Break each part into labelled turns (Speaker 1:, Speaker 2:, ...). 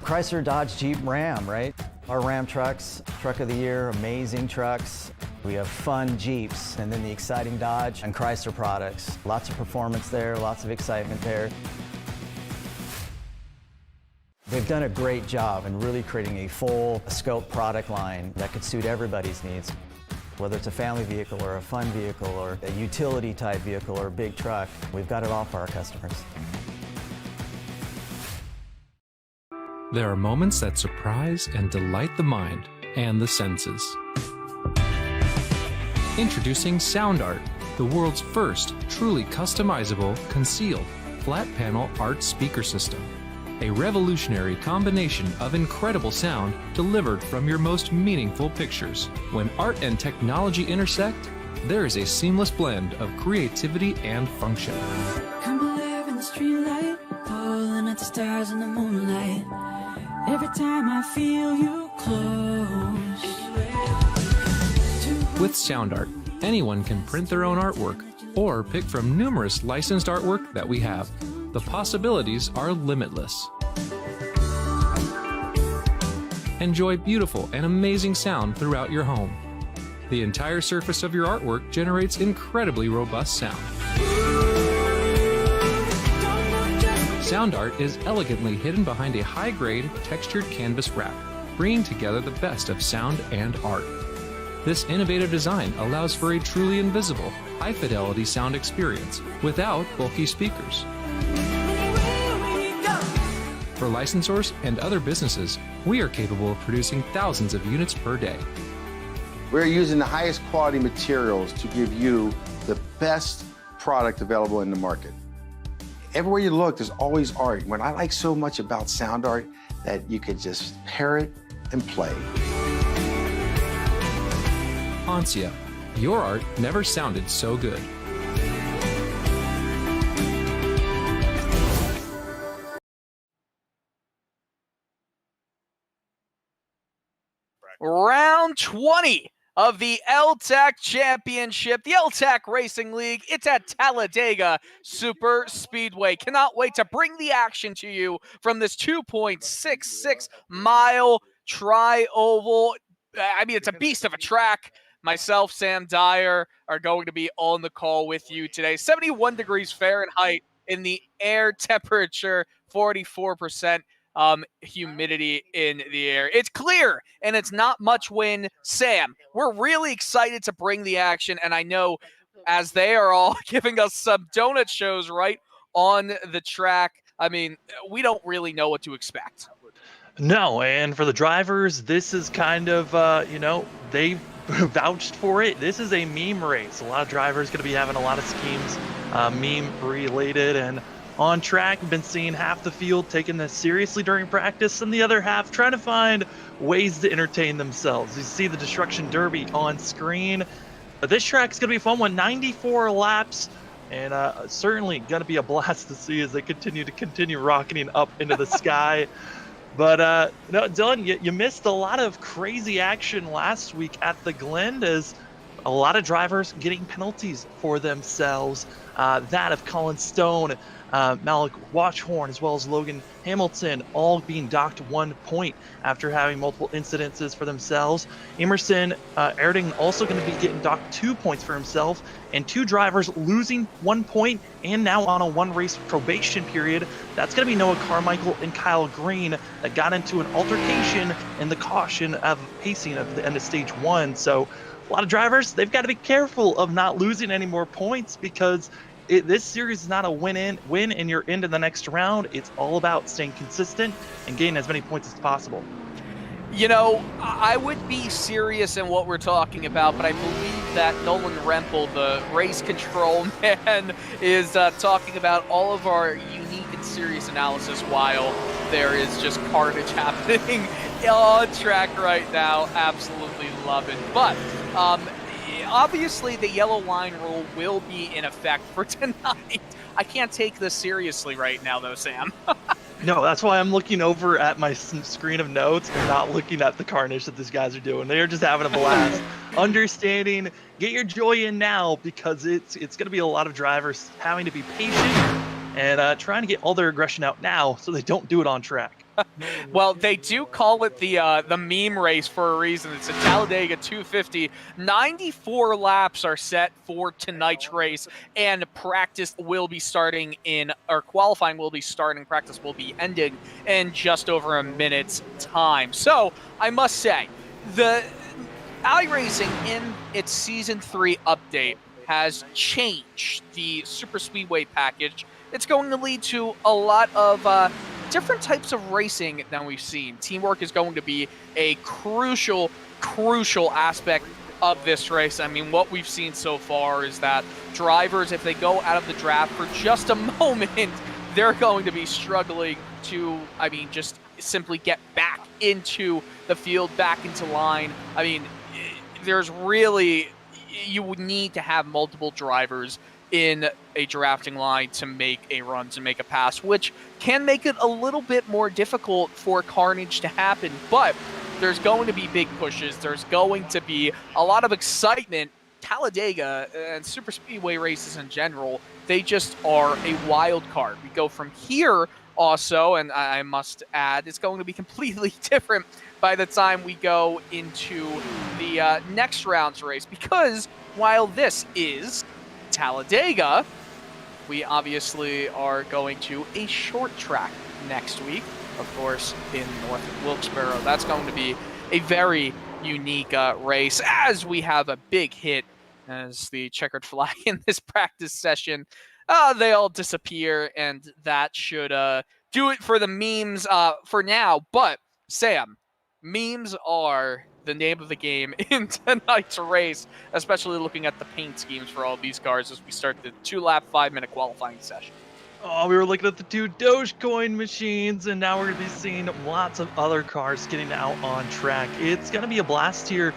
Speaker 1: Chrysler, Dodge, Jeep, Ram, right? Our Ram trucks, truck of the year, amazing trucks. We have fun Jeeps, and then the exciting Dodge and Chrysler products. Lots of performance there, lots of excitement there. They've done a great job in really creating a full scope product line that could suit everybody's needs. Whether it's a family vehicle or a fun vehicle or a utility type vehicle or a big truck, we've got it all for our customers.
Speaker 2: There are moments that surprise and delight the mind and the senses. Introducing Sound Art, the world's first truly customizable, concealed, flat panel art speaker system. A revolutionary combination of incredible sound delivered from your most meaningful pictures. When art and technology intersect, there is a seamless blend of creativity and function.
Speaker 3: Come alive in the streetlight, pulling at the stars in the moonlight. Every time I feel you close.
Speaker 2: With Sound Art, anyone can print their own artwork or pick from numerous licensed artwork that we have. The possibilities are limitless. Enjoy beautiful and amazing sound throughout your home. The entire surface of your artwork generates incredibly robust sound. Sound Art is elegantly hidden behind a high-grade, textured canvas wrap, bringing together the best of sound and art. This innovative design allows for a truly invisible, high-fidelity sound experience without bulky speakers. For licensors and other businesses, we are capable of producing thousands of units per day.
Speaker 4: We're using the highest quality materials to give you the best product available in the market. Everywhere you look, there's always art. What I like so much about Sound Art, that you could just pair it and play.
Speaker 2: Ansia, your art never sounded so good.
Speaker 5: Round 20 of the L-TAC Championship, the L-TAC Racing League. It's at Talladega Super Speedway. Cannot wait to bring the action to you from this 2.66 mile tri-oval. I mean, it's a beast of a track. Myself, Sam Dyer, are going to be on the call with you today. 71 degrees Fahrenheit in the air temperature, 44%. Humidity in the air. It's clear, and it's not much wind. Sam, we're really excited to bring the action, and I know as they are all giving us some donut shows right on the track, I mean, we don't really know what to expect.
Speaker 6: No, and for the drivers, this is kind of, they've vouched for it. This is a meme race. A lot of drivers going to be having a lot of schemes, meme-related, and on track. We've been seeing half the field taking this seriously during practice and the other half trying to find ways to entertain themselves. You see the Destruction Derby on screen. But this track's going to be a fun one, 94 laps, and certainly going to be a blast to see as they continue rocketing up into the sky. But no, Dylan, you missed a lot of crazy action last week at the Glen, as a lot of drivers getting penalties for themselves. That of Colin Stone, Malik Watchhorn, as well as Logan Hamilton, all being docked 1 point after having multiple incidences for themselves. Emerson Erding also going to be getting docked 2 points for himself, and 2 drivers losing 1 point and now on a 1-race probation period. That's going to be Noah Carmichael and Kyle Green that got into an altercation in the caution of pacing of the end of stage 1. So a lot of drivers, they've got to be careful of not losing any more points, because this series is not a win and you're into the next round. It's all about staying consistent and getting as many points as possible.
Speaker 5: You know, I would be serious in what we're talking about, but I believe that Nolan Rempel, the race control man, is talking about all of our unique and serious analysis while there is just carnage happening on track right now. Absolutely love it. But obviously, the yellow line rule will be in effect for tonight. I can't take this seriously right now, though, Sam.
Speaker 6: No, that's why I'm looking over at my screen of notes and not looking at the carnage that these guys are doing. They're just having a blast. Understanding, get your joy in now, because it's going to be a lot of drivers having to be patient and trying to get all their aggression out now so they don't do it on track.
Speaker 5: Well, they do call it the meme race for a reason. It's a Talladega 250. 94 laps are set for tonight's race, and practice will be starting or qualifying will be starting, practice will be ending in just over a minute's time. So, I must say, the iRacing in its Season 3 update has changed the Super Speedway package. It's going to lead to a lot of different types of racing than we've seen. Teamwork is going to be a crucial aspect of this race. I mean, what we've seen so far is that drivers, if they go out of the draft for just a moment, they're going to be struggling to, just simply get back into the field, back into line. You would need to have multiple drivers in a drafting line to make a run, to make a pass, which can make it a little bit more difficult for carnage to happen. But there's going to be big pushes. There's going to be a lot of excitement. Talladega and super speedway races in general, they just are a wild card. We go from here also, and I must add, it's going to be completely different by the time we go into the next round's race, because while this is Talladega, we obviously are going to a short track next week, of course, in North Wilkesboro. That's going to be a very unique race, as we have a big hit as the checkered flag in this practice session. They all disappear, and that should do it for the memes for now. But, Sam, memes are the name of the game in tonight's race, especially looking at the paint schemes for all these cars as we start the 2-lap, 5-minute qualifying session.
Speaker 6: Oh, we were looking at the 2 Dogecoin machines, and now we're going to be seeing lots of other cars getting out on track. It's going to be a blast here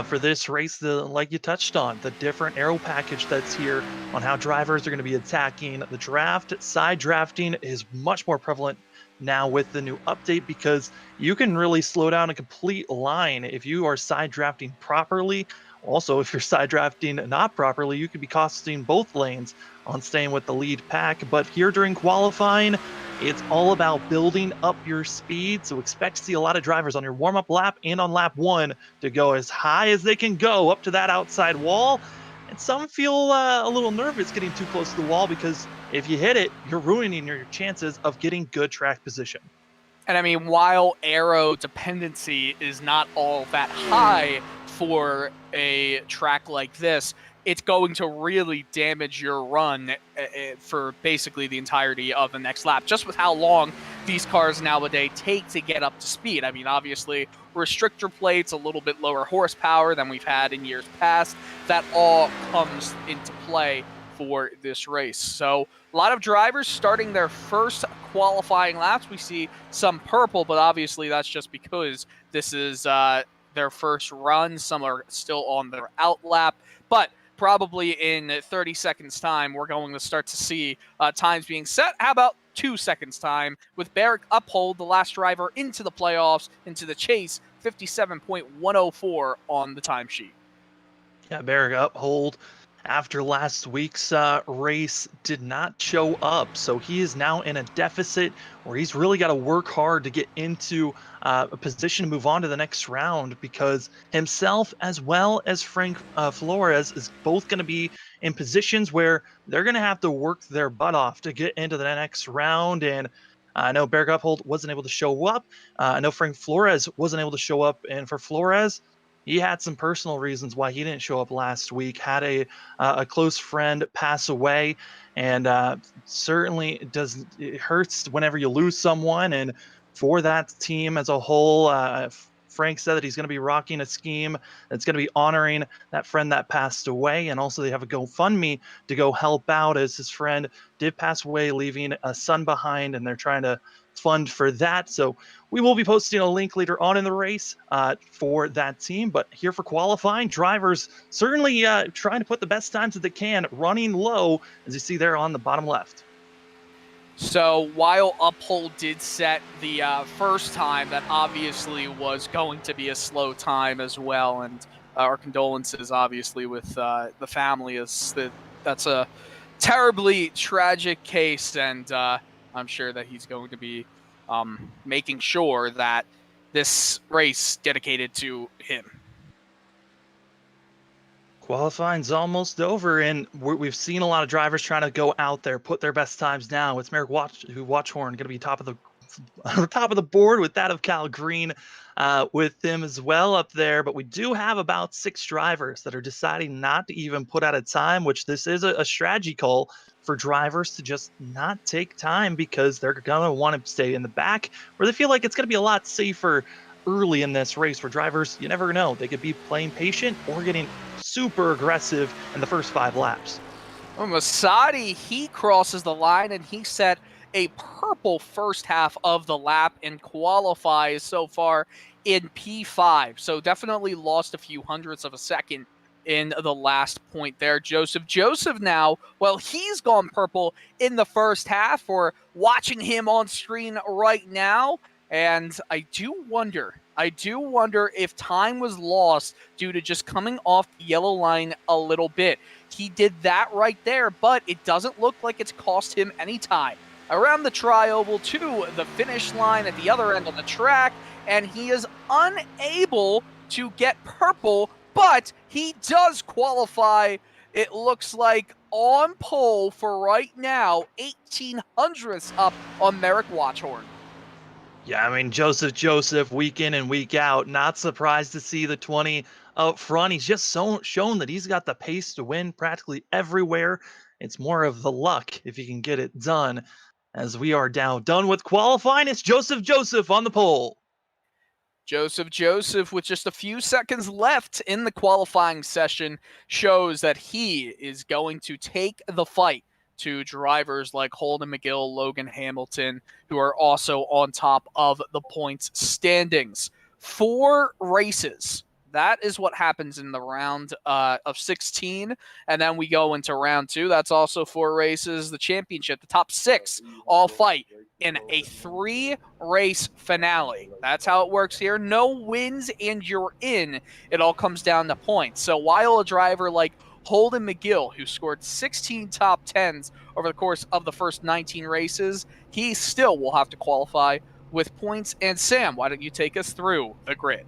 Speaker 6: for this race, like you touched on, the different aero package that's here on how drivers are going to be attacking the draft. Side drafting is much more prevalent now with the new update, because you can really slow down a complete line if you are side drafting properly. Also, if you're side drafting not properly, you could be costing both lanes on staying with the lead pack. But here during qualifying, it's all about building up your speed. So expect to see a lot of drivers on your warm-up lap and on lap 1 to go as high as they can go up to that outside wall. And some feel a little nervous getting too close to the wall, because if you hit it, you're ruining your chances of getting good track position.
Speaker 5: And while aero dependency is not all that high for a track like this, it's going to really damage your run for basically the entirety of the next lap, just with how long these cars nowadays take to get up to speed. Obviously, restrictor plates, a little bit lower horsepower than we've had in years past. That all comes into play for this race. So a lot of drivers starting their first qualifying laps. We see some purple, but obviously that's just because this is their first run. Some are still on their out lap, but probably in 30 seconds time, we're going to start to see times being set. How about 2 seconds time with Barrick Uphold, the last driver into the playoffs, into the chase, 57.104 on the timesheet.
Speaker 6: Yeah, Barrick Uphold, after last week's race, did not show up. So he is now in a deficit where he's really got to work hard to get into a position to move on to the next round, because himself as well as Frank Flores is both going to be in positions where they're going to have to work their butt off to get into the next round. And I know Barrick Uphold wasn't able to show up. I know Frank Flores wasn't able to show up. And for Flores, he had some personal reasons why he didn't show up last week. Had a close friend pass away, and certainly it hurts whenever you lose someone. And for that team as a whole, Frank said that he's going to be rocking a scheme that's going to be honoring that friend that passed away. And also they have a GoFundMe to go help out, as his friend did pass away, leaving a son behind, and they're trying to fund for that. So we will be posting a link later on in the race for that team. But here for qualifying, drivers certainly trying to put the best times that they can, running low, as you see there on the bottom left.
Speaker 5: So while Uphold did set the first time, that obviously was going to be a slow time as well. And our condolences, obviously, with the family. That's a terribly tragic case, and I'm sure that he's going to be making sure that this race dedicated to him.
Speaker 6: Qualifying's almost over, and we've seen a lot of drivers trying to go out there, put their best times down. It's Merrick Watchhorn going to be top of the board with that of Cal Green with him as well up there. But we do have about 6 drivers that are deciding not to even put out a time, which this is a strategy call for drivers to just not take time because they're going to want to stay in the back where they feel like it's going to be a lot safer early in this race for drivers. You never know. They could be playing patient or getting super aggressive in the first 5 laps.
Speaker 5: Well, Masadi, he crosses the line and he set a purple first half of the lap and qualifies so far in P5. So definitely lost a few hundredths of a second in the last point there. Joseph now, well, he's gone purple in the first half. We're watching him on screen right now. And I do wonder if time was lost due to just coming off the yellow line a little bit. He did that right there, but it doesn't look like it's cost him any time. Around the tri-oval to the finish line at the other end of the track, and he is unable to get purple, but he does qualify, it looks like, on pole for right now, 1800ths up on Merrick Watchhorn.
Speaker 6: Yeah, I mean, Joseph, week in and week out, not surprised to see the 20 up front. He's just shown that he's got the pace to win practically everywhere. It's more of the luck if he can get it done. As we are now done with qualifying, it's Joseph on the pole.
Speaker 5: Joseph, with just a few seconds left in the qualifying session, shows that he is going to take the fight to drivers like Holden McGill, Logan Hamilton, who are also on top of the points standings. 4 races. That is what happens in the round of 16. And then we go into round 2. That's also 4 races. The championship, the top 6, all fight in a 3-race finale. That's how it works here. No wins and you're in. It all comes down to points. So while a driver like Holden McGill, who scored 16 top 10s over the course of the first 19 races, he still will have to qualify with points. And Sam, why don't you take us through the grid?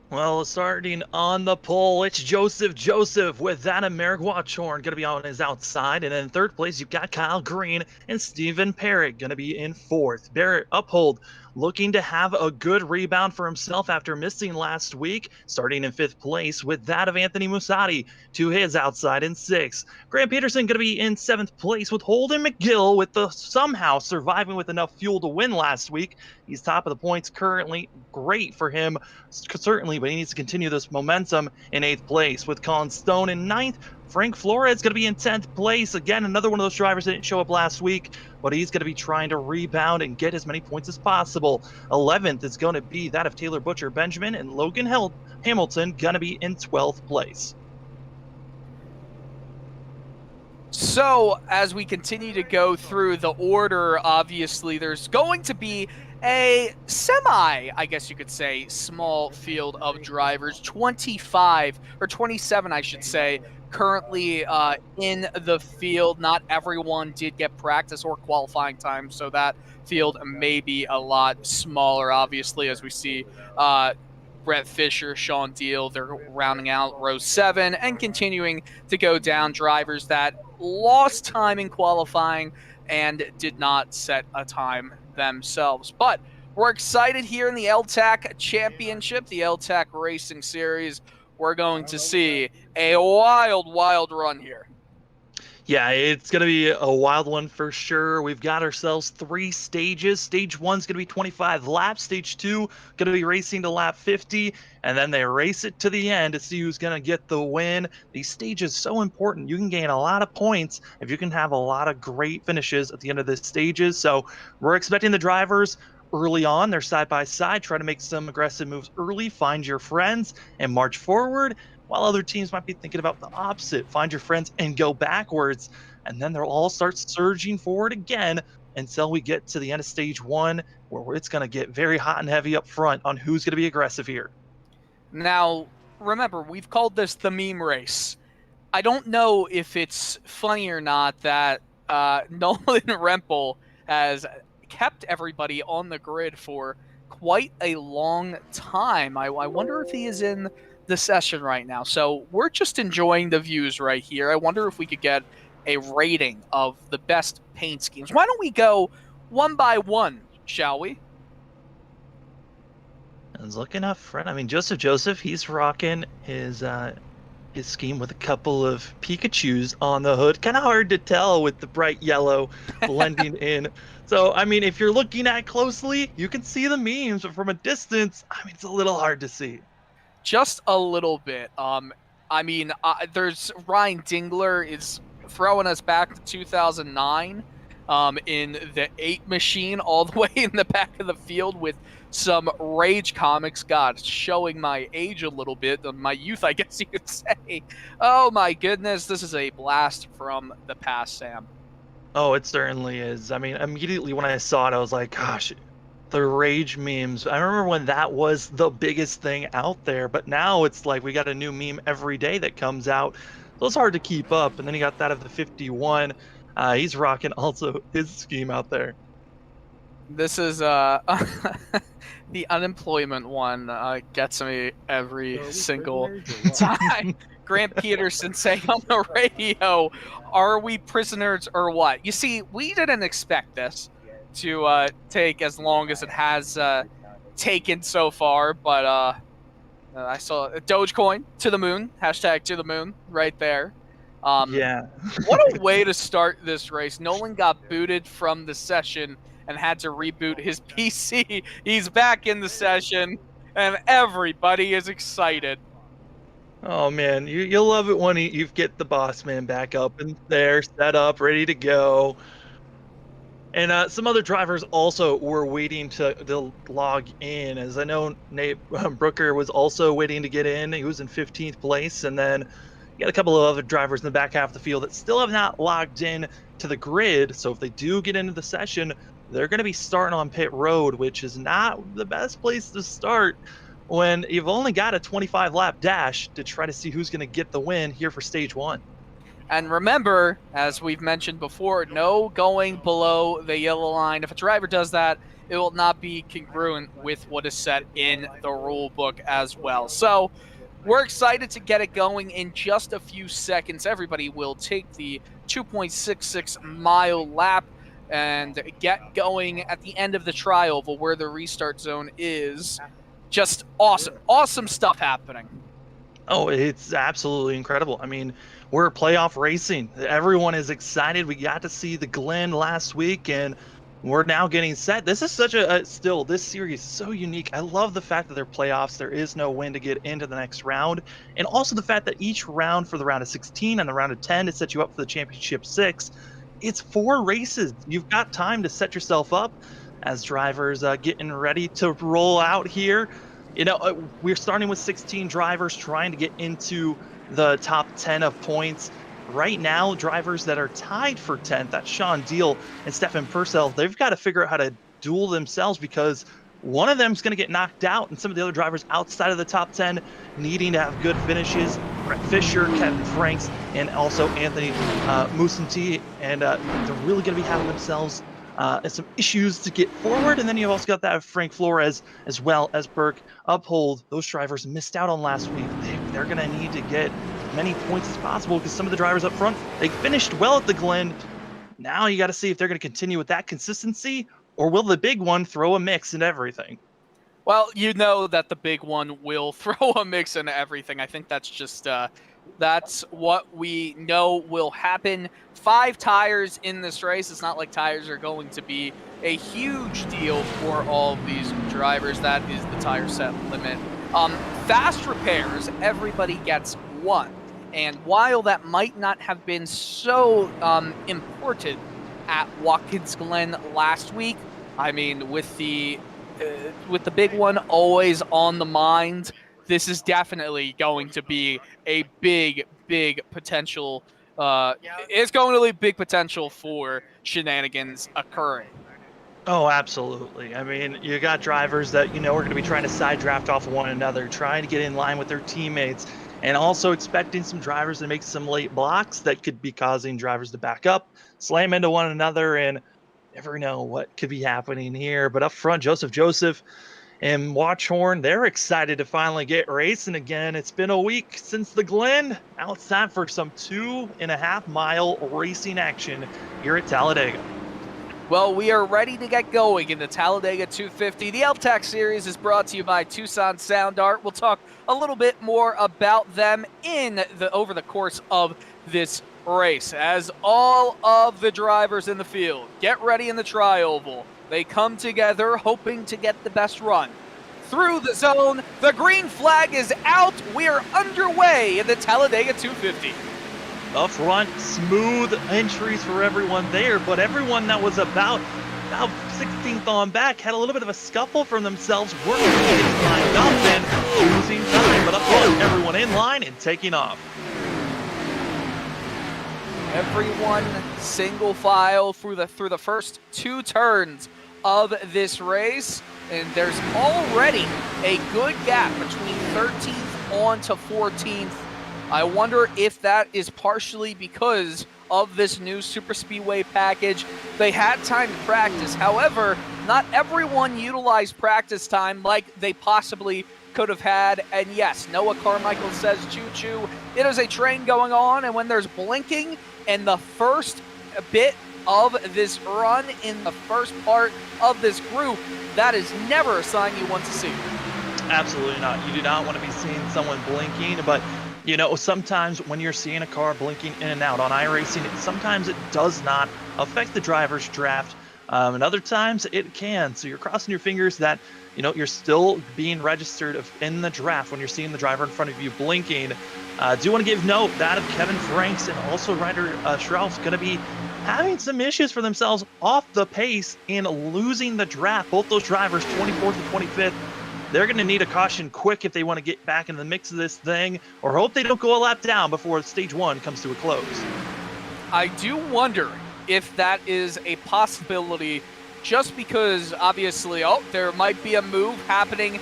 Speaker 6: Well, starting on the pole, it's Joseph with that and Merrick Watchhorn going to be on his outside. And in 3rd place, you've got Kyle Green and Stephen Parrott going to be in 4th. Barrett Uphold looking to have a good rebound for himself after missing last week, starting in 5th place with that of Anthony Musati to his outside in 6th. Grant Peterson going to be in 7th place with Holden McGill with the somehow surviving with enough fuel to win last week. He's top of the points currently. Great for him, certainly, but he needs to continue this momentum in 8th place with Colin Stone in 9th. Frank Flores going to be in 10th place. Again, another one of those drivers that didn't show up last week, but he's going to be trying to rebound and get as many points as possible. 11th is going to be that of Taylor Butcher Benjamin, and Logan Hamilton going to be in 12th place.
Speaker 5: So as we continue to go through the order, obviously there's going to be a I guess you could say, small field of drivers, 25 or 27, I should say, currently in the field. Not everyone did get practice or qualifying time, so that field may be a lot smaller, obviously, as we see Brett Fisher, Sean Deal, they're rounding out row 7 and continuing to go down drivers that lost time in qualifying and did not set a time themselves. But we're excited here in the L-TAC Championship, the L-TAC Racing Series. We're going to see a wild run here.
Speaker 6: Yeah, it's going to be a wild one for sure. We've got ourselves 3 stages. Stage 1's going to be 25 laps. Stage 2 going to be racing to lap 50, and then they race it to the end to see who's going to get the win. These stages so important. You can gain a lot of points if you can have a lot of great finishes at the end of the stages. So we're expecting the drivers early on, they're side by side, try to make some aggressive moves early, find your friends, and march forward. While other teams might be thinking about the opposite, find your friends and go backwards, and then they'll all start surging forward again until we get to the end of stage 1, where it's going to get very hot and heavy up front on who's going to be aggressive here.
Speaker 5: Now, remember, we've called this the meme race. I don't know if it's funny or not that Nolan Rempel has kept everybody on the grid for quite a long time. I wonder if he is in the session right now. So we're just enjoying the views right here. I wonder if we could get a rating of the best paint schemes. Why don't we go one by one, shall we?
Speaker 6: And looking up front, I mean, Joseph, he's rocking his scheme with a couple of Pikachus on the hood. Kind of hard to tell with the bright yellow blending in. So, I mean, if you're looking at closely, you can see the memes, but from a distance, I mean, it's a little hard to see.
Speaker 5: Just a little bit. I mean, there's Ryan Dingler is throwing us back to 2009 in the 8 machine all the way in the back of the field with some Rage comics. God, showing my age a little bit, my youth, I guess you could say. Oh my goodness, this is a blast from the past, Sam.
Speaker 6: Oh, it certainly is. I mean, immediately when I saw it, I was like, gosh, the Rage memes. I remember when that was the biggest thing out there, but now it's like we got a new meme every day that comes out. So it's hard to keep up. And then you got that of the 51. He's rocking also his scheme out there.
Speaker 5: This is the unemployment one gets me every single time. Grant Peterson saying on the radio, "Are we prisoners or what?" You see, we didn't expect this to take as long as it has taken so far, but I saw a Dogecoin to the moon, hashtag to the moon right there.
Speaker 6: Yeah.
Speaker 5: What a way to start this race. Nolan got booted from the session and had to reboot his PC. He's back in the session, and everybody is excited.
Speaker 6: Oh man, you'll love it when you get the boss man back up and there, set up, ready to go. And some other drivers also were waiting to log in, as I know Nate Brooker was also waiting to get in. He was in 15th place, and then you got a couple of other drivers in the back half of the field that still have not logged in to the grid. So if they do get into the session, they're going to be starting on pit road, which is not the best place to start when you've only got a 25 lap dash to try to see who's going to get the win here for stage 1.
Speaker 5: And remember, as we've mentioned before, no going below the yellow line. If a driver does that, it will not be congruent with what is set in the rule book as well. So we're excited to get it going in just a few seconds. Everybody will take the 2.66 mile lap and get going at the end of the tri-oval where the restart zone is. Just awesome. Awesome stuff happening.
Speaker 6: Oh, it's absolutely incredible. I mean, we're playoff racing. Everyone is excited. We got to see the Glen last week, and we're now getting set. This is such still, this series is so unique. I love the fact that they're playoffs. There is no win to get into the next round. And also the fact that each round for the round of 16 and the round of 10 to set you up for the championship 6, it's 4 races. You've got time to set yourself up as drivers getting ready to roll out here. You know, we're starting with 16 drivers trying to get into the top 10 of points. Right now, drivers that are tied for 10th, that's Sean Deal and Stefan Purcell, they've got to figure out how to duel themselves because one of them is going to get knocked out, and some of the other drivers outside of the top 10 needing to have good finishes. Brett Fisher, Kevin Franks, and also Anthony Musanti, and they're really going to be having themselves some issues to get forward. And then you've also got that Frank Flores as well as Burke Uphold. Those drivers missed out on last week. They're going to need to get as many points as possible because some of the drivers up front, they finished well at the Glen. Now you got to see if they're going to continue with that consistency, or will the big one throw a mix in everything?
Speaker 5: Well, you know that the big one will throw a mix into everything. I think that's just that's what we know will happen. 5 tires in this race. It's not like tires are going to be a huge deal for all of these drivers. That is the tire set limit. Fast repairs, everybody gets 1. And while that might not have been so important at Watkins Glen last week, I mean, with the big one always on the mind, this is definitely going to be a big potential. It's going to be big potential for shenanigans occurring.
Speaker 6: Oh, absolutely. I mean, you got drivers that, you know, are going to be trying to side draft off of one another, trying to get in line with their teammates, and also expecting some drivers to make some late blocks that could be causing drivers to back up, slam into one another, and never know what could be happening here. But up front, Joseph and Watchhorn, they're excited to finally get racing again. It's been a week since the Glen. Now it's time for some 2.5-mile racing action here at Talladega.
Speaker 5: Well, we are ready to get going in the Talladega 250. The L-TAC series is brought to you by Tucson Sound Art. We'll talk a little bit more about them over the course of this race. As all of the drivers in the field get ready in the tri-oval, they come together hoping to get the best run. Through the zone, the green flag is out. We are underway in the Talladega 250.
Speaker 6: Up front, smooth entries for everyone there, but everyone that was about 16th on back had a little bit of a scuffle from themselves, working to get lined up and losing time. But up front, everyone in line and taking off.
Speaker 5: Everyone single file through the first 2 turns of this race, and there's already a good gap between 13th on to 14th. I wonder if that is partially because of this new super speedway package. They had time to practice. However, not everyone utilized practice time like they possibly could have had. And yes, Noah Carmichael says choo-choo. It is a train going on, and when there's blinking in the first bit of this run, in the first part of this group, that is never a sign you want to see.
Speaker 6: Absolutely not. You do not want to be seeing someone blinking, but you know, sometimes when you're seeing a car blinking in and out on iRacing, sometimes it does not affect the driver's draft, and other times it can. So you're crossing your fingers that, you know, you're still being registered in the draft when you're seeing the driver in front of you blinking. Do want to give note that of Kevin Franks and also Ryder Schrauf's going to be having some issues for themselves off the pace and losing the draft. Both those drivers, 24th and 25th, they're going to need a caution quick if they want to get back in the mix of this thing, or hope they don't go a lap down before stage 1 comes to a close.
Speaker 5: I do wonder if that is a possibility, just because obviously, there might be a move happening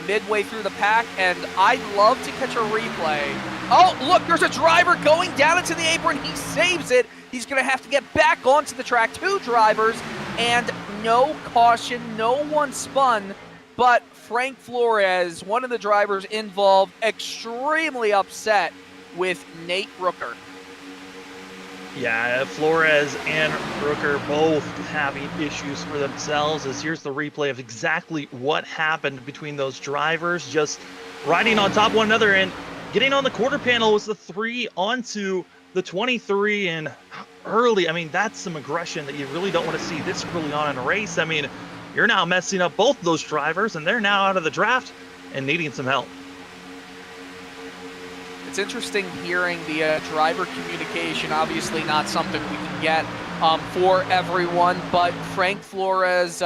Speaker 5: midway through the pack, and I'd love to catch a replay. Oh, look, there's a driver going down into the apron. He saves it. He's going to have to get back onto the track. 2 drivers, and no caution, no one spun. But Frank Flores, one of the drivers involved, extremely upset with Nate Rooker.
Speaker 6: Yeah, Flores and Rooker both having issues for themselves, as here's the replay of exactly what happened between those drivers, just riding on top of one another, and getting on the quarter panel was the 3 onto the 23, and early, I mean, that's some aggression that you really don't want to see this early on in a race. I mean, you're now messing up both those drivers, and they're now out of the draft and needing some help.
Speaker 5: It's interesting hearing the driver communication. Obviously not something we can get for everyone, but Frank Flores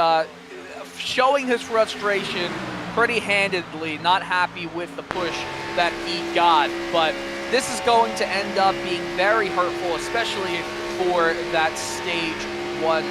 Speaker 5: showing his frustration pretty handedly, not happy with the push that he got. But this is going to end up being very hurtful, especially for that stage 1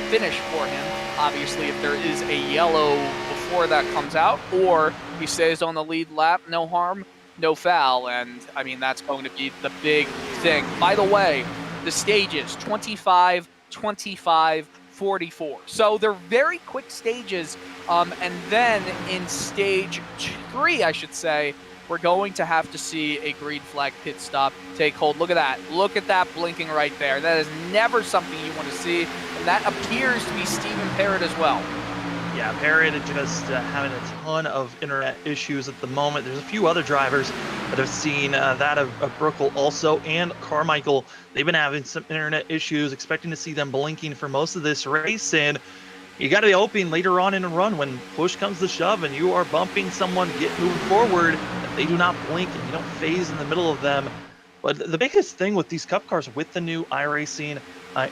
Speaker 5: finish for him. Obviously, if there is a yellow before that comes out, or he stays on the lead lap, no harm, no foul. And I mean, that's going to be the big thing. By the way, the stages 25, 25, 44. So they're very quick stages. And then in stage 3, I should say, we're going to have to see a green flag pit stop take hold. Look at that. Look at that blinking right there. That is never something you want to see. And that appears to be Stephen Parrott as well.
Speaker 6: Yeah, Parrott just having a ton of internet issues at the moment. There's a few other drivers that have seen that of Brookle also, and Carmichael. They've been having some internet issues, expecting to see them blinking for most of this race. And you got to be hoping later on in a run, when push comes to shove and you are bumping someone, get moving forward, that they do not blink and you don't phase in the middle of them. But the biggest thing with these Cup cars, with the new iRacing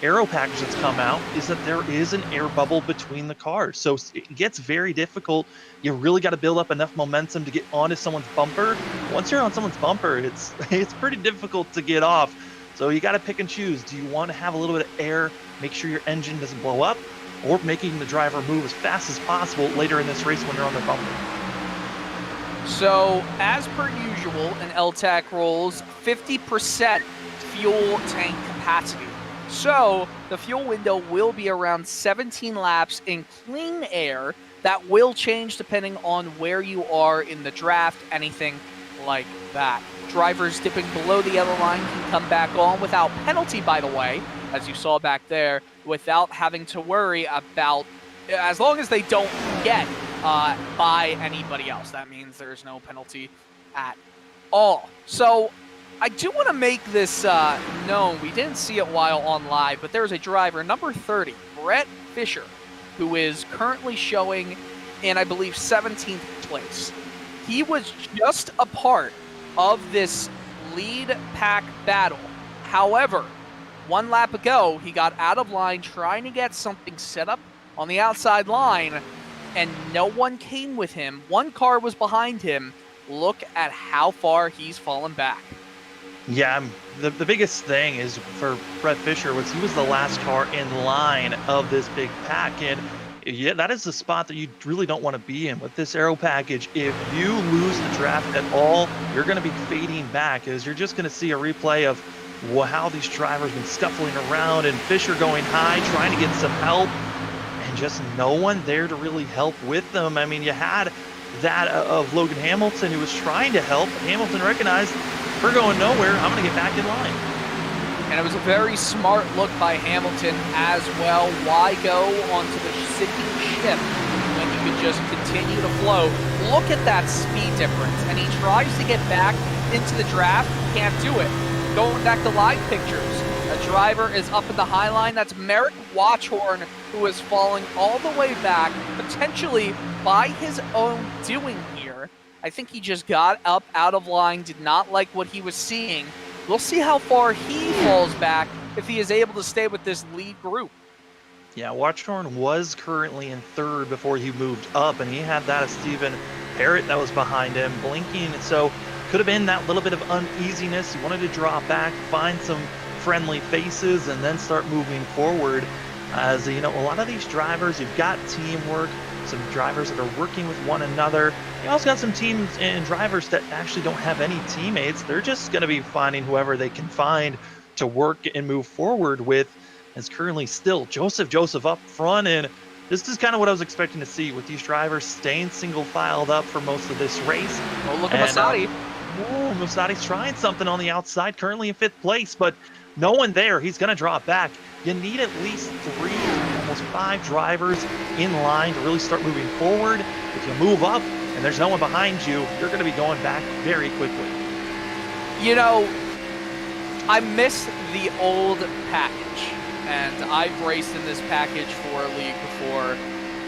Speaker 6: aero package that's come out, is that there is an air bubble between the cars. So it gets very difficult. You really got to build up enough momentum to get onto someone's bumper. Once you're on someone's bumper, it's pretty difficult to get off. So you got to pick and choose. Do you want to have a little bit of air, make sure your engine doesn't blow up, or making the driver move as fast as possible later in this race when they're on their bumper?
Speaker 5: So, as per usual in L-TAC rules, 50% fuel tank capacity. So the fuel window will be around 17 laps in clean air. That will change depending on where you are in the draft, anything like that. Drivers dipping below the yellow line can come back on without penalty, by the way, as you saw back there, without having to worry about, as long as they don't get by anybody else. That means there's no penalty at all. So I do want to make this known. We didn't see it while on live, but there's a driver, number 30, Brett Fisher, who is currently showing in, I believe, 17th place. He was just a part of this lead pack battle. However, 1 lap ago, he got out of line trying to get something set up on the outside line, and no one came with him. 1 car was behind him. Look at how far he's fallen back.
Speaker 6: Yeah, the biggest thing is for Brett Fisher was he was the last car in line of this big pack, and yeah, that is the spot that you really don't want to be in with this aero package. If you lose the draft at all, you're going to be fading back, as you're just going to see a replay of how these drivers been scuffling around, and Fisher going high, trying to get some help, and just no one there to really help with them. I mean, you had that of Logan Hamilton, who was trying to help. Hamilton recognized, we're going nowhere, I'm going to get back in line.
Speaker 5: And it was a very smart look by Hamilton as well. Why go onto the sinking ship when you could just continue to flow? Look at that speed difference. And he tries to get back into the draft, can't do it. Going back to live pictures, a driver is up in the high line. That's Merrick Watchhorn, who is falling all the way back, potentially by his own doing here. I think he just got up out of line, did not like what he was seeing. We'll see how far he falls back if he is able to stay with this lead group.
Speaker 6: Yeah, Watchhorn was currently in 3rd before he moved up, and he had that of Stephen Parrott that was behind him, blinking. So could have been that little bit of uneasiness. He wanted to draw back, find some friendly faces, and then start moving forward. As you know, a lot of these drivers, you've got teamwork, some drivers that are working with one another. You also got some teams and drivers that actually don't have any teammates. They're just going to be finding whoever they can find to work and move forward with. It's currently still Joseph up front, and this is kind of what I was expecting to see with these drivers staying single filed up for most of this race.
Speaker 5: Oh, look at Masadi.
Speaker 6: Masadi's trying something on the outside, currently in 5th place, but no one there. He's going to draw back. You need at least 3, almost 5 drivers in line to really start moving forward. If you move up and there's no one behind you, you're going to be going back very quickly.
Speaker 5: You know, I miss the old package, and I've raced in this package for a league before.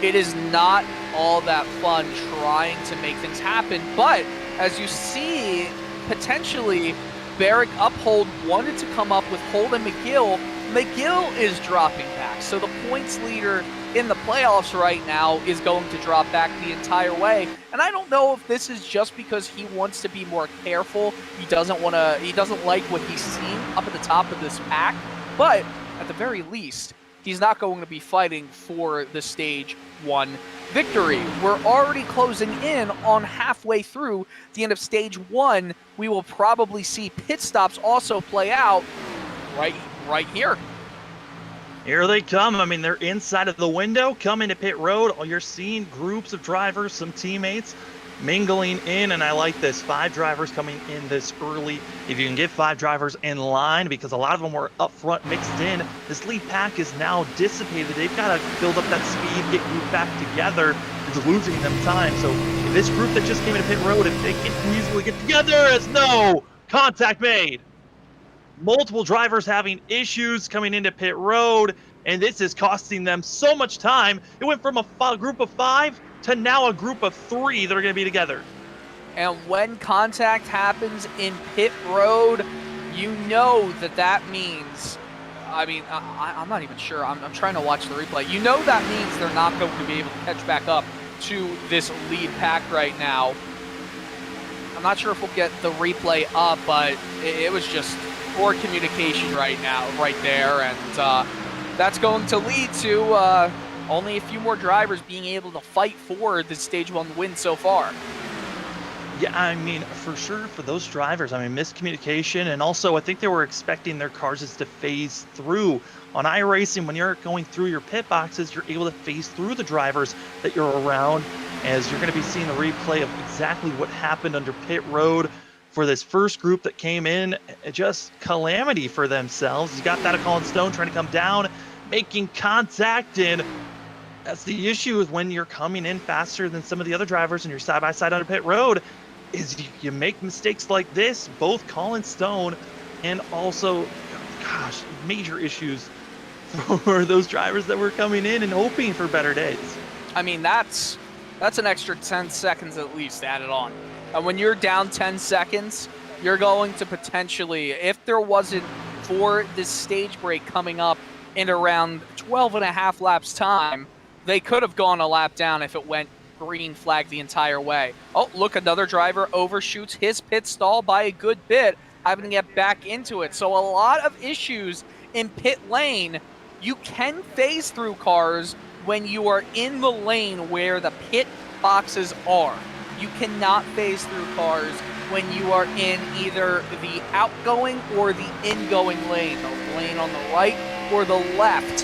Speaker 5: It is not all that fun trying to make things happen, but as you see, potentially Barrick Uphold wanted to come up with Holden McGill. McGill is dropping back, so the points leader in the playoffs right now is going to drop back the entire way. And I don't know if this is just because he wants to be more careful. He doesn't like what he's seeing up at the top of this pack, but at the very least, he's not going to be fighting for the stage 1 victory. We're already closing in on halfway through the end of stage 1. We will probably see pit stops also play out right here.
Speaker 6: Here they come. I mean, they're inside of the window, coming to pit road. You're seeing groups of drivers, some teammates mingling in, and I like this. 5 drivers coming in this early. If you can get 5 drivers in line, because a lot of them were up front mixed in, this lead pack is now dissipated. They've got to build up that speed, get grouped back together. It's losing them time. So if this group that just came into pit road, if they can easily get together, there's no contact made. Multiple drivers having issues coming into pit road, and this is costing them so much time. It went from a group of 5 to now a group of 3 that are going to be together.
Speaker 5: And when contact happens in pit road, you know that means, I mean, I'm not even sure. I'm trying to watch the replay. You know that means they're not going to be able to catch back up to this lead pack right now. I'm not sure if we'll get the replay up, but it was just poor communication right there, and that's going to lead to only a few more drivers being able to fight for the stage 1 win so far.
Speaker 6: Yeah, I mean, for sure for those drivers, I mean, miscommunication, and also I think they were expecting their cars just to phase through. On iRacing, when you're going through your pit boxes, you're able to phase through the drivers that you're around, as you're going to be seeing the replay of exactly what happened under pit road for this first group that came in. Just calamity for themselves. You got that Colin Stone trying to come down, making contact, and that's the issue is when you're coming in faster than some of the other drivers and you're side by side under pit road, is you make mistakes like this. Both Colin Stone and also, gosh, major issues for those drivers that were coming in and hoping for better days.
Speaker 5: I mean, that's an extra 10 seconds at least added on. And when you're down 10 seconds, you're going to potentially, if there wasn't for this stage break coming up in around 12 and a half laps time, they could have gone a lap down if it went green flag the entire way. Oh, look, another driver overshoots his pit stall by a good bit, having to get back into it. So a lot of issues in pit lane. You can phase through cars when you are in the lane where the pit boxes are. You cannot phase through cars when you are in either the outgoing or the ingoing lane, the lane on the right or the left,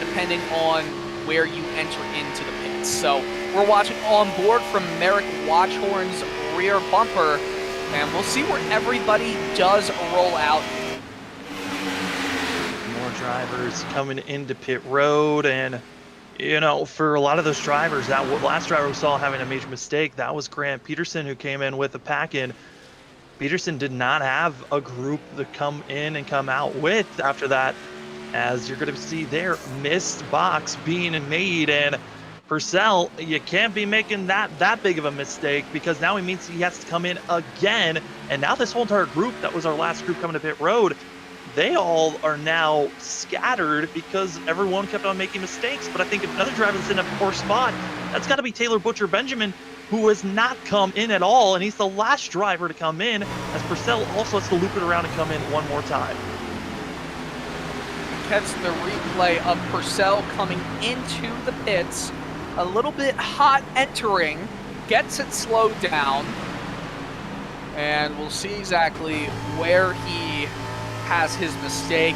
Speaker 5: depending on where you enter into the pits. So we're watching on board from Merrick Watchhorn's rear bumper, and we'll see where everybody does roll out.
Speaker 6: More drivers coming into pit road, and you know, for a lot of those drivers, that last driver we saw having a major mistake, that was Grant Peterson, who came in with a pack in. Peterson did not have a group to come in and come out with after that, as you're going to see their missed box being made. And Purcell, you can't be making that big of a mistake, because now it means he has to come in again. And now this whole entire group that was our last group coming to pit road, they all are now scattered because everyone kept on making mistakes. But I think if another driver is in a poor spot, that's got to be Taylor Butcher Benjamin, who has not come in at all, and he's the last driver to come in, as Purcell also has to loop it around and come in one more time.
Speaker 5: Catch the replay of Purcell coming into the pits, a little bit hot entering, gets it slowed down, and we'll see exactly where he has his mistake.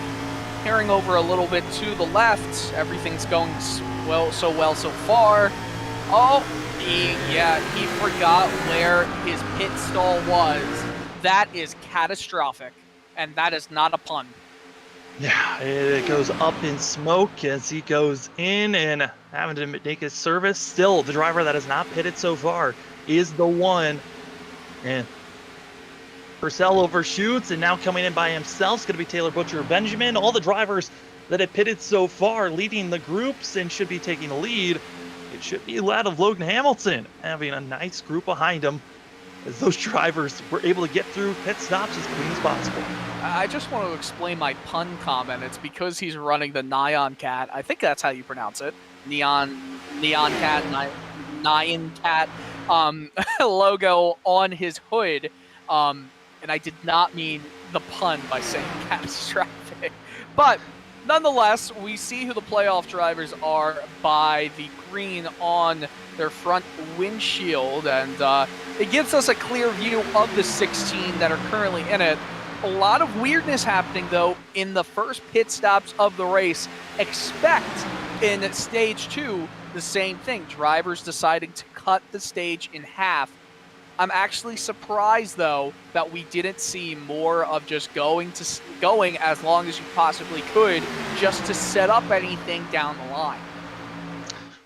Speaker 5: Carrying over a little bit to the left, everything's going well so far. Oh, he forgot where his pit stall was. That is catastrophic, and that is not a pun.
Speaker 6: Yeah, it goes up in smoke as he goes in and having to make his service. Still, the driver that has not pitted so far is the one. And Purcell overshoots, and now coming in by himself is going to be Taylor Butcher Benjamin. All the drivers that have pitted so far leading the groups and should be taking the lead. It should be led of Logan Hamilton, having a nice group behind him, as those drivers were able to get through pit stops as clean as possible.
Speaker 5: I just want to explain my pun comment. It's because he's running the Nyan Cat. I think that's how you pronounce it. Neon Cat, Nyan Cat logo on his hood. And I did not mean the pun by saying catastrophic. But nonetheless, we see who the playoff drivers are by the green on their front windshield, and it gives us a clear view of the 16 that are currently in it. A lot of weirdness happening, though, in the first pit stops of the race. Expect in stage 2 the same thing. Drivers deciding to cut the stage in half. I'm actually surprised, though, that we didn't see more of just going as long as you possibly could, just to set up anything down the line.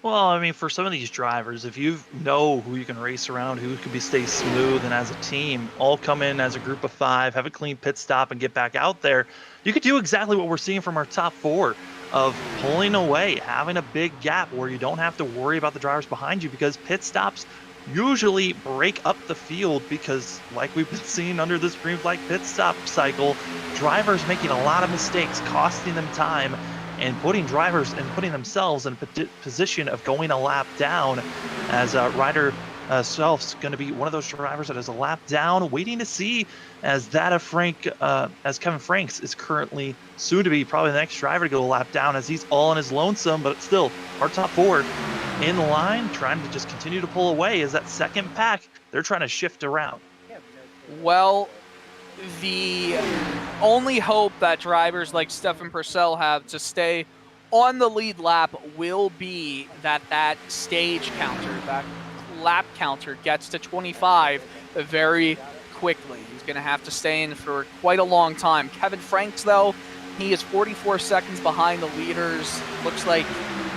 Speaker 6: Well, I mean, for some of these drivers, if you know who you can race around, who could stay smooth, and as a team, all come in as a group of 5, have a clean pit stop, and get back out there, you could do exactly what we're seeing from our top 4 of pulling away, having a big gap where you don't have to worry about the drivers behind you, because pit stops usually break up the field, because like we've been seeing under this green flag pit stop cycle, drivers making a lot of mistakes, costing them time, and putting drivers and putting themselves in a position of going a lap down, as Ryder self's going to be one of those drivers that is a lap down, waiting to see as as Kevin Franks is currently soon to be probably the next driver to go a lap down, as he's all on his lonesome, but still our top 4 in line, trying to just continue to pull away as that second pack, they're trying to shift around.
Speaker 5: Well, the only hope that drivers like Stefan Purcell have to stay on the lead lap will be that stage counter, that lap counter gets to 25 very quickly. He's going to have to stay in for quite a long time. Kevin Franks, though, he is 44 seconds behind the leaders. Looks like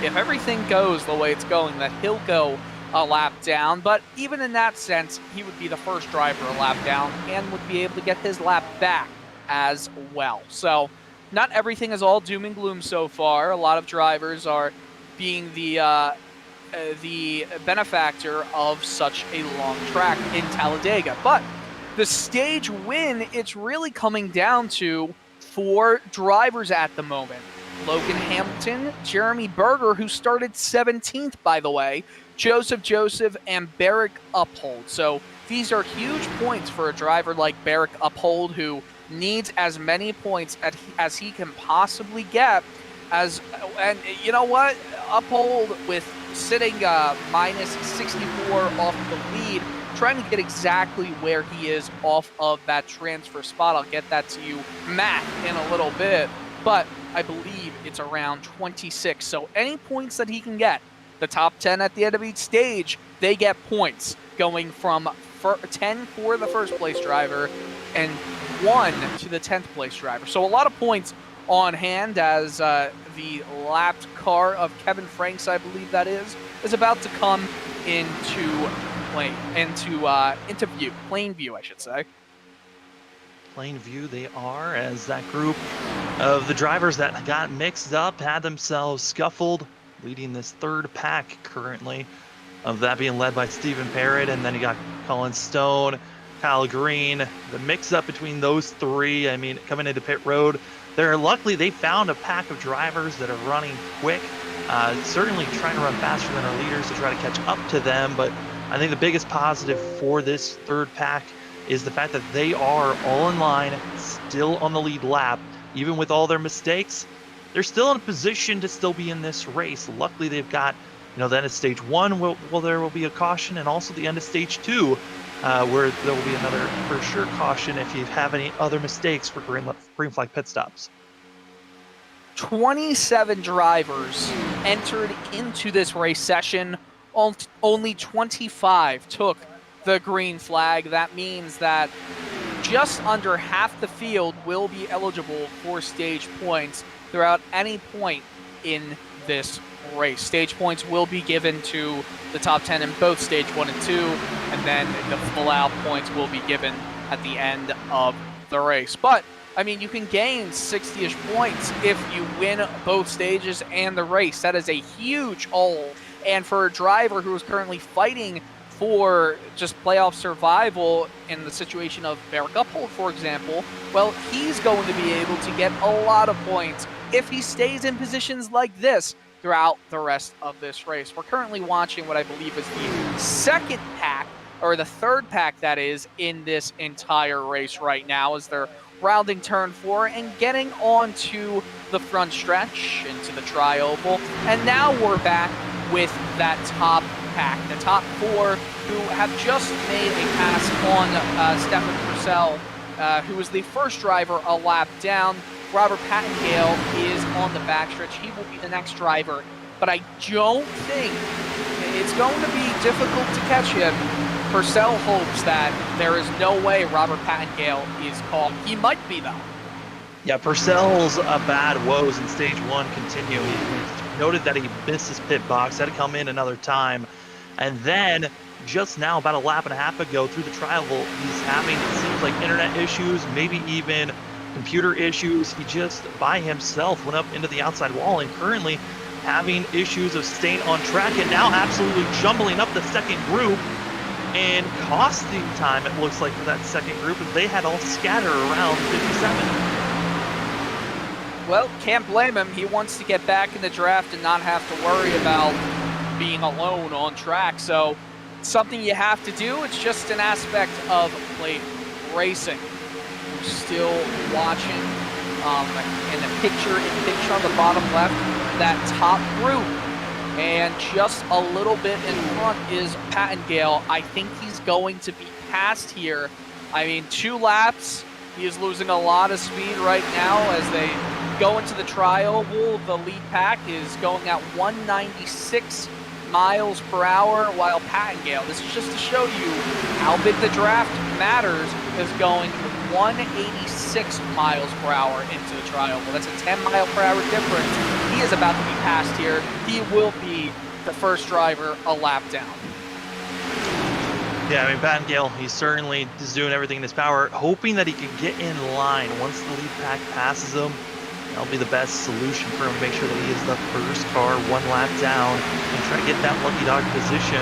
Speaker 5: if everything goes the way it's going, that he'll go a lap down, but even in that sense, he would be the first driver a lap down and would be able to get his lap back as well. So not everything is all doom and gloom so far. A lot of drivers are being the benefactor of such a long track in Talladega. But the stage win, it's really coming down to 4 drivers at the moment. Logan Hamilton, Jeremy Berger, who started 17th, by the way, Joseph, and Barrick Uphold. So these are huge points for a driver like Barrick Uphold, who needs as many points as he can possibly get. And you know what? Uphold, with sitting minus 64 off the lead, trying to get exactly where he is off of that transfer spot. I'll get that to you, Matt, in a little bit. But I believe it's around 26. So any points that he can get, the top 10 at the end of each stage, they get points, going from 10 for the first place driver and 1 to the 10th place driver. So a lot of points on hand as the lapped car of Kevin Franks, I believe that is about to come into view. Plain view, I should say.
Speaker 6: Plain view they are, as that group of the drivers that got mixed up had themselves scuffled, leading this third pack currently, of that being led by Stephen Parrott, and then you got Colin Stone, Kyle Green. The mix-up between those 3, I mean, coming into pit road, luckily they found a pack of drivers that are running quick, certainly trying to run faster than our leaders to try to catch up to them. But I think the biggest positive for this third pack is the fact that they are all in line, still on the lead lap. Even with all their mistakes, they're still in a position to still be in this race. Luckily, they've got, the end of stage 1, there will be a caution, and also the end of stage 2, where there will be another for sure caution if you have any other mistakes for green flag pit stops.
Speaker 5: 27 drivers entered into this race session. Only 25 took the green flag. That means that just under half the field will be eligible for stage points throughout any point in this race. Stage points will be given to the top 10 in both stage 1 and 2, and then the full out points will be given at the end of the race. But I mean, you can gain 60-ish points if you win both stages and the race. That is a huge haul. And for a driver who is currently fighting for just playoff survival in the situation of Barrick Uphold, for example, well, he's going to be able to get a lot of points if he stays in positions like this throughout the rest of this race. We're currently watching what I believe is the second pack, or the third pack that is, in this entire race right now, as they're rounding turn 4 and getting onto the front stretch into the tri-oval. And now we're back with that top pack, the top 4, who have just made a pass on Stefan Purcell, who was the first driver a lap down. Robert Pattengale is on the backstretch. He will be the next driver, but I don't think it's going to be difficult to catch him. Purcell hopes that there is no way Robert Pattengale is caught. He might be, though.
Speaker 6: Yeah, Purcell's bad woes in stage 1 continue. He noted that he missed his pit box, had to come in another time. And then, just now, about a lap and a half ago, through the tri-oval, he's having, it seems like, internet issues, maybe even computer issues. He just, by himself, went up into the outside wall and currently having issues of staying on track, and now absolutely jumbling up the second group and costing time, it looks like, for that second group, as they had all scatter around 57.
Speaker 5: Well, can't blame him. He wants to get back in the draft and not have to worry about being alone on track. So something you have to do. It's just an aspect of plate racing. We're still watching in the picture on the bottom left, that top group. And just a little bit in front is Pattengale. I think he's going to be passed here. I mean, 2 laps. He is losing a lot of speed right now as they go into the tri-oval. The lead pack is going at 196 miles per hour, while Pattengale, this is just to show you how big the draft matters, is going 186 miles per hour into the tri-oval. That's a 10 mile per hour difference. He is about to be passed here. He will be the first driver a lap down.
Speaker 6: Yeah, I mean, Pattengale, he certainly is doing everything in his power, hoping that he can get in line once the lead pack passes him. That'll be the best solution for him to make sure that he is the first car 1 lap down and try to get that lucky dog position.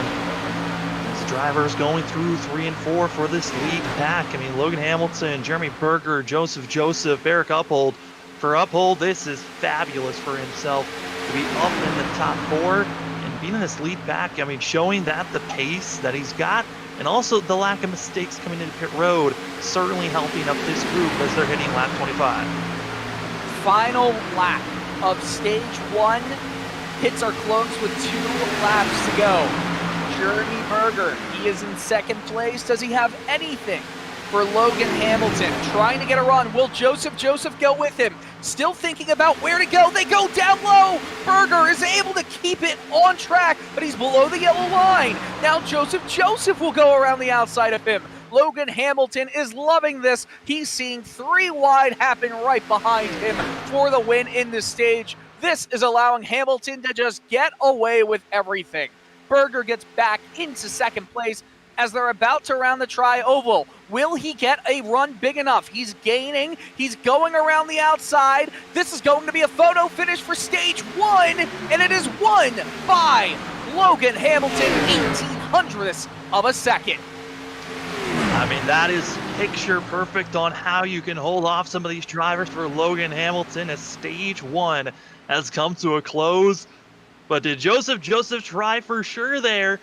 Speaker 6: As the drivers going through 3 and 4 for this lead pack. I mean, Logan Hamilton, Jeremy Berger, Joseph, Barrick Uphold. For Uphold, this is fabulous for himself to be up in the top 4 and being in this lead pack. I mean, showing that the pace that he's got and also the lack of mistakes coming into pit road certainly helping up this group as they're hitting lap 25.
Speaker 5: Final lap of stage 1. Pits are closed with 2 laps to go. Jeremy Berger, he is in second place. Does he have anything for Logan Hamilton? Trying to get a run. Will Joseph go with him? Still thinking about where to go. They go down low. Berger is able to keep it on track, but he's below the yellow line. Now Joseph will go around the outside of him. Logan Hamilton is loving this. He's seeing 3 wide happen right behind him for the win in this stage. This is allowing Hamilton to just get away with everything. Berger gets back into second place as they're about to round the tri-oval. Will he get a run big enough? He's gaining. He's going around the outside. This is going to be a photo finish for stage 1, and it is won by Logan Hamilton, 1800ths of a second.
Speaker 6: I mean, that is picture perfect on how you can hold off some of these drivers for Logan Hamilton as stage 1 has come to a close. But did Joseph try for sure there?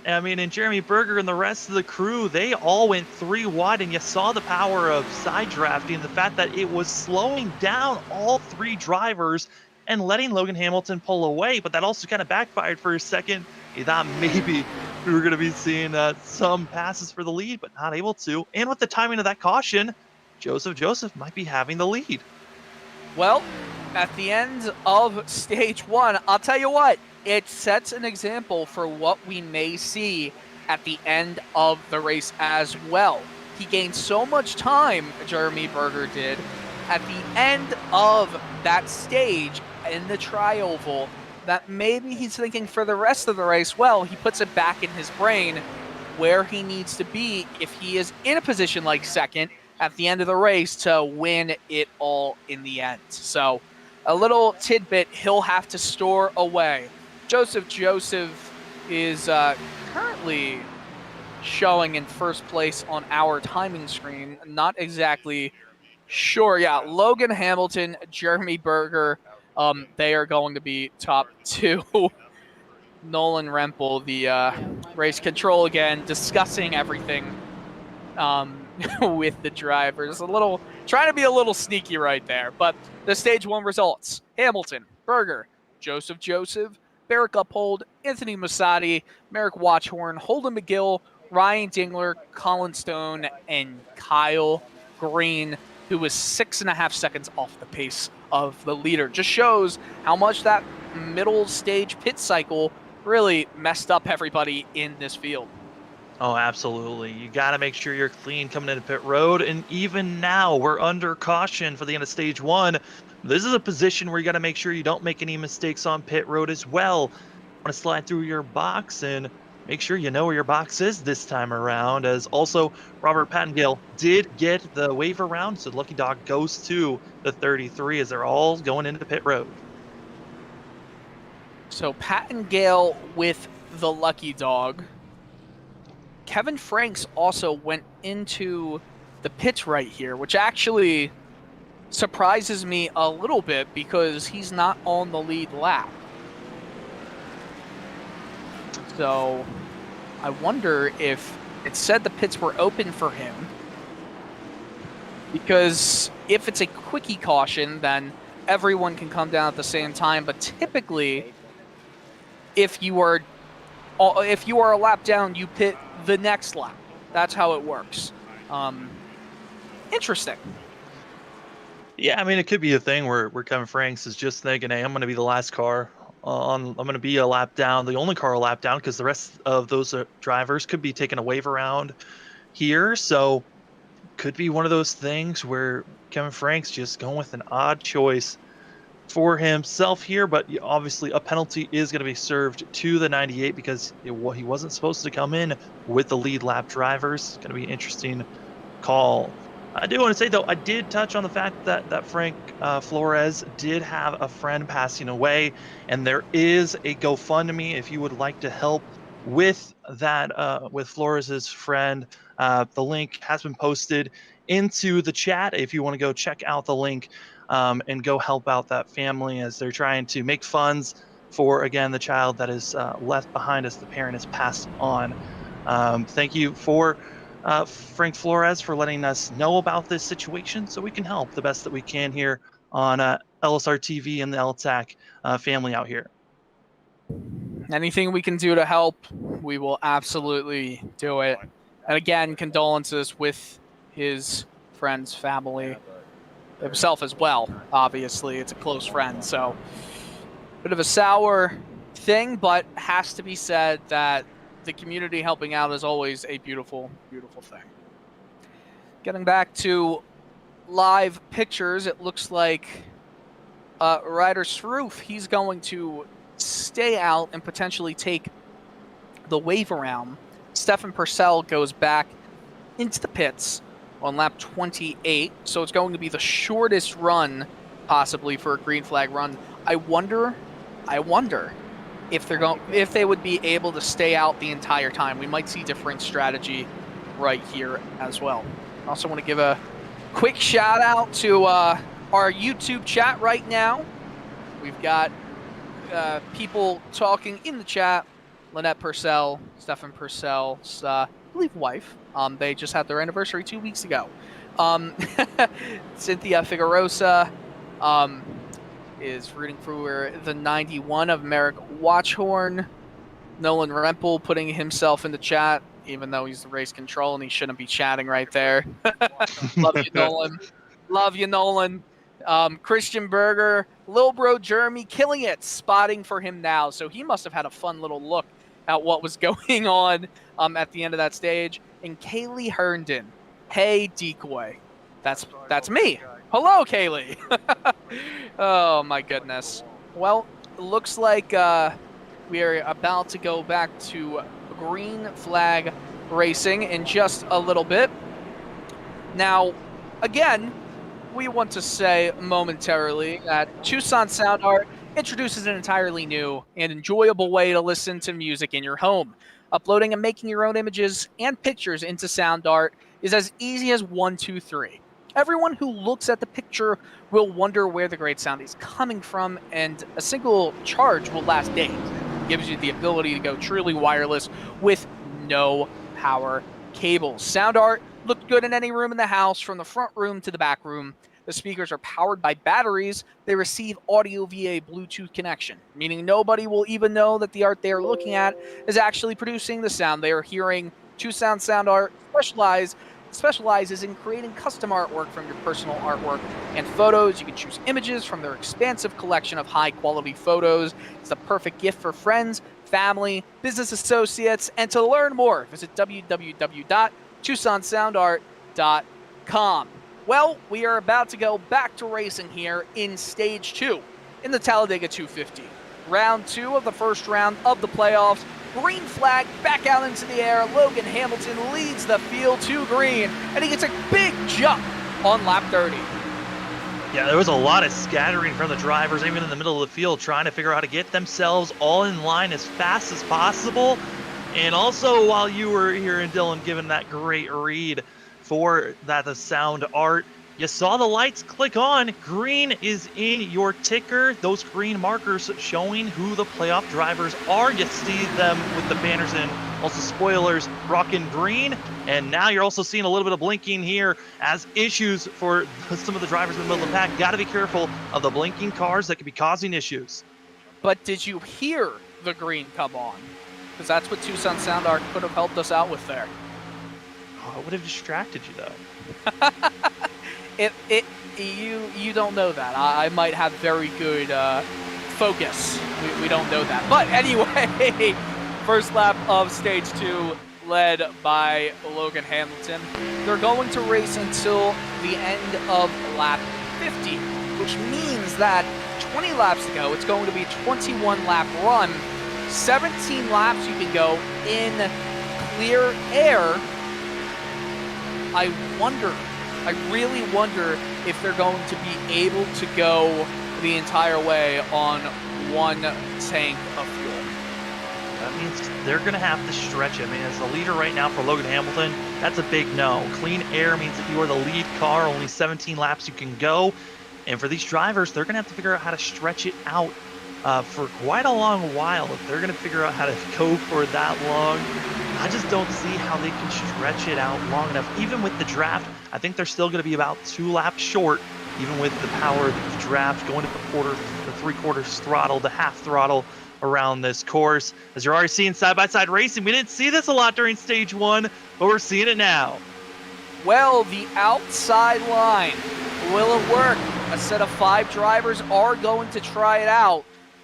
Speaker 6: I mean, and Jeremy Berger and the rest of the crew, they all went 3 wide, and you saw the power of side drafting, the fact that it was slowing down all 3 drivers and letting Logan Hamilton pull away. But that also kind of backfired for a second. He thought maybe we were going to be seeing some passes for the lead, but not able to. And with the timing of that caution, Joseph might be having the lead.
Speaker 5: Well, at the end of stage 1, I'll tell you what, it sets an example for what we may see at the end of the race as well. He gained so much time, Jeremy Berger did, at the end of that stage in the tri-oval, that maybe he's thinking for the rest of the race, well, he puts it back in his brain where he needs to be if he is in a position like second at the end of the race to win it all in the end. So a little tidbit he'll have to store away. Joseph is currently showing in first place on our timing screen. Not exactly sure. Yeah, Logan Hamilton, Jeremy Berger, they are going to be top 2. Nolan Rempel, the race control again, discussing everything with the drivers. Trying to be a little sneaky right there. But the stage 1 results: Hamilton, Berger, Joseph, Barrick Uphold, Anthony Mussatti, Merrick Watchhorn, Holden McGill, Ryan Dingler, Colin Stone, and Kyle Green, who was 6.5 seconds off the pace of the leader. Just shows how much that middle stage pit cycle really messed up everybody in this field.
Speaker 6: Oh, absolutely. You got to make sure you're clean coming into pit road. And even now, we're under caution for the end of stage 1. This is a position where you got to make sure you don't make any mistakes on pit road as well. Want to slide through your box and make sure you know where your box is this time around, as also Robert Pattengale did get the waiver round, so Lucky Dog goes to the 33 as they're all going into pit road.
Speaker 5: So Pattengale with the Lucky Dog. Kevin Franks also went into the pits right here, which actually surprises me a little bit because he's not on the lead lap. So I wonder if it said the pits were open for him, because if it's a quickie caution, then everyone can come down at the same time. But typically, if you are a lap down, you pit the next lap. That's how it works. Interesting.
Speaker 6: Yeah, I mean, it could be a thing where Kevin Franks is just thinking, hey, I'm going to be the last car I'm going to be a lap down, the only car a lap down, because the rest of those drivers could be taking a wave around here. So could be one of those things where Kevin Franks just going with an odd choice for himself here, but obviously a penalty is going to be served to the 98 because he wasn't supposed to come in with the lead lap drivers. It's going to be an interesting call. I do want to say, though, I did touch on the fact that Frank Flores did have a friend passing away, and there is a GoFundMe if you would like to help with that, with Flores's friend. The link has been posted into the chat if you want to go check out the link and go help out that family as they're trying to make funds for, again, the child that is left behind as the parent is passed on. Thank you for Frank Flores for letting us know about this situation so we can help the best that we can here on LSRTV and the L-TAC family out here.
Speaker 5: Anything we can do to help, we will absolutely do it. And again, condolences with his friend's family, himself as well. Obviously, it's a close friend, so bit of a sour thing, but has to be said that the community helping out is always a beautiful, beautiful thing. Getting back to live pictures, it looks like Ryder Sroof, he's going to stay out and potentially take the wave around. Stefan Purcell goes back into the pits on lap 28, so it's going to be the shortest run possibly for a green flag run. I wonder if they would be able to stay out the entire time. We might see different strategy right here as well. I also want to give a quick shout out to our YouTube chat right now. We've got people talking in the chat. Lynette Purcell, Stefan Purcell's, I believe, wife. They just had their anniversary 2 weeks ago. Cynthia Figuerosa is rooting for the 91 of Merrick Watchhorn. Nolan Rempel putting himself in the chat, even though he's the race control and he shouldn't be chatting right there. Love you, Nolan. Love you, Nolan. Christian Berger, Lil Bro Jeremy killing it, spotting for him now. So he must have had a fun little look at what was going on at the end of that stage. And Kaylee Herndon, hey Decoy. That's me. Hello, Kaylee. Oh, my goodness. Well, it looks like we are about to go back to green flag racing in just a little bit. Now, again, we want to say momentarily that Tucson Sound Art introduces an entirely new and enjoyable way to listen to music in your home. Uploading and making your own images and pictures into Sound Art is as easy as 1, 2, 3. Everyone who looks at the picture will wonder where the great sound is coming from, and a single charge will last days. It gives you the ability to go truly wireless with no power cables. Sound Art looked good in any room in the house, from the front room to the back room. The speakers are powered by batteries. They receive audio via a Bluetooth connection, meaning nobody will even know that the art they are looking at is actually producing the sound they are hearing. Tucson Sound Art specializes in creating custom artwork from your personal artwork and photos. You can choose images from their expansive collection of high-quality photos. It's the perfect gift for friends, family, business associates, and to learn more, visit www.tucsonsoundart.com. Well, we are about to go back to racing here in Stage 2 in the Talladega 250. Round 2 of the first round of the playoffs. Green flag back out into the air. Logan Hamilton leads the field to green, and he gets a big jump on lap 30.
Speaker 6: Yeah, there was a lot of scattering from the drivers, even in the middle of the field, trying to figure out how to get themselves all in line as fast as possible. And also, while you were here and Dylan giving that great read for the Sound Art, you saw the lights click on. Green is in your ticker. Those green markers showing who the playoff drivers are. You see them with the banners in Also spoilers, rocking green. And now you're also seeing a little bit of blinking here as issues for some of the drivers in the middle of the pack. Got to be careful of the blinking cars that could be causing issues.
Speaker 5: But did you hear the green come on? Because that's what Tucson Sound Art could have helped us out with there.
Speaker 6: Oh, it would have distracted you, though.
Speaker 5: You don't know that. I might have very good focus. We don't know that. But anyway, first lap of stage 2 led by Logan Hamilton. They're going to race until the end of lap 50, which means that 20 laps to go. It's going to be a 21 lap run. 17 laps you can go in clear air. I really wonder if they're going to be able to go the entire way on one tank of fuel.
Speaker 6: That means they're going to have to stretch it. I mean, as the leader right now for Logan Hamilton, that's a big no. Clean air means that you are the lead car, only 17 laps you can go. And for these drivers, they're going to have to figure out how to stretch it out for quite a long while. If they're going to figure out how to go for that long, I just don't see how they can stretch it out long enough. Even with the draft, I think they're still going to be about 2 laps short, even with the power of the draft going to the 3/4 throttle, the half throttle around this course. As you're already seeing side-by-side racing, we didn't see this a lot during stage 1, but we're seeing it now.
Speaker 5: Well, the outside line, will it work? A set of 5 drivers are going to try it out.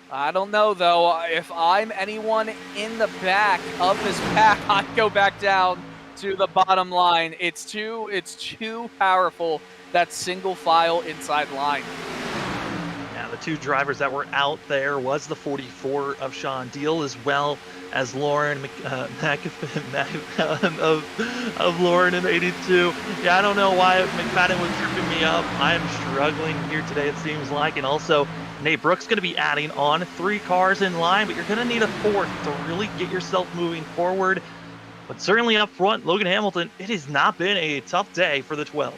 Speaker 5: I don't know, though. If I'm anyone in the back of this pack, I'd go back down to the bottom line. It's too powerful, that single file inside line.
Speaker 6: Yeah, the 2 drivers that were out there was the 44 of Sean Deal, as well as Lauren of Lauren in 82. Yeah, I don't know why McFadden was tripping me up. I'm struggling here today, it seems like. And also, Nate Brooks going to be adding on 3 cars in line, but you're going to need a 4th to really get yourself moving forward. But certainly up front, Logan Hamilton, it has not been a tough day for the 12.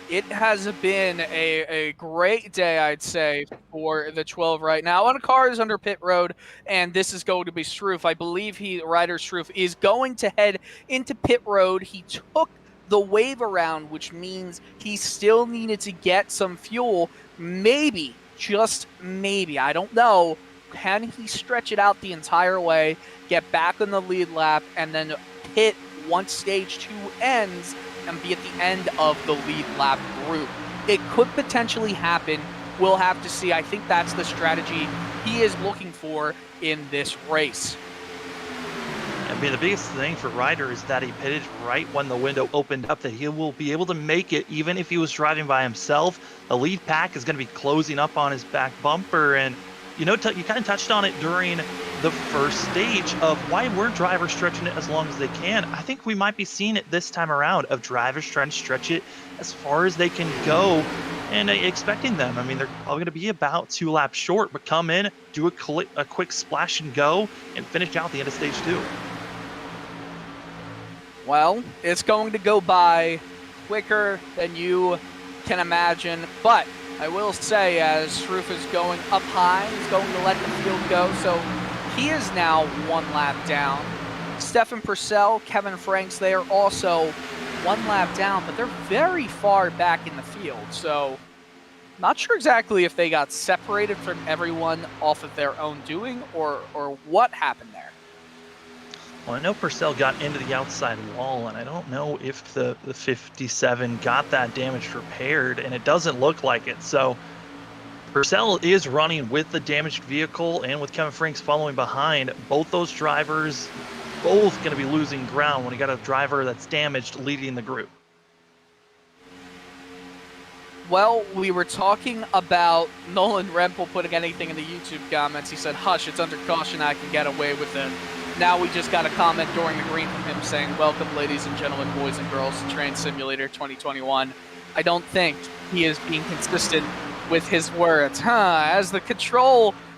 Speaker 5: It has been a great day, I'd say, for the 12 right now. On a car is under pit road, and this is going to be Struff. I believe Ryder Struff is going to head into pit road. He took the wave around, which means he still needed to get some fuel. Maybe, just maybe, I don't know, can he stretch it out the entire way, get back on the lead lap, and then pit once stage 2 ends and be at the end of the lead lap group? It could potentially happen. We'll have to see. I think that's the strategy he is looking for in this race.
Speaker 6: I mean, the biggest thing for Ryder is that he pitted right when the window opened up, that he will be able to make it even if he was driving by himself. The lead pack is going to be closing up on his back bumper, and you know, you kind of touched on it during the first stage of why weren't drivers stretching it as long as they can. I think we might be seeing it this time around of drivers trying to stretch it as far as they can go and expecting them. I mean, they're probably going to be about 2 laps short, but come in, do a quick splash and go, and finish out the end of stage 2.
Speaker 5: Well, it's going to go by quicker than you can imagine, but I will say, as Struff is going up high, he's going to let the field go, so he is now 1 lap down. Stefan Purcell, Kevin Franks, they are also 1 lap down, but they're very far back in the field, so not sure exactly if they got separated from everyone off of their own doing or what happened there.
Speaker 6: Well, I know Purcell got into the outside wall, and I don't know if the 57 got that damage repaired, and it doesn't look like it. So Purcell is running with the damaged vehicle and with Kevin Franks following behind. Both those drivers, both going to be losing ground when you got a driver that's damaged leading the group.
Speaker 5: Well, we were talking about Nolan Rempel putting anything in the YouTube comments. He said, hush, it's under caution, I can get away with it. Now we just got a comment during the green from him saying, welcome, ladies and gentlemen, boys and girls, to Train Simulator 2021. I don't think he is being consistent with his words. As the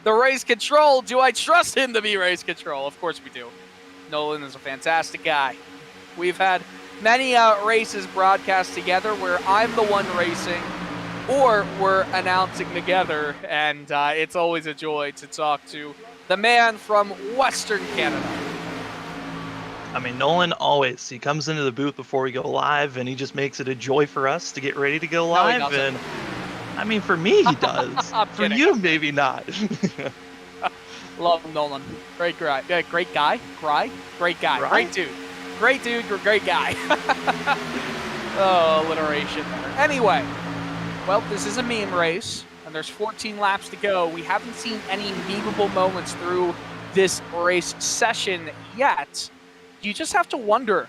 Speaker 5: race control, do I trust him to be race control? Of course we do. Nolan is a fantastic guy. We've had many races broadcast together where I'm the one racing or we're announcing together, and it's always a joy to talk to the man from Western Canada.
Speaker 6: I mean, Nolan always, he comes into the booth before we go live and he just makes it a joy for us to get ready to go
Speaker 5: No, he
Speaker 6: live.
Speaker 5: doesn't.
Speaker 6: And I mean, for me, he does.
Speaker 5: I'm
Speaker 6: For
Speaker 5: kidding.
Speaker 6: you, maybe not.
Speaker 5: Love Nolan. Great guy. Yeah, great guy. Great guy.
Speaker 6: Right?
Speaker 5: Great dude. Great dude. Great guy. Oh, alliteration there. Anyway, well, this is a meme race, and there's 14 laps to go. We haven't seen any memeable moments through this race session yet. You just have to wonder,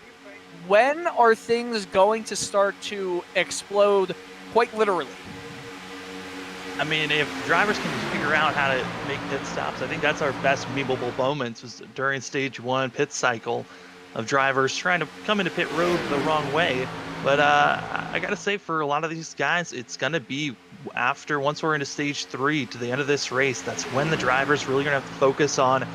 Speaker 5: when are things going to start to explode quite literally?
Speaker 6: I mean, if drivers can figure out how to make pit stops, I think that's our best memeable moments was during stage 1 pit cycle of drivers trying to come into pit road the wrong way. But I gotta say, for a lot of these guys, it's gonna be after, once we're into stage 3 to the end of this race, that's when the drivers really gonna have to focus on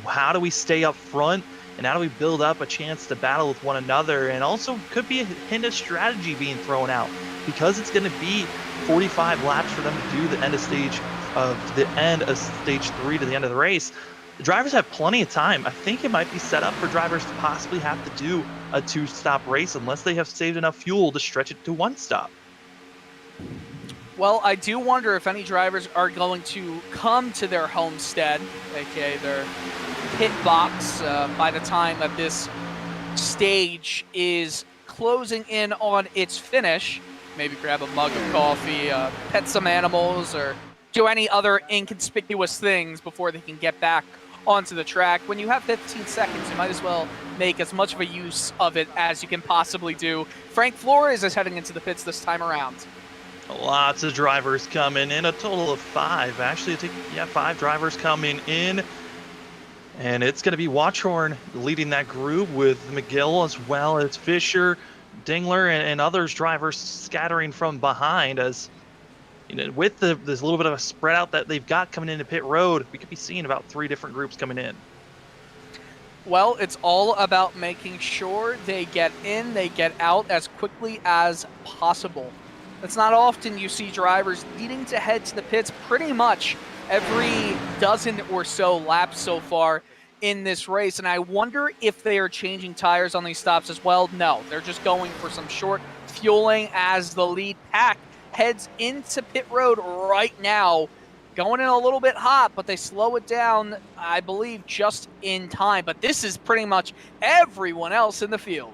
Speaker 6: how do we stay up front and how do we build up a chance to battle with one another. And also could be a hint of strategy being thrown out, because it's gonna be 45 laps for them to do the end of stage 3 to the end of the race. The drivers have plenty of time. I think it might be set up for drivers to possibly have to do a 2-stop race unless they have saved enough fuel to stretch it to 1 stop.
Speaker 5: Well, I do wonder if any drivers are going to come to their homestead, aka their pit box, by the time that this stage is closing in on its finish. Maybe grab a mug of coffee, pet some animals, or do any other inconspicuous things before they can get back onto the track. When you have 15 seconds, you might as well make as much of a use of it as you can possibly do. Frank Flores is heading into the pits this time around.
Speaker 6: Lots of drivers coming in, a total of 5. Actually, I think, 5 drivers coming in. And it's going to be Watchhorn leading that group with McGill as well as Fisher, Dingler, and others drivers scattering from behind. As you know, with this little bit of a spread out that they've got coming into pit road, we could be seeing about 3 different groups coming in.
Speaker 5: Well, it's all about making sure they get in, they get out as quickly as possible. It's not often you see drivers needing to head to the pits pretty much every dozen or so laps so far in this race. And I wonder if they are changing tires on these stops as well. No, they're just going for some short fueling as the lead pack heads into pit road right now. Going in a little bit hot, but they slow it down, I believe, just in time. But this is pretty much everyone else in the field.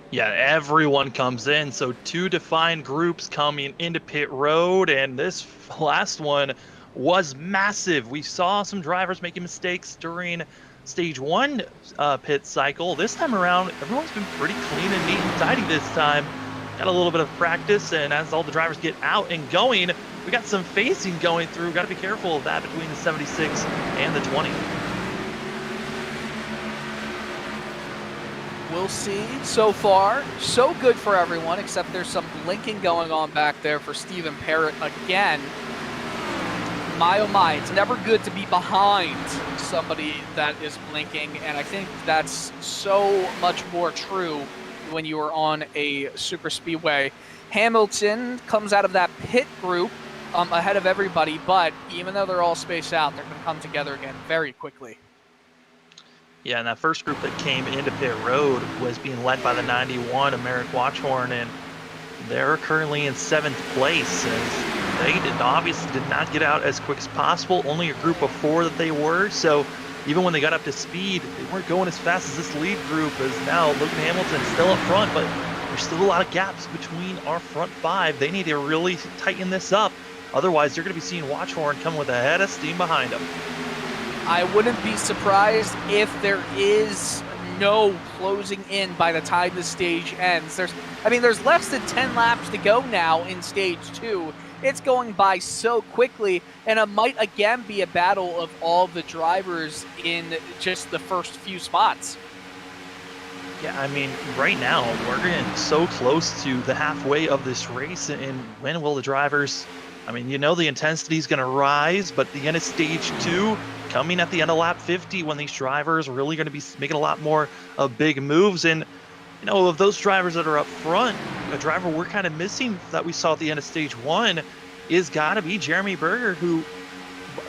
Speaker 6: Yeah, everyone comes in. So 2 defined groups coming into pit road, and this last one was massive. We saw some drivers making mistakes during stage 1 pit cycle. This time around, everyone's been pretty clean and neat and tidy this time. Got a little bit of practice, and as all the drivers get out and going, we got some facing going through. Got to be careful of that between the 76 and the 20.
Speaker 5: We'll see. So far, so good for everyone, except there's some blinking going on back there for Stephen Parrott again. My oh my, it's never good to be behind somebody that is blinking, and I think that's so much more true when you are on a super speedway. Hamilton comes out of that pit group ahead of everybody, but even though they're all spaced out, they're going to come together again very quickly.
Speaker 6: Yeah, and that first group that came into pit road was being led by the 91 of Merrick Watchhorn, and they're currently in 7th place. And they obviously did not get out as quick as possible. Only a group of 4 that they were, so even when they got up to speed, they weren't going as fast as this lead group is now. Logan Hamilton still up front, but there's still a lot of gaps between our front 5. They need to really tighten this up. Otherwise, you're going to be seeing Watchhorn come with a head of steam behind them.
Speaker 5: I wouldn't be surprised if there is no closing in by the time the stage ends. There's less than 10 laps to go now in stage 2. It's going by so quickly, and it might again be a battle of all the drivers in just the first few spots.
Speaker 6: Yeah, I mean, right now, we're getting so close to the halfway of this race, and when will the drivers... I mean, you know the intensity is going to rise, but the end of stage 2, coming at the end of lap 50, when these drivers are really going to be making a lot more big moves. And, you know, of those drivers that are up front, a driver we're kind of missing that we saw at the end of stage 1 is got to be Jeremy Berger, who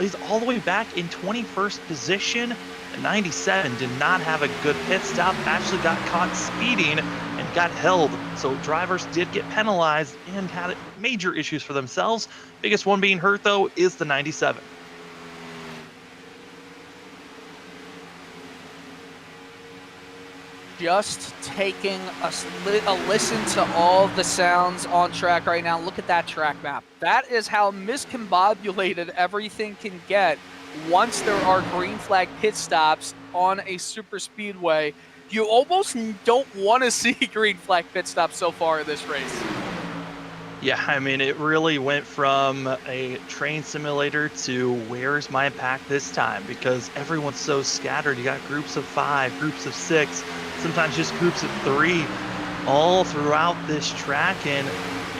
Speaker 6: is all the way back in 21st position. And 97 did not have a good pit stop, actually got caught speeding and got held. So drivers did get penalized and had major issues for themselves. Biggest one being hurt, though, is the 97.
Speaker 5: Just taking a listen to all the sounds on track right now. Look at that track map. That is how miscombobulated everything can get once there are green flag pit stops on a super speedway. You almost don't want to see green flag pit stops so far in this race.
Speaker 6: Yeah, I mean, it really went from a train simulator to where's my pack this time, because everyone's so scattered. You got groups of 5, groups of 6, sometimes just groups of 3 all throughout this track, and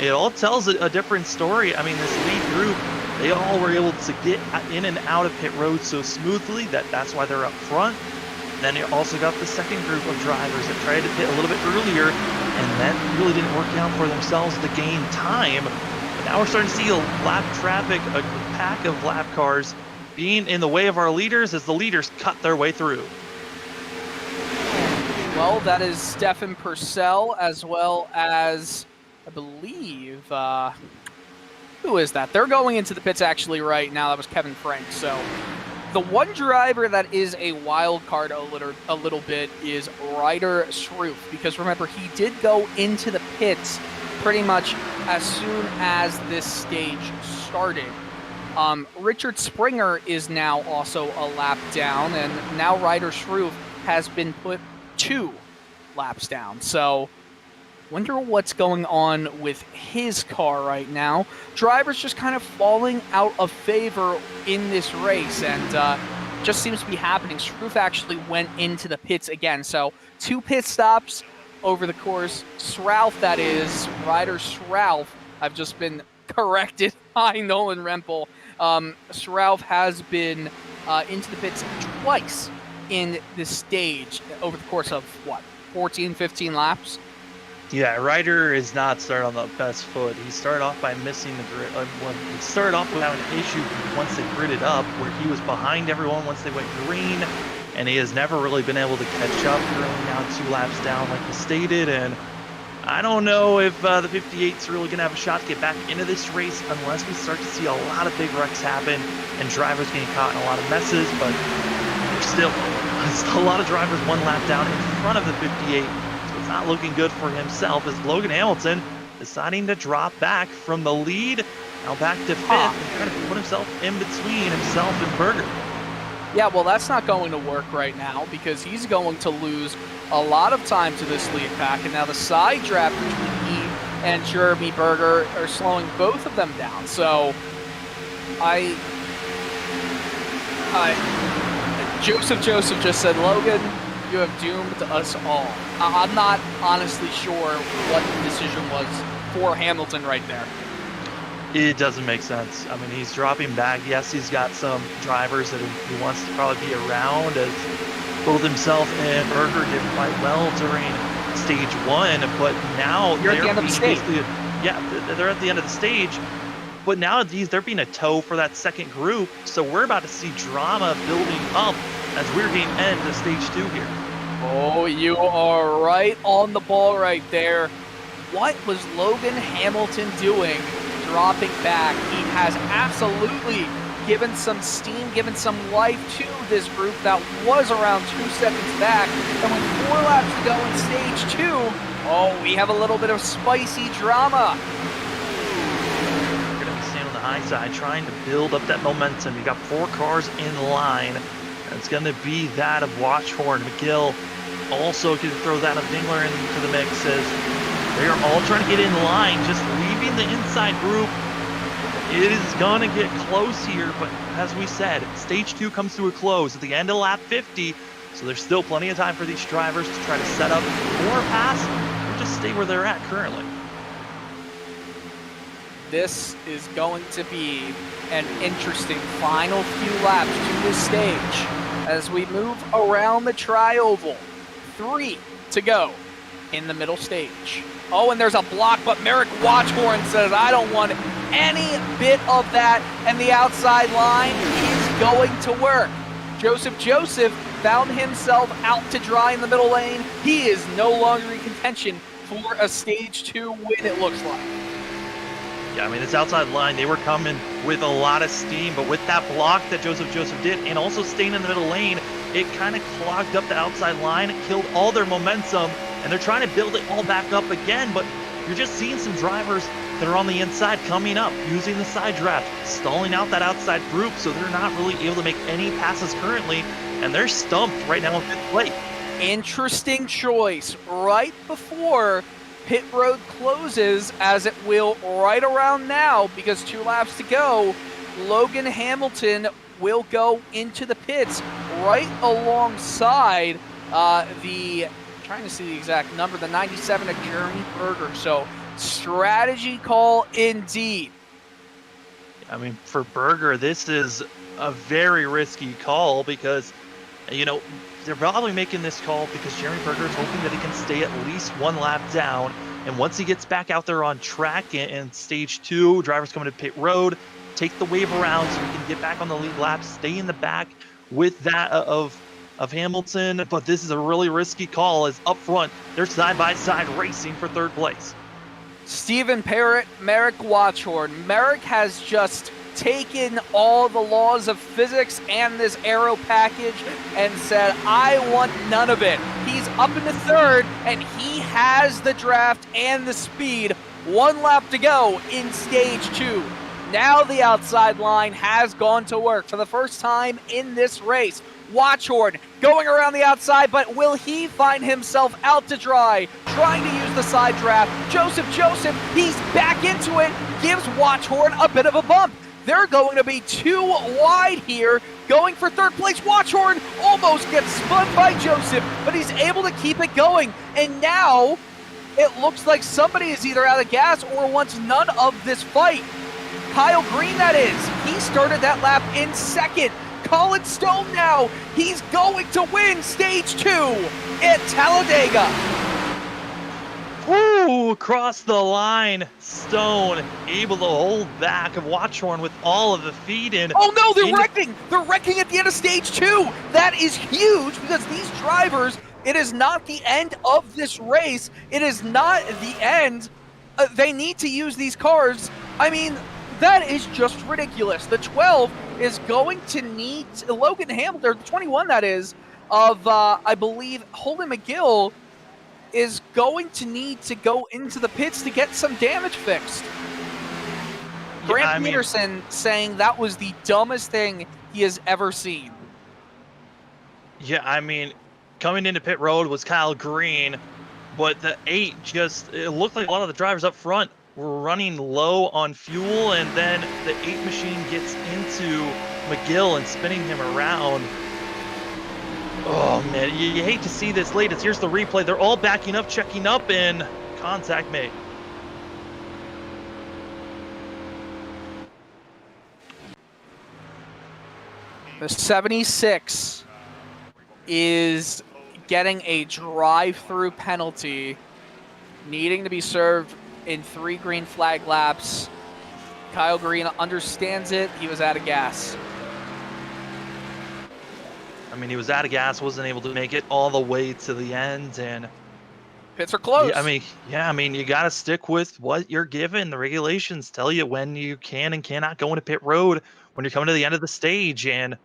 Speaker 6: it all tells a different story. I mean, this lead group, they all were able to get in and out of pit road so smoothly that's why they're up front. Then you also got the second group of drivers that tried to pit a little bit earlier, and that really didn't work out for themselves to gain time. But now we're starting to see a lap traffic, a pack of lap cars being in the way of our leaders as the leaders cut their way through.
Speaker 5: Well, that is Stefan Purcell, as well as, I believe, who is that? They're going into the pits actually right now. That was Kevin Frank. So the one driver that is a wild card a little bit is Ryder Schroef, because remember, he did go into the pits pretty much as soon as this stage started. Richard Springer is now also a lap down, and now Ryder Schroef has been put 2 laps down. So wonder what's going on with his car right now. Drivers just kind of falling out of favor in this race, and just seems to be happening. Schroef actually went into the pits again. So 2 pit stops over the course. Schroef, that is, Ryder Schroef. I've just been corrected by Nolan Rempel. Schroef has been into the pits twice in this stage over the course of, 14, 15 laps?
Speaker 6: Yeah, Ryder is not started on the best foot. He started off by missing the grid. He started off without an issue once they gridded up, where he was behind everyone once they went green, and he has never really been able to catch up. Currently now 2 laps down, like he stated, and I don't know if the 58's really going to have a shot to get back into this race unless we start to see a lot of big wrecks happen and drivers getting caught in a lot of messes, but there's still a lot of drivers 1 lap down in front of the 58. Not looking good for himself as Logan Hamilton deciding to drop back from the lead, now back to 5th, and trying to put himself in between himself and Berger.
Speaker 5: Yeah, well, that's not going to work right now because he's going to lose a lot of time to this lead pack, and now the side draft between he and Jeremy Berger are slowing both of them down. So Joseph just said, Logan, you have doomed us all. I'm not honestly sure what the decision was for Hamilton right there.
Speaker 6: It doesn't make sense. I mean, he's dropping back. Yes, he's got some drivers that he wants to probably be around, as both himself and Berger did quite well during stage 1, but now
Speaker 5: you're at the end of the stage.
Speaker 6: Yeah, they're at the end of the stage, but now they're being a tow for that second group, so we're about to see drama building up as we're getting end of stage 2 here.
Speaker 5: Oh, you are right on the ball right there. What was Logan Hamilton doing dropping back? He has absolutely given some steam, given some life to this group that was around 2 seconds back. And with 4 laps to go in stage 2, oh, we have a little bit of spicy drama.
Speaker 6: We're going to be staying on the high side, trying to build up that momentum. You got 4 cars in line. It's going to be that of Watchhorn. McGill also can throw that of Dingler into the mix, as they are all trying to get in line, just leaving the inside group. It is going to get close here, but as we said, stage 2 comes to a close at the end of lap 50, so there's still plenty of time for these drivers to try to set up or pass or just stay where they're at currently.
Speaker 5: This is going to be an interesting final few laps to this stage as we move around the tri-oval. 3 to go in the middle stage. Oh, and there's a block, but Merrick Watchhorn says, I don't want any bit of that, and the outside line is going to work. Joseph found himself out to dry in the middle lane. He is no longer in contention for a stage 2 win, it looks like.
Speaker 6: Yeah, I mean, this outside line, they were coming with a lot of steam, but with that block that Joseph did, and also staying in the middle lane, it kind of clogged up the outside line, killed all their momentum, and they're trying to build it all back up again, but you're just seeing some drivers that are on the inside coming up, using the side draft, stalling out that outside group, so they're not really able to make any passes currently, and they're stumped right now in fifth place.
Speaker 5: Interesting choice right before pit road closes, as it will right around now, because 2 laps to go. Logan Hamilton will go into the pits right alongside trying to see the exact number, the 97 of Jeremy Berger. So strategy call indeed.
Speaker 6: I mean, for Berger, this is a very risky call because, you know, they're probably making this call because Jeremy Berger is hoping that he can stay at least 1 lap down. And once he gets back out there on track in stage 2, drivers coming to pit road, take the wave around so he can get back on the lead lap, stay in the back with that of Hamilton. But this is a really risky call, as up front, they're side-by-side racing for 3rd place.
Speaker 5: Stephen Parrott, Merrick Watchhorn. Merrick has just taken all the laws of physics and this aero package and said, I want none of it. He's up into 3rd, and he has the draft and the speed. 1 lap to go in stage 2. Now the outside line has gone to work for the first time in this race. Watchhorn going around the outside, but will he find himself out to dry, trying to use the side draft? Joseph, he's back into it, gives Watchhorn a bit of a bump. They're going to be 2 wide here, going for 3rd place. Watchhorn almost gets spun by Joseph, but he's able to keep it going. And now it looks like somebody is either out of gas or wants none of this fight. Kyle Green, that is. He started that lap in 2nd. Colin Stone now, he's going to win stage 2 at Talladega.
Speaker 6: Woo! Across the line, Stone able to hold back of Watchhorn with all of the feed in.
Speaker 5: Oh no, they're wrecking! They're wrecking at the end of stage 2! That is huge because these drivers, it is not the end of this race. It is not the end. They need to use these cars. I mean, that is just ridiculous. The 12 is going to need Logan Hamilton, or the 21 that is, of I believe Holden McGill, is going to need to go into the pits to get some damage fixed. Grant Peterson saying that was the dumbest thing he has ever seen.
Speaker 6: Yeah, I mean, coming into pit road was Kyle Green, but the 8 just, it looked like a lot of the drivers up front were running low on fuel, and then the 8 machine gets into McGill and spinning him around. Oh man, you hate to see this late. Here's the replay. They're all backing up, checking up, and contact made.
Speaker 5: The 76 is getting a drive-through penalty, needing to be served in 3 green flag laps. Kyle Green understands it. He was out of gas.
Speaker 6: I mean, he was out of gas, wasn't able to make it all the way to the end, and
Speaker 5: pits are closed.
Speaker 6: I mean, you got to stick with what you're given. The regulations tell you when you can and cannot go into pit road when you're coming to the end of the stage, and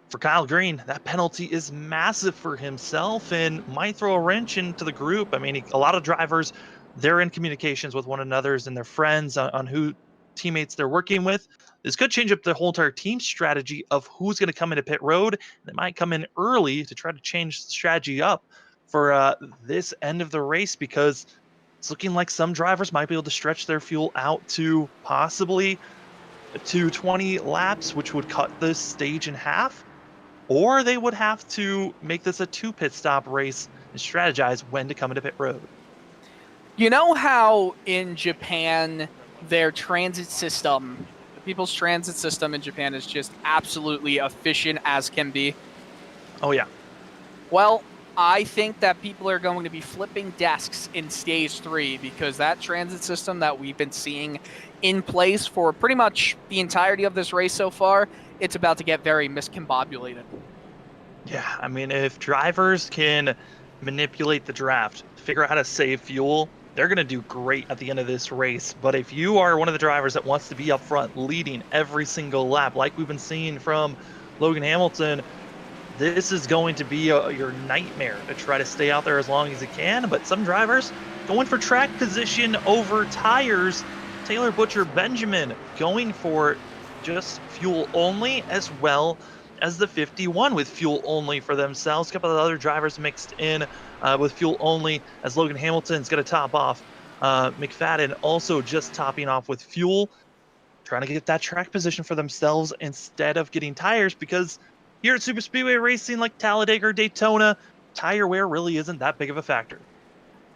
Speaker 6: for Kyle Green, that penalty is massive for himself and might throw a wrench into the group. I mean, a lot of drivers, they're in communications with one another and their friends on who teammates they're working with. This could change up the whole entire team strategy of who's going to come into pit road. They might come in early to try to change the strategy up for this end of the race, because it's looking like some drivers might be able to stretch their fuel out to possibly 20 laps, which would cut this stage in half, or they would have to make this a 2 pit stop race and strategize when to come into pit road.
Speaker 5: You know how in Japan, their transit system, people's transit system in Japan is just absolutely efficient as can be?
Speaker 6: Oh, yeah.
Speaker 5: Well, I think that people are going to be flipping desks in stage 3 because that transit system that we've been seeing in place for pretty much the entirety of this race so far, it's about to get very miscombobulated.
Speaker 6: Yeah, I mean, if drivers can manipulate the draft, figure out how to save fuel, they're going to do great at the end of this race. But if you are one of the drivers that wants to be up front leading every single lap, like we've been seeing from Logan Hamilton, this is going to be your nightmare to try to stay out there as long as you can. But some drivers going for track position over tires. Taylor Butcher Benjamin going for just fuel only, as well as the 51 with fuel only for themselves. A couple of other drivers mixed in with fuel only, as Logan Hamilton's going to top off. McFadden also just topping off with fuel, trying to get that track position for themselves instead of getting tires, because here at Super Speedway racing like Talladega or Daytona, tire wear really isn't that big of a factor.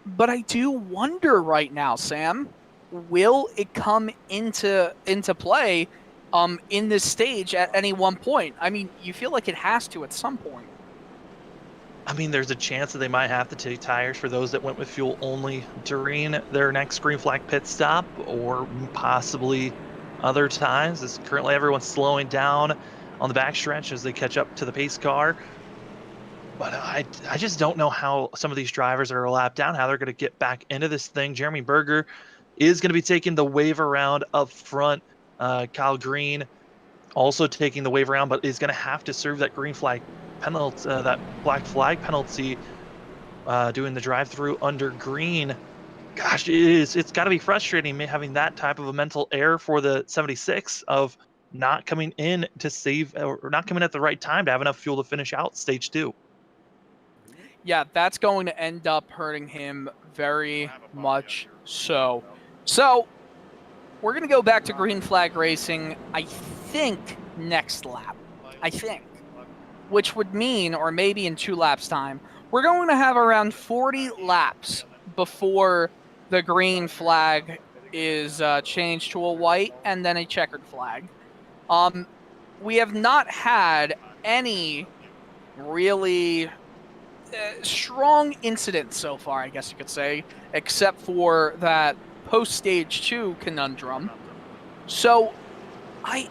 Speaker 5: But I do wonder right now, Sam, will it come into play in this stage at any one point? I mean, you feel like it has to at some point.
Speaker 6: I mean, there's a chance that they might have to take tires for those that went with fuel only during their next green flag pit stop, or possibly other times. As currently everyone's slowing down on the backstretch as they catch up to the pace car. But I just don't know how some of these drivers are a lap down, how they're going to get back into this thing. Jeremy Berger is going to be taking the wave around up front. Kyle Green also taking the wave around, but is going to have to serve that green flag penalty, that black flag penalty, doing the drive-through under green. Gosh, it's got to be frustrating having that type of a mental error for the 76 of not coming in to save, or not coming at the right time to have enough fuel to finish out stage 2.
Speaker 5: Yeah, that's going to end up hurting him very much so. So, we're going to go back to green flag racing, I think, next lap. I think. Which would mean, or maybe in 2 laps' time, we're going to have around 40 laps before the green flag is changed to a white and then a checkered flag. We have not had any really strong incidents so far, I guess you could say, except for that post-stage 2 conundrum. So, I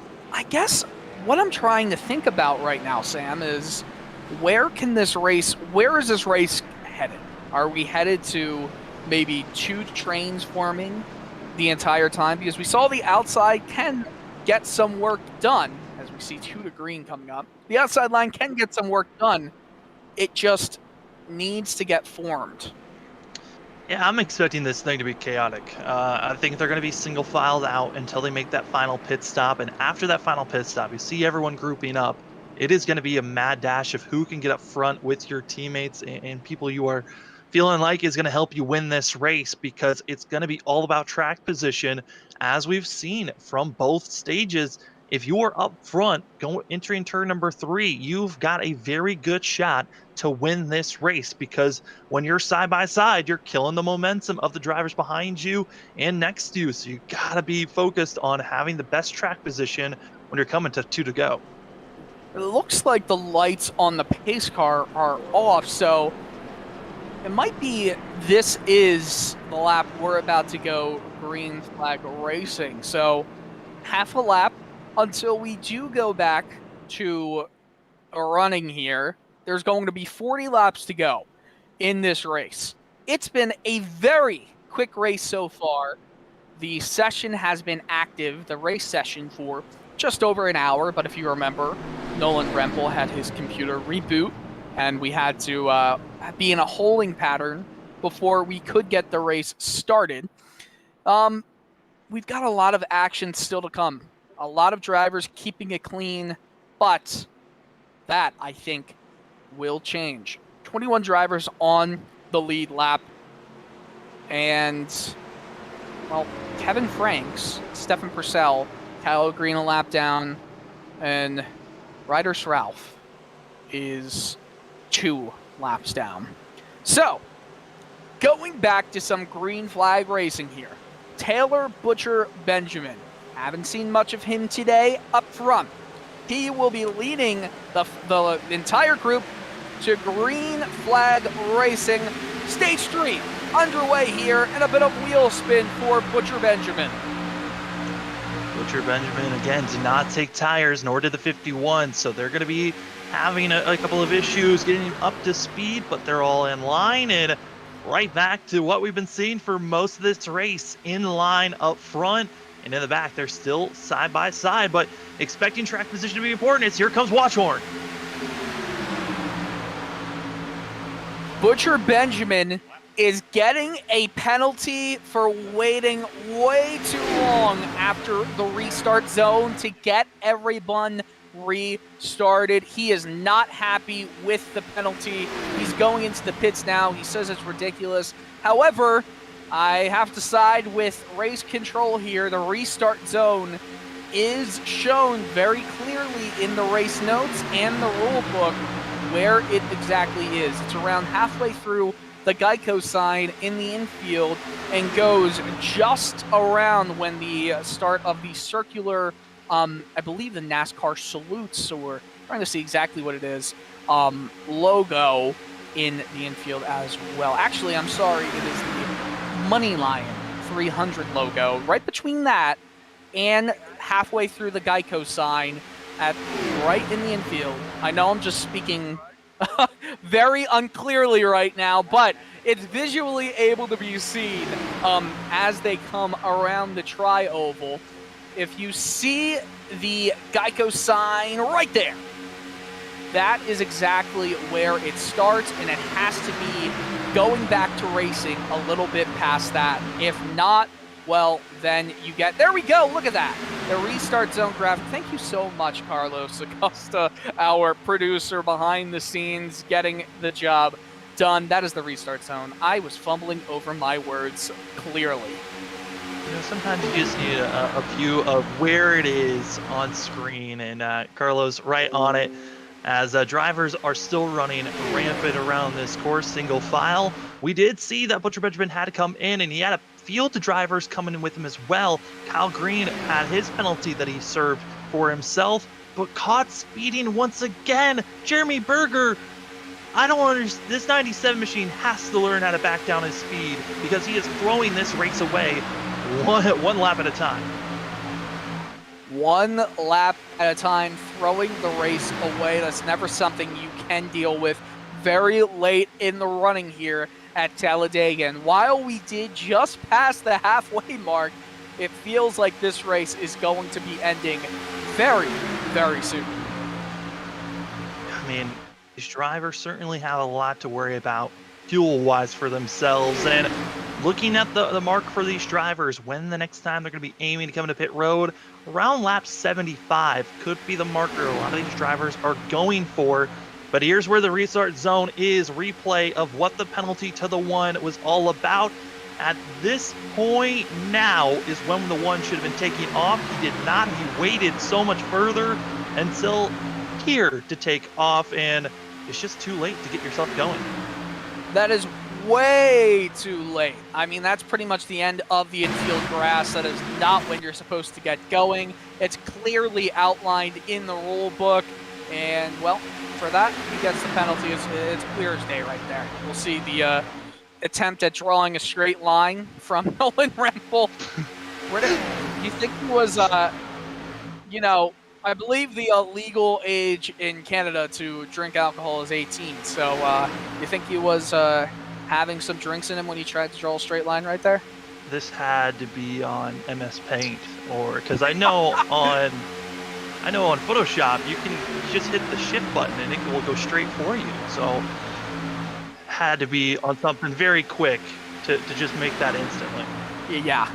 Speaker 5: guess what I'm trying to think about right now, Sam, is where is this race headed? Are we headed to maybe 2 trains forming the entire time? Because we saw the outside can get some work done, as we see 2 to green coming up. The outside line can get some work done. It just needs to get formed.
Speaker 6: Yeah, I'm expecting this thing to be chaotic. I think they're going to be single filed out until they make that final pit stop. And after that final pit stop, you see everyone grouping up. It is going to be a mad dash of who can get up front with your teammates and people you are feeling like is going to help you win this race, because it's going to be all about track position, as we've seen from both stages. If you are up front entering turn number 3, you've got a very good shot to win this race, because when you're side by side, you're killing the momentum of the drivers behind you and next to you. So you got to be focused on having the best track position when you're coming to 2 to go.
Speaker 5: It looks like the lights on the pace car are off, so it might be this is the lap we're about to go green flag racing. So half a lap until we do go back to running here. There's going to be 40 laps to go in this race. It's been a very quick race so far. The session has been active, the race session, for just over an hour. But if you remember, Nolan Rempel had his computer reboot, and we had to be in a holding pattern before we could get the race started. We've got a lot of action still to come. A lot of drivers keeping it clean, but that, I think, will change. 21 drivers on the lead lap. And, well, Kevin Franks, Stefan Purcell, Kyle Green a lap down, and Ryder Ralph is 2 laps down. So, going back to some green flag racing here. Taylor Butcher Benjamin. Haven't seen much of him today up front. He will be leading the entire group to green flag racing. Stage 3 underway here, and a bit of wheel spin for Butcher Benjamin.
Speaker 6: Butcher Benjamin, again, did not take tires, nor did the 51, so they're going to be having a couple of issues getting up to speed, but they're all in line, and right back to what we've been seeing for most of this race, in line up front, and in the back, they're still side by side, but expecting track position to be important. It's here comes Watchhorn.
Speaker 5: Butcher Benjamin is getting a penalty for waiting way too long after the restart zone to get everyone restarted. He is not happy with the penalty. He's going into the pits now. He says it's ridiculous. However, I have to side with race control here. The restart zone is shown very clearly in the race notes and the rule book where it exactly is. It's around halfway through the Geico sign in the infield and goes just around when the start of the circular, I believe the NASCAR salutes, or we're trying to see exactly what it is, logo in the infield as well. Actually, I'm sorry, it is the Money Lion 300 logo right between that and halfway through the Geico sign right in the infield. I know I'm just speaking very unclearly right now, but it's visually able to be seen as they come around the tri-oval. If you see the Geico sign right there, that is exactly where it starts, and it has to be going back to racing a little bit past that. If not, well, then you get, there we go, look at that. The restart zone graphic. Thank you so much, Carlos Acosta, our producer behind the scenes, getting the job done. That is the restart zone. I was fumbling over my words clearly.
Speaker 6: You know, sometimes you just need a view of where it is on screen, and Carlos right on it. As drivers are still running rampant around this course, single file. We did see that Butcher Benjamin had to come in, and he had a field of drivers coming in with him as well. Kyle Green had his penalty that he served for himself, but caught speeding once again. Jeremy Berger, I don't understand. This 97 machine has to learn how to back down his speed, because he is throwing this race away one lap at a time.
Speaker 5: One lap at a time, throwing the race away. That's never something you can deal with very late in the running here at Talladega. And while we did just pass the halfway mark, it feels like this race is going to be ending very, very soon.
Speaker 6: I mean, these drivers certainly have a lot to worry about fuel-wise for themselves. And looking at the mark for these drivers, when the next time they're going to be aiming to come into pit road, around lap 75 could be the marker a lot of these drivers are going for. But here's where the restart zone is. Replay of what the penalty to the one was all about. At this point now is when the one should have been taking off. He did not. He waited so much further until here to take off, and it's just too late to get yourself going.
Speaker 5: That is way too late. I mean, that's pretty much the end of the infield grass. That is not when you're supposed to get going. It's clearly outlined in the rule book, and well, for that, he gets the penalty. It's clear as day right there. We'll see the attempt at drawing a straight line from Nolan Rempel. Where did you think he was? You know, I believe the legal age in Canada to drink alcohol is 18. So you think he was having some drinks in him when he tried to draw a straight line right there?
Speaker 6: This had to be on MS Paint, or because I know on Photoshop you can just hit the shift button and it will go straight for you. So had to be on something very quick to just make that instantly.
Speaker 5: Yeah.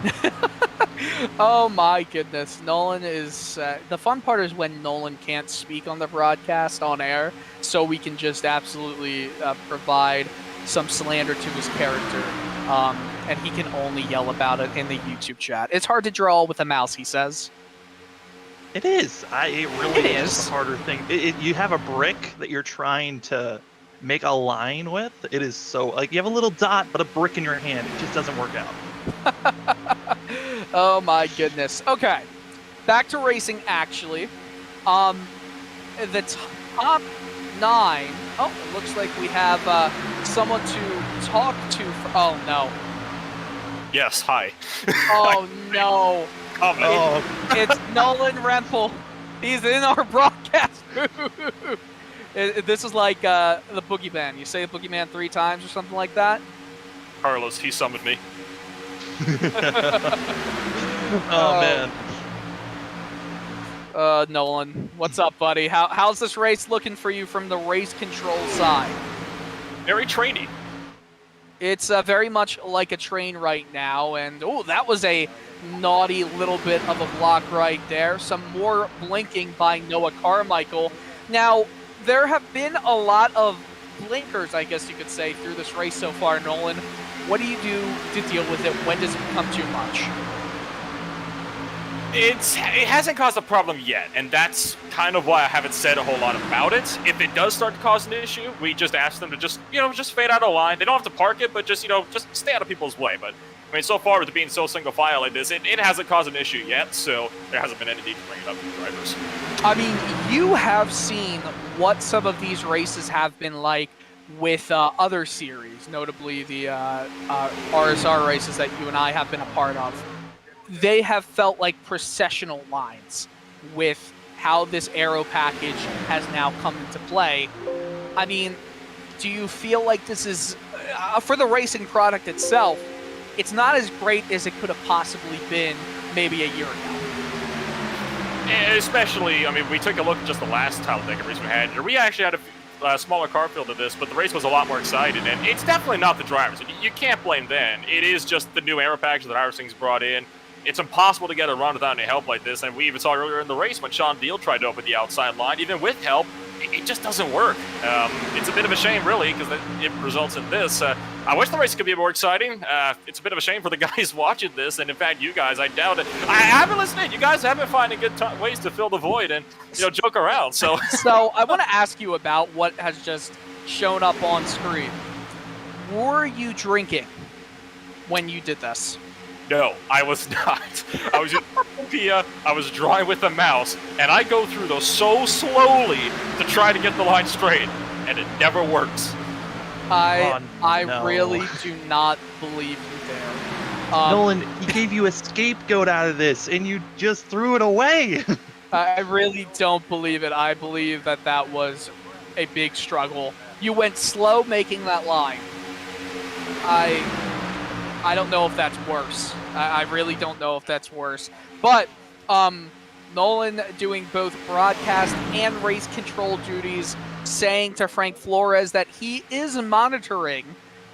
Speaker 5: Oh my goodness. Nolan is the fun part is when Nolan can't speak on the broadcast on air, so we can just absolutely provide some slander to his character, and he can only yell about it in the YouTube chat. It's hard to draw with a mouse, he says.
Speaker 6: It is. It really is a harder thing. You have a brick that you're trying to make a line with. It is so, like, you have a little dot but a brick in your hand. It just doesn't work out.
Speaker 5: Oh my goodness. Okay, back to racing actually. The top 9. Oh, it looks like we have someone to talk to. Oh no.
Speaker 7: Yes, hi.
Speaker 5: Oh no.
Speaker 7: Oh, man.
Speaker 5: It's Nolan Rempel. He's in our broadcast booth. This is like the boogeyman. You say the boogeyman 3 times or something like that.
Speaker 7: Carlos, he summoned me.
Speaker 6: Oh, man.
Speaker 5: Nolan, what's up, buddy? How's this race looking for you from the race control side?
Speaker 7: Very trainy.
Speaker 5: It's very much like a train right now, and oh, that was a naughty little bit of a block right there. Some more blinking by Noah Carmichael. Now, there have been a lot of blinkers, I guess you could say, through this race so far, Nolan. What do you do to deal with it? When does it become too much?
Speaker 7: It hasn't caused a problem yet, and that's kind of why I haven't said a whole lot about it. If it does start to cause an issue, we just ask them to just fade out of line. They don't have to park it, but just stay out of people's way. But I mean, so far with it being so single file like this, it hasn't caused an issue yet, so there hasn't been any need to bring it up to the drivers.
Speaker 5: I mean, you have seen what some of these races have been like with other series, notably the RSR races that you and I have been a part of. They have felt like processional lines with how this aero package has now come into play. I mean, do you feel like this is, for the racing product itself, it's not as great as it could have possibly been maybe a year ago?
Speaker 7: Especially, I mean, we took a look at just the last Talladega race we had. We actually had a smaller car field of this, but the race was a lot more exciting, and it's definitely not the drivers. You can't blame them. It is just the new aero package that iRacing's brought in. It's impossible to get a run without any help like this, and we even saw earlier in the race when Sean Deal tried to open the outside line. Even with help, it just doesn't work. It's a bit of a shame, really, because it results in this. I wish the race could be more exciting. It's a bit of a shame for the guys watching this, and in fact, you guys, I doubt it. I haven't listened. You guys have been finding good ways to fill the void and joke around. So,
Speaker 5: I want to ask you about what has just shown up on screen. Were you drinking when you did this?
Speaker 7: No, I was not. I was using Pia, I was drawing with a mouse, and I go through those so slowly to try to get the line straight, and it never works.
Speaker 5: I really do not believe you there.
Speaker 6: Nolan, he gave you a scapegoat out of this, and you just threw it away.
Speaker 5: I really don't believe it. I believe that was a big struggle. You went slow making that line. I don't know if that's worse. I really don't know if that's worse. But Nolan doing both broadcast and race control duties, saying to Frank Flores that he is monitoring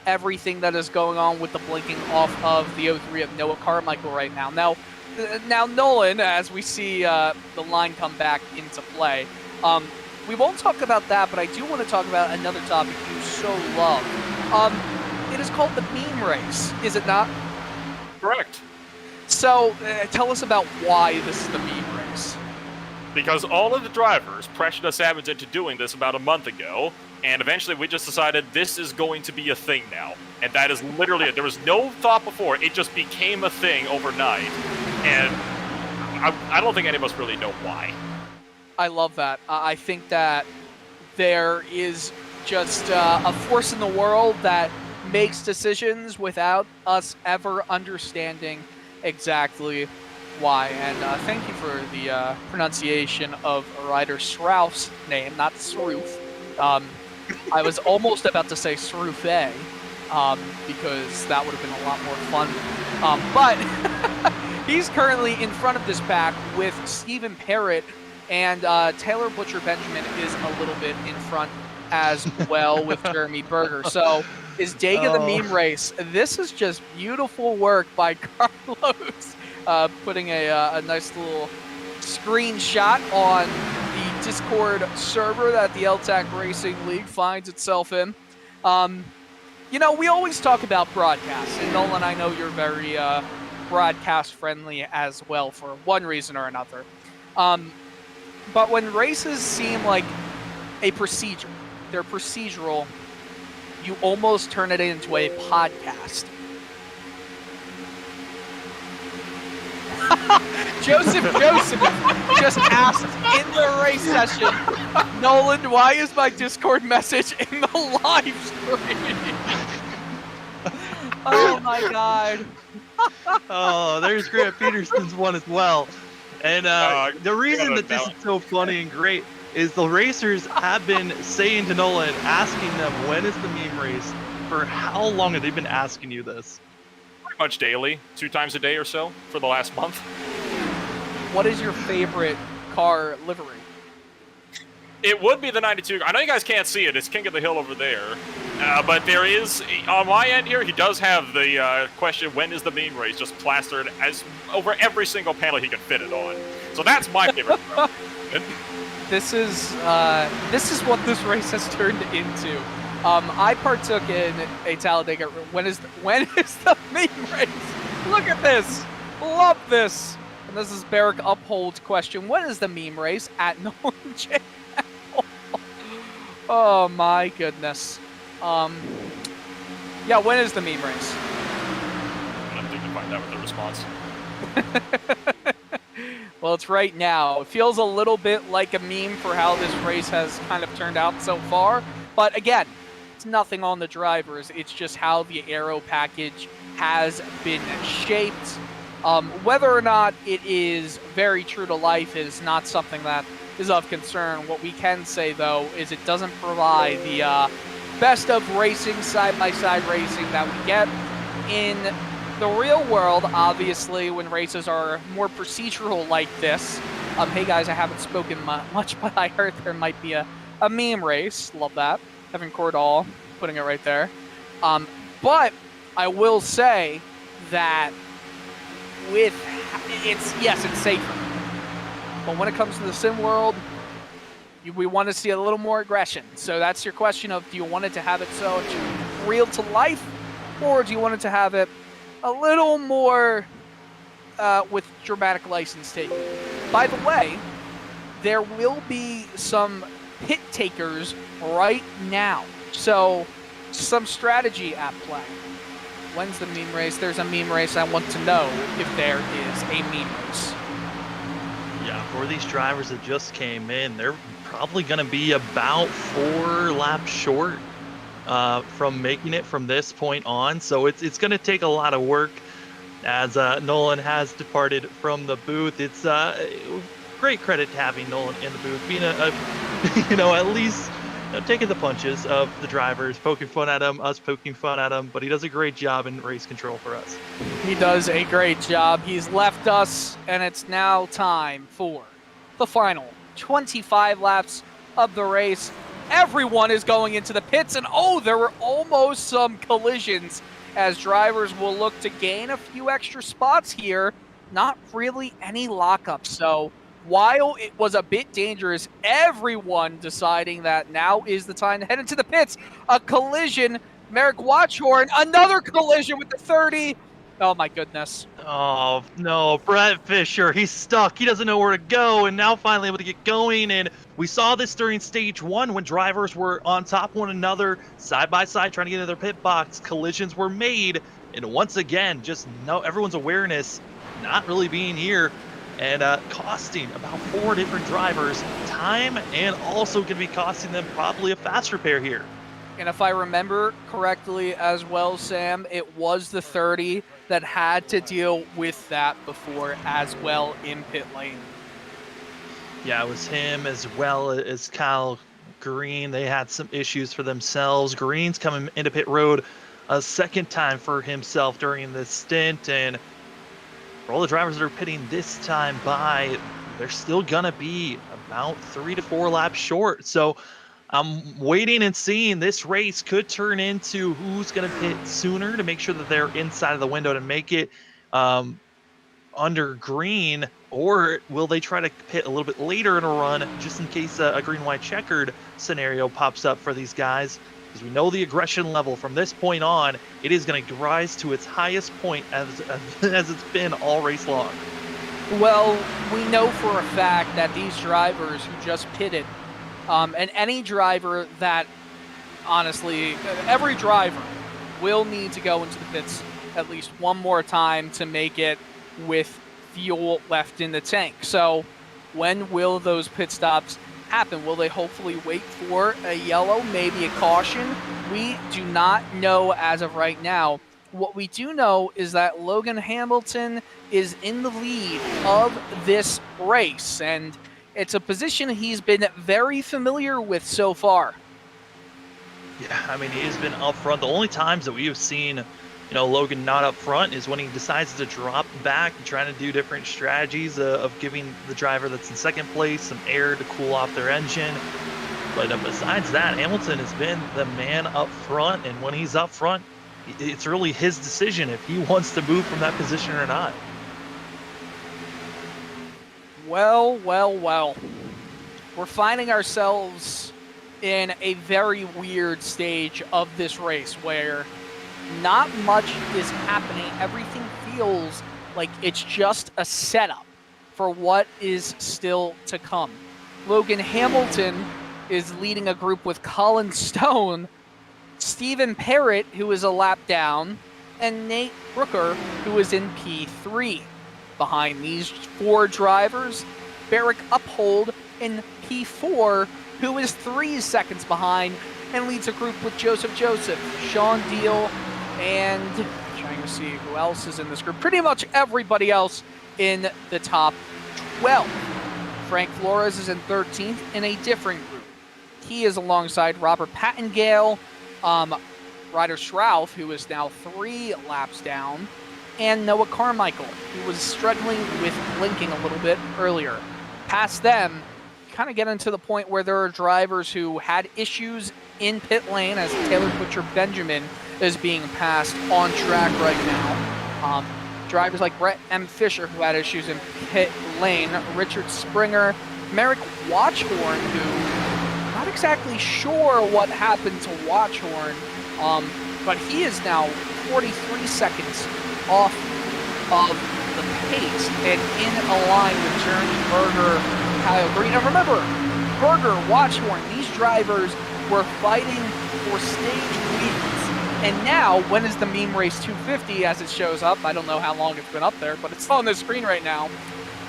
Speaker 5: everything that is going on with the blinking off of the 03 of Noah Carmichael right now. Now Nolan, as we see the line come back into play, we won't talk about that, but I do want to talk about another topic you so love. It is called the meme race, is it not?
Speaker 7: Correct.
Speaker 5: So, tell us about why this is the meme race.
Speaker 7: Because all of the drivers pressured us admins into doing this about a month ago, and eventually we just decided this is going to be a thing now. And that is literally it. There was no thought before. It just became a thing overnight. And I don't think any of us really know why.
Speaker 5: I love that. I think that there is just a force in the world that makes decisions without us ever understanding exactly why. And thank you for the pronunciation of Ryder Srouf's name, not Sroof. I was almost about to say Sroofe, because that would have been a lot more fun. But he's currently in front of this pack with Stephen Parrott, and Taylor Butcher Benjamin is a little bit in front as well with Jeremy Berger. So is Dega the meme race? This is just beautiful work by Carlos, putting a nice little screenshot on the Discord server that the L-TAC Racing League finds itself in. We always talk about broadcasts, and Nolan, I know you're very broadcast friendly as well for one reason or another. But when races seem like a procedure, they're procedural, you almost turn it into a podcast. Joseph just asked in the race session, Nolan, why is my Discord message in the live stream? Oh my god.
Speaker 6: Oh, there's Grant Peterson's one as well. And the reason that this is so funny and great is the racers have been saying to Nolan, asking them, when is the meme race? For how long have they been asking you this?
Speaker 7: Pretty much daily, 2 times a day or so for the last month.
Speaker 5: What is your favorite car livery?
Speaker 7: It would be the 92. I know you guys can't see it. It's King of the Hill over there. But there is, on my end here, he does have the question, when is the meme race, just plastered as over every single panel he can fit it on. So that's my favorite.
Speaker 5: This is what this race has turned into. I partook in a Talladega. When is the meme race? Look at this. Love this. And this is Barrick Uphold's question. When is the meme race at Nolan J? Oh my goodness. Yeah, when is the meme race?
Speaker 7: I'm going to find out with the response.
Speaker 5: Well, it's right now. It feels a little bit like a meme for how this race has kind of turned out so far. But again, it's nothing on the drivers. It's just how the aero package has been shaped. Whether or not it is very true to life is not something that is of concern. What we can say, though, is it doesn't provide the best of racing, side-by-side racing that we get in the real world, obviously, when races are more procedural like this. Hey, guys, I haven't spoken much, but I heard there might be a meme race. Love that. Evan Cordall putting it right there. But I will say that it's safer. But when it comes to the sim world, we want to see a little more aggression. So that's your question of, do you want it to have it so real to life, or do you want it to have it a little more with dramatic license taking? By the way, there will be some pit takers right now. So some strategy at play. When's the meme race? There's a meme race. I want to know if there is a meme race.
Speaker 6: Yeah, for these drivers that just came in, they're probably going to be about 4 laps short from making it from this point on. So it's going to take a lot of work as Nolan has departed from the booth. It's great credit to having Nolan in the booth, being at least taking the punches of the drivers, poking fun at him, us poking fun at him, but he does a great job in race control for us.
Speaker 5: He does a great job. He's left us, and it's now time for the final 25 laps of the race. Everyone is going into the pits, and there were almost some collisions as drivers will look to gain a few extra spots here. Not really any lockups, so while it was a bit dangerous, everyone deciding that now is the time to head into the pits. A collision, Merrick Watchhorn, another collision with the 30. Oh my goodness.
Speaker 6: Oh no, Brett Fisher, he's stuck. He doesn't know where to go, and now finally able to get going. And we saw this during stage 1 when drivers were on top of one another, side by side, trying to get into their pit box. Collisions were made, and once again, just everyone's awareness not really being here, and costing about 4 different drivers time, and also going to be costing them probably a fast repair here.
Speaker 5: And if I remember correctly as well, Sam, it was the 30 that had to deal with that before as well in pit lane.
Speaker 6: Yeah, it was him as well as Kyle Green. They had some issues for themselves. Green's coming into pit road a second time for himself during this stint, and for all the drivers that are pitting this time by, they're still gonna be about 3 to 4 laps short. So I'm waiting and seeing. This race could turn into who's gonna pit sooner to make sure that they're inside of the window to make it under green, or will they try to pit a little bit later in a run just in case a green-white checkered scenario pops up for these guys? Because we know the aggression level from this point on, it is going to rise to its highest point as it's been all race long.
Speaker 5: Well, we know for a fact that these drivers who just pitted, and any driver that, honestly, every driver will need to go into the pits at least one more time to make it with fuel left in the tank. So when will those pit stops happen? Will they hopefully wait for a yellow, maybe a caution? We do not know as of right now. What we do know is that Logan Hamilton is in the lead of this race, and it's a position he's been very familiar with so far.
Speaker 6: Yeah, I mean, he has been up front. The only times that we have seen, Logan not up front is when he decides to drop back and trying to do different strategies of giving the driver that's in second place some air to cool off their engine. But besides that, Hamilton has been the man up front, and when he's up front, it's really his decision if he wants to move from that position or not.
Speaker 5: Well. We're finding ourselves in a very weird stage of this race where not much is happening. Everything feels like it's just a setup for what is still to come. Logan Hamilton is leading a group with Colin Stone, Stephen Parrott, who is a lap down, and Nate Brooker, who is in P3. Behind these 4 drivers, Barrick Uphold in P4, who is 3 seconds behind and leads a group with Joseph, Sean Deal, and trying to see who else is in this group. Pretty much everybody else in the top 12. Frank Flores is in 13th in a different group. He is alongside Robert Pattengale, Ryder Schrauf, who is now 3 laps down, and Noah Carmichael, who was struggling with blinking a little bit earlier. Past them, kind of getting to the point where there are drivers who had issues in pit lane, as Taylor Butcher Benjamin is being passed on track right now. Drivers like Brett M. Fisher, who had issues in pit lane, Richard Springer, Merrick Watchhorn, who not exactly sure what happened to Watchhorn, but he is now 43 seconds off of the pace and in a line with Jeremy Berger, Kyle Green. And remember, Berger, Watchhorn, these drivers were fighting for stage wins. And now, when is the meme race 250 as it shows up? I don't know how long it's been up there, but it's on the screen right now.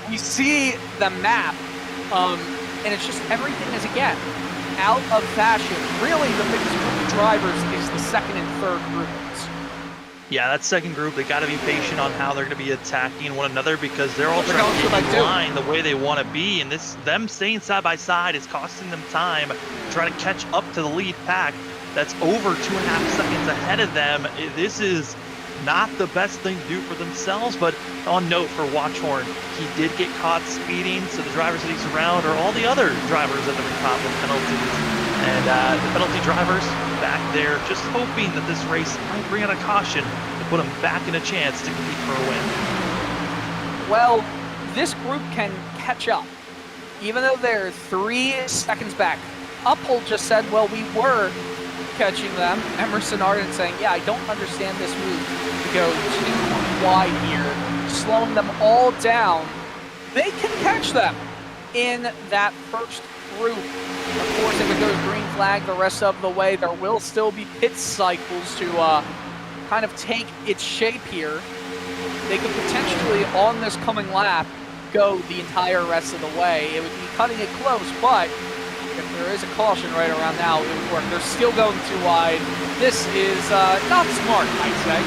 Speaker 5: We see the map, and it's just everything is, again, out of fashion. Really, the biggest group of drivers is the second and third groups.
Speaker 6: Yeah, that second group, they got to be patient on how they're going to be attacking one another because they're all trying to get in line the way they want to be. And them staying side by side is costing them time to try to catch up to the lead pack that's over 2.5 seconds ahead of them. This is not the best thing to do for themselves, but on note for Watchhorn, he did get caught speeding, so the drivers that he's around are all the other drivers that have been caught with penalties. And the penalty drivers back there just hoping that this race might bring out a caution to put them back in a chance to compete for a win.
Speaker 5: Well, this group can catch up, even though they're 3 seconds back. Uphold just said, well, we were catching them. Emerson Arden saying, yeah, I don't understand this move to go too wide here, slowing them all down. They can catch them in that first group. Of course, if it goes green flag the rest of the way, there will still be pit cycles to kind of take its shape here. They could potentially, on this coming lap, go the entire rest of the way. It would be cutting it close, but if there is a caution right around now, it would work. They're still going too wide. This is not smart, I'd say.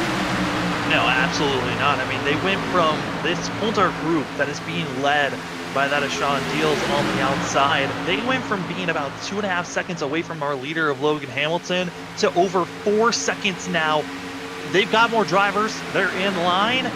Speaker 6: No, absolutely not. I mean, they went from this Poulter group that is being led by that of Sean Deals on the outside. They went from being about 2.5 seconds away from our leader of Logan Hamilton to over 4 seconds now. They've got more drivers. They're in line,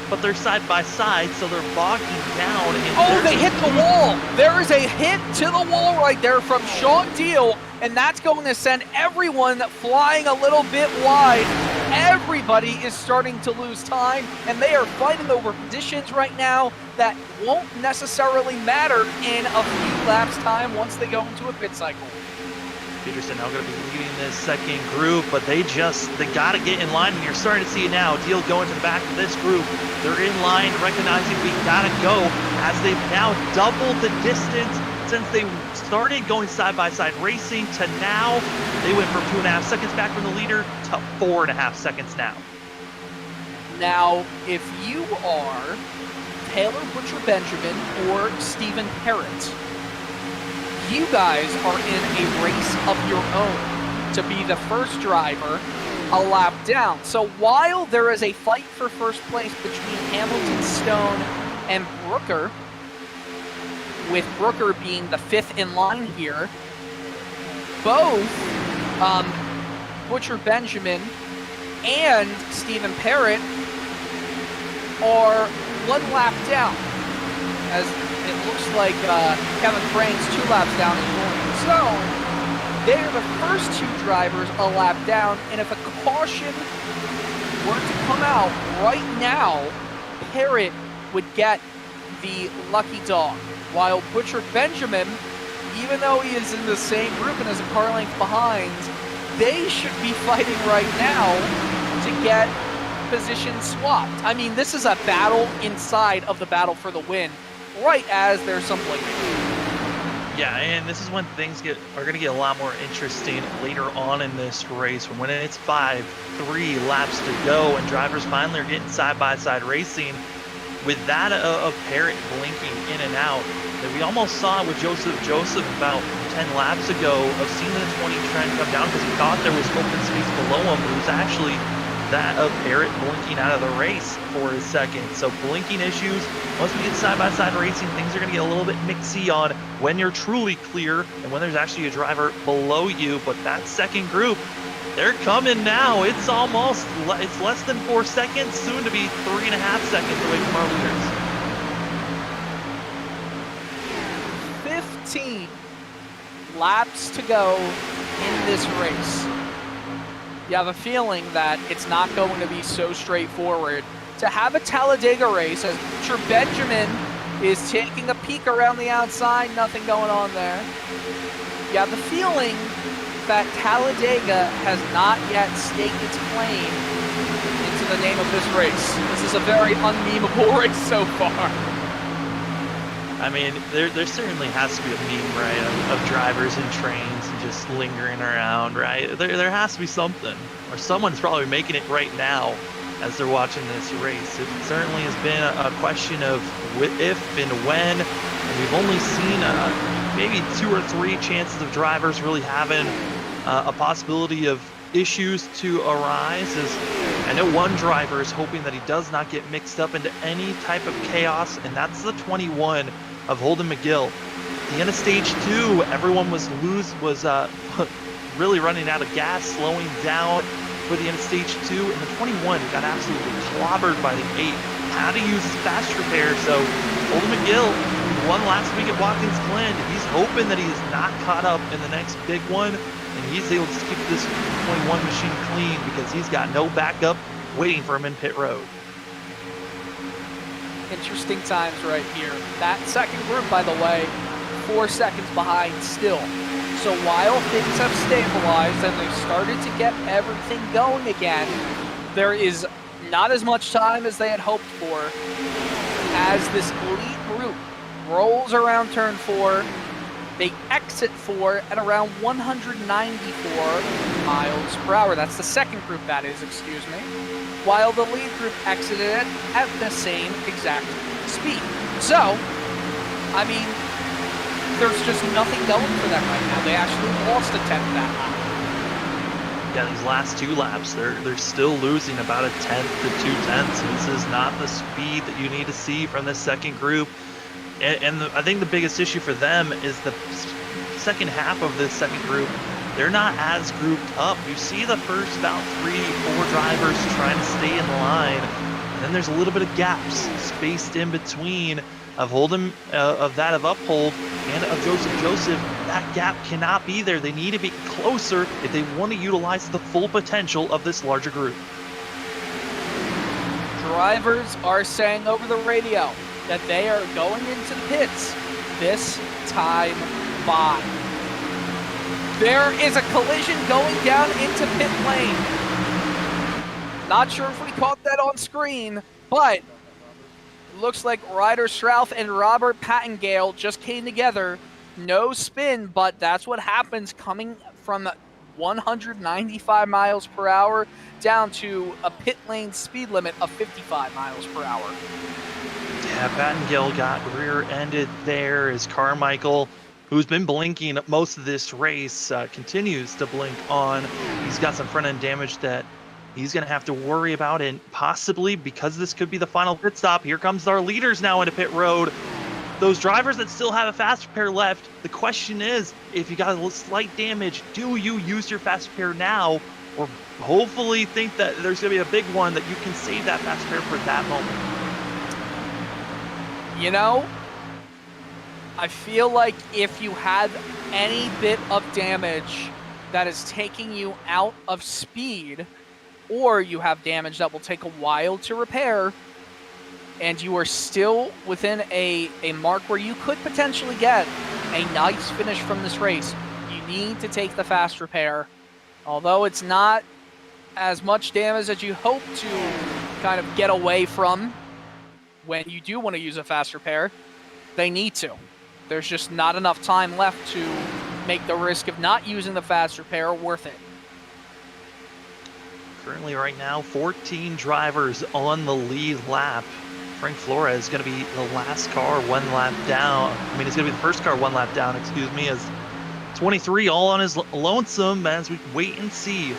Speaker 6: but they're side by side, so they're bogging down.
Speaker 5: Oh, they hit the wall. There is a hit to the wall right there from Sean Deal, and that's going to send everyone flying a little bit wide. Everybody is starting to lose time, and they are fighting over positions right now that won't necessarily matter in a few laps time once they go into a pit cycle.
Speaker 6: Peterson now going to be leading this second group, but they got to get in line, and you're starting to see it now. Deal going to the back of this group. They're in line, recognizing we got to go, as they've now doubled the distance since they started going side-by-side racing to now. They went from 2.5 seconds back from the leader to 4.5 seconds now.
Speaker 5: Now, if you are Taylor Butcher Benjamin or Stephen Parrott, you guys are in a race of your own to be the first driver a lap down. So while there is a fight for first place between Hamilton, Stone, and Brooker, with Brooker being the 5th in line here, both Butcher Benjamin and Stephen Parrott are 1 lap down, as it looks like Kevin Crane's 2 laps down and Rolling Stone. They are the first 2 drivers a lap down, and if a caution were to come out right now, Parrott would get the lucky dog, while Butcher Benjamin, even though he is in the same group and is a car length behind, they should be fighting right now to get position swapped. I mean, this is a battle inside of the battle for the win, right as there's some blinking.
Speaker 6: Yeah, and this is when things are going to get a lot more interesting later on in this race. When it's 5-3 laps to go and drivers finally are getting side-by-side racing, with that of Parrott blinking in and out, that we almost saw with Joseph about 10 laps ago of seeing the 20 trend come down because he thought there was open space below him, but it was actually that of Parrott blinking out of the race for a second. So blinking issues, once we get side-by-side racing, things are going to get a little bit mixy on when you're truly clear and when there's actually a driver below you. But that second group, they're coming now. It's less than 4 seconds, soon to be 3.5 seconds away from our leaders.
Speaker 5: 15 laps to go in this race. You have a feeling that it's not going to be so straightforward to have a Talladega race, as Butcher Benjamin is taking a peek around the outside, nothing going on there. You have the feeling that Talladega has not yet staked its claim into the name of this race. This is a very unmemeable race so far.
Speaker 6: I mean, there certainly has to be a meme, right, of drivers in trains and just lingering around, right? There has to be something, or someone's probably making it right now as they're watching this race. It certainly has been a question of if and when, and we've only seen maybe 2 or 3 chances of drivers really having a possibility of issues to arise. As I know one driver is hoping that he does not get mixed up into any type of chaos, and that's the 21 of Holden McGill. At the end of stage 2, everyone was really running out of gas, slowing down for the end of stage 2, and the 21 got absolutely clobbered by the 8. How to use his fast repair. So Holden McGill won last week at Watkins Glen. He's hoping that he is not caught up in the next big one, and he's able to keep this 21 machine clean because he's got no backup waiting for him in pit road.
Speaker 5: Interesting times right here. That second group, by the way, 4 seconds behind still. So while things have stabilized and they've started to get everything going again, there is not as much time as they had hoped for as this elite group rolls around turn 4. They exit 4 at around 194 miles per hour. That's the second group, that is, excuse me. While the lead group exited it at the same exact speed. So, I mean, there's just nothing going for them right now. They actually lost a 10th that lap.
Speaker 6: Yeah, these last 2 laps, they're still losing about a 10th to 2 tenths. This is not the speed that you need to see from this second group. And I think the biggest issue for them is the second half of this second group. They're not as grouped up. You see the first about 3-4 drivers trying to stay in line, and then there's a little bit of gaps spaced in between of Holden, of that of Uphold, and of Joseph. That gap cannot be there. They need to be closer if they want to utilize the full potential of this larger group.
Speaker 5: Drivers are saying over the radio that they are going into the pits this time by. There is a collision going down into pit lane. Not sure if we caught that on screen, but it looks like Ryder Strouth and Robert Pattengale just came together. No spin, but that's what happens coming from 195 miles per hour down to a pit lane speed limit of 55 miles per hour.
Speaker 6: Yeah, Pattengale got rear-ended there as Carmichael, who's been blinking most of this race, continues to blink on. He's got some front-end damage that he's going to have to worry about, and possibly because this could be the final pit stop, here comes our leaders now into pit road. Those drivers that still have a fast repair left, the question is, if you got a slight damage, do you use your fast repair now, or hopefully think that there's going to be a big one that you can save that fast repair for that moment?
Speaker 5: You know, I feel like if you have any bit of damage that is taking you out of speed, or you have damage that will take a while to repair, and you are still within a mark where you could potentially get a nice finish from this race, you need to take the fast repair. Although it's not as much damage as you hope to kind of get away from when you do want to use a fast repair, they need to. There's just not enough time left to make the risk of not using the fast repair worth it.
Speaker 6: Currently right now, 14 drivers on the lead lap. Frank Flores is going to be the last car one lap down. I mean, it's going to be the first car one lap down, excuse me, as 23 all on his lonesome as we wait and see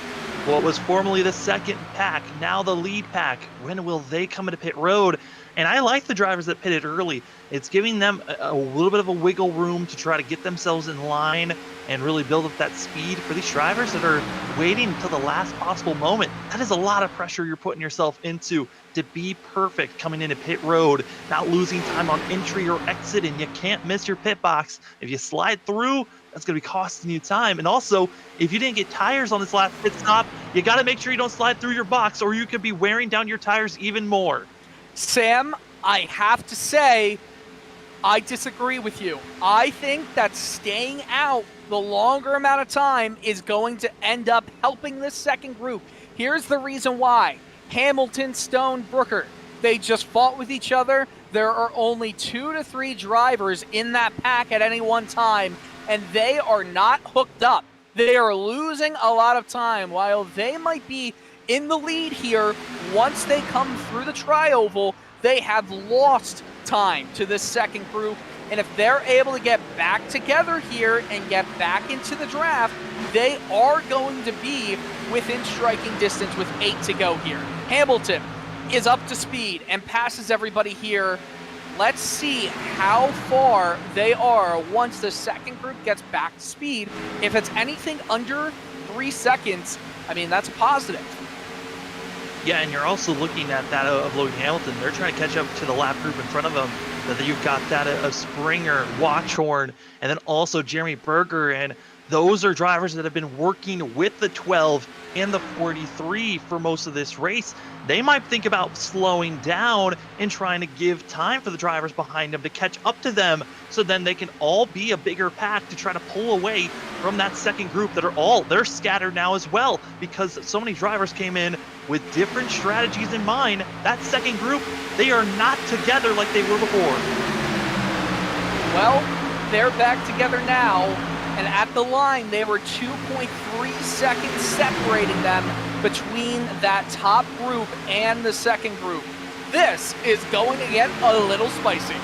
Speaker 6: what was formerly the second pack, now the lead pack. When will they come into pit road? And I like the drivers that pitted early. It's giving them a little bit of a wiggle room to try to get themselves in line and really build up that speed. For these drivers that are waiting until the last possible moment, that is a lot of pressure you're putting yourself into to be perfect coming into pit road, not losing time on entry or exit, and you can't miss your pit box. If you slide through, that's going to be costing you time. And also, if you didn't get tires on this last pit stop, you got to make sure you don't slide through your box, or you could be wearing down your tires even more.
Speaker 5: Sam, I have to say, I disagree with you. I think that staying out the longer amount of time is going to end up helping this second group. Here's the reason why. Hamilton, Stone, Brooker, they just fought with each other. There are only 2 to 3 drivers in that pack at any one time, and they are not hooked up. They are losing a lot of time. While they might be in the lead here, once they come through the tri-oval, they have lost time to this second group. And if they're able to get back together here and get back into the draft, they are going to be within striking distance with 8 to go here. Hamilton is up to speed and passes everybody here. Let's see how far they are once the second group gets back to speed. If it's anything under 3 seconds, I mean, that's positive.
Speaker 6: Yeah, and you're also looking at that of Logan Hamilton. They're trying to catch up to the lap group in front of them. That you've got that of Springer, Watchhorn, and then also Jeremy Berger. And those are drivers that have been working with the 12 and the 43 for most of this race. They might think about slowing down and trying to give time for the drivers behind them to catch up to them, so then they can all be a bigger pack to try to pull away from that second group that are they're scattered now as well, because so many drivers came in with different strategies in mind. That second group, they are not together like they were before.
Speaker 5: Well, they're back together now, and at the line, they were 2.3 seconds separating them between that top group and the second group. This is going to get a little spicy.